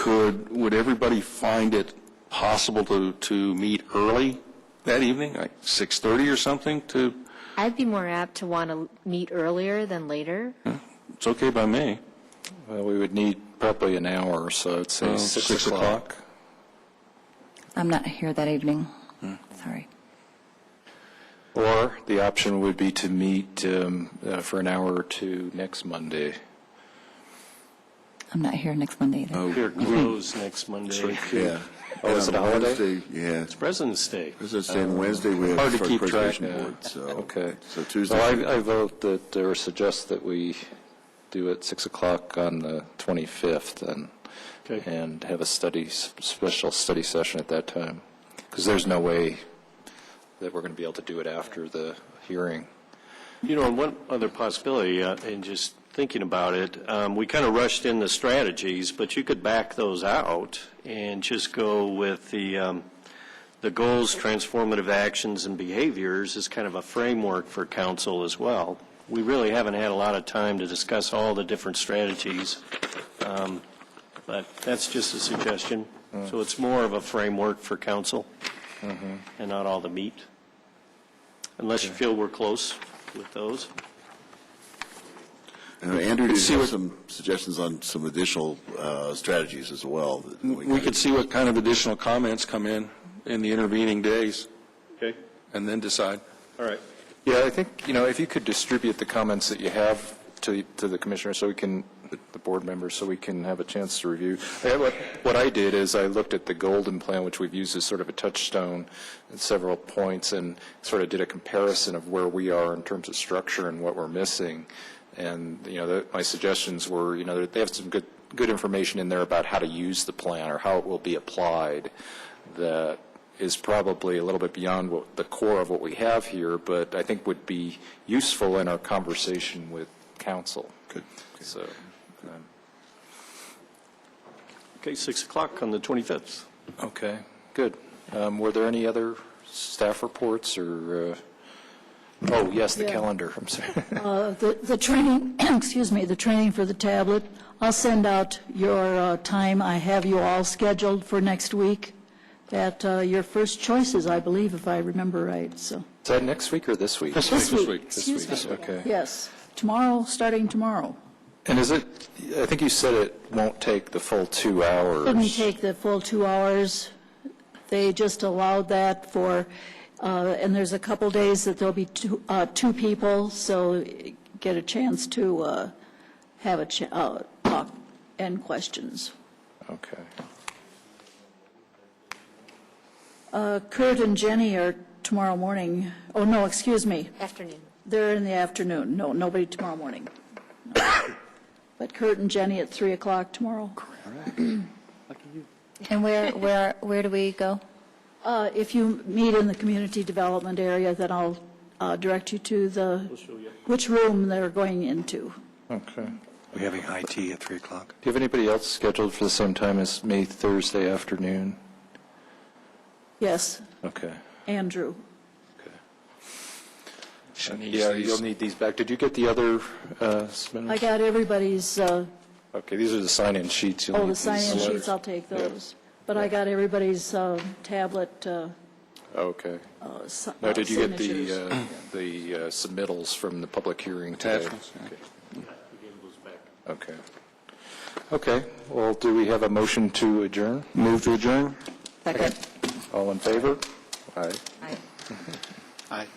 would everybody find it possible to meet early that evening, like 6:30 or something? I'd be more apt to want to meet earlier than later. It's okay by me. Well, we would need probably an hour or so. I'd say 6 o'clock. I'm not here that evening. Sorry. Or the option would be to meet for an hour or two next Monday. I'm not here next Monday either. We're closed next Monday. Yeah. Oh, is it a holiday? Wednesday, yeah. It's President's Day. President's Day, and Wednesday we have Hard to our keep track. preservation board. So, Okay. So Tuesday. So I vote that, or suggest that we do it 6 o'clock on the 25th and have a special study session at that time. Because there's no way that we're going to be able to do it after the hearing. And one other possibility, and just thinking about it, we kind of rushed in the strategies, but you could back those out and just go with the goals, transformative actions, and behaviors as kind of a framework for council as well. We really haven't had a lot of time to discuss all the different strategies, but that's just a suggestion. So it's more of a framework for council and not all the meat, unless you feel we're close with those. Andrew, do you have some suggestions on some additional strategies as well? We could see what kind of additional comments come in the intervening days. Okay. And then decide. All right. Yeah, I think, if you could distribute the comments that you have to the commissioner so we can, the board members, so we can have a chance to review. What I did is I looked at the Golden Plan, which we've used as sort of a touchstone at several points, and sort of did a comparison of where we are in terms of structure and what we're missing. And, my suggestions were, they have some good information in there about how to use the plan or how it will be applied that is probably a little bit beyond the core of what we have here, but I think would be useful in our conversation with council. Good. So, Okay, 6 o'clock on the 25th. Okay, good. Were there any other staff reports or, oh, yes, the Yeah. calendar, I'm sorry. The training, excuse me, the training for the tablet, I'll send out your time. I have you all scheduled for next week at your first choices, I believe, if I remember right, so. Is that next week or this week? This week. Excuse me. Okay. Yes, tomorrow, starting tomorrow. And is it, I think you said it won't take the full 2 hours. Didn't take the full 2 hours. They just allowed that for, and there's a couple days that there'll be two people, so get a chance to have a talk and questions. Okay. Kurt and Jenny are tomorrow morning. Oh, no, excuse me. Afternoon. They're in the afternoon. No, nobody tomorrow morning. No. But Kurt and Jenny at 3 o'clock tomorrow. And where do we go? If you meet in the community development area, then I'll direct you to which room they're going into. Okay. We're having IT at 3 o'clock. Do you have anybody else scheduled for the same time as me, Thursday afternoon? Yes, Okay. Andrew. Yeah, you'll need these back. Did you get the other submittals? I got everybody's, Okay, these are the sign-in sheets. You'll the need these sign-in letters. sheets, I'll take those. But I got everybody's tablet Okay. signatures. Now, did you get the submittals from the public hearing today? Attachments, yeah. Okay. Okay, well, do we have a motion to adjourn? Move to adjourn? Second. All in favor? Aye. Aye. Aye.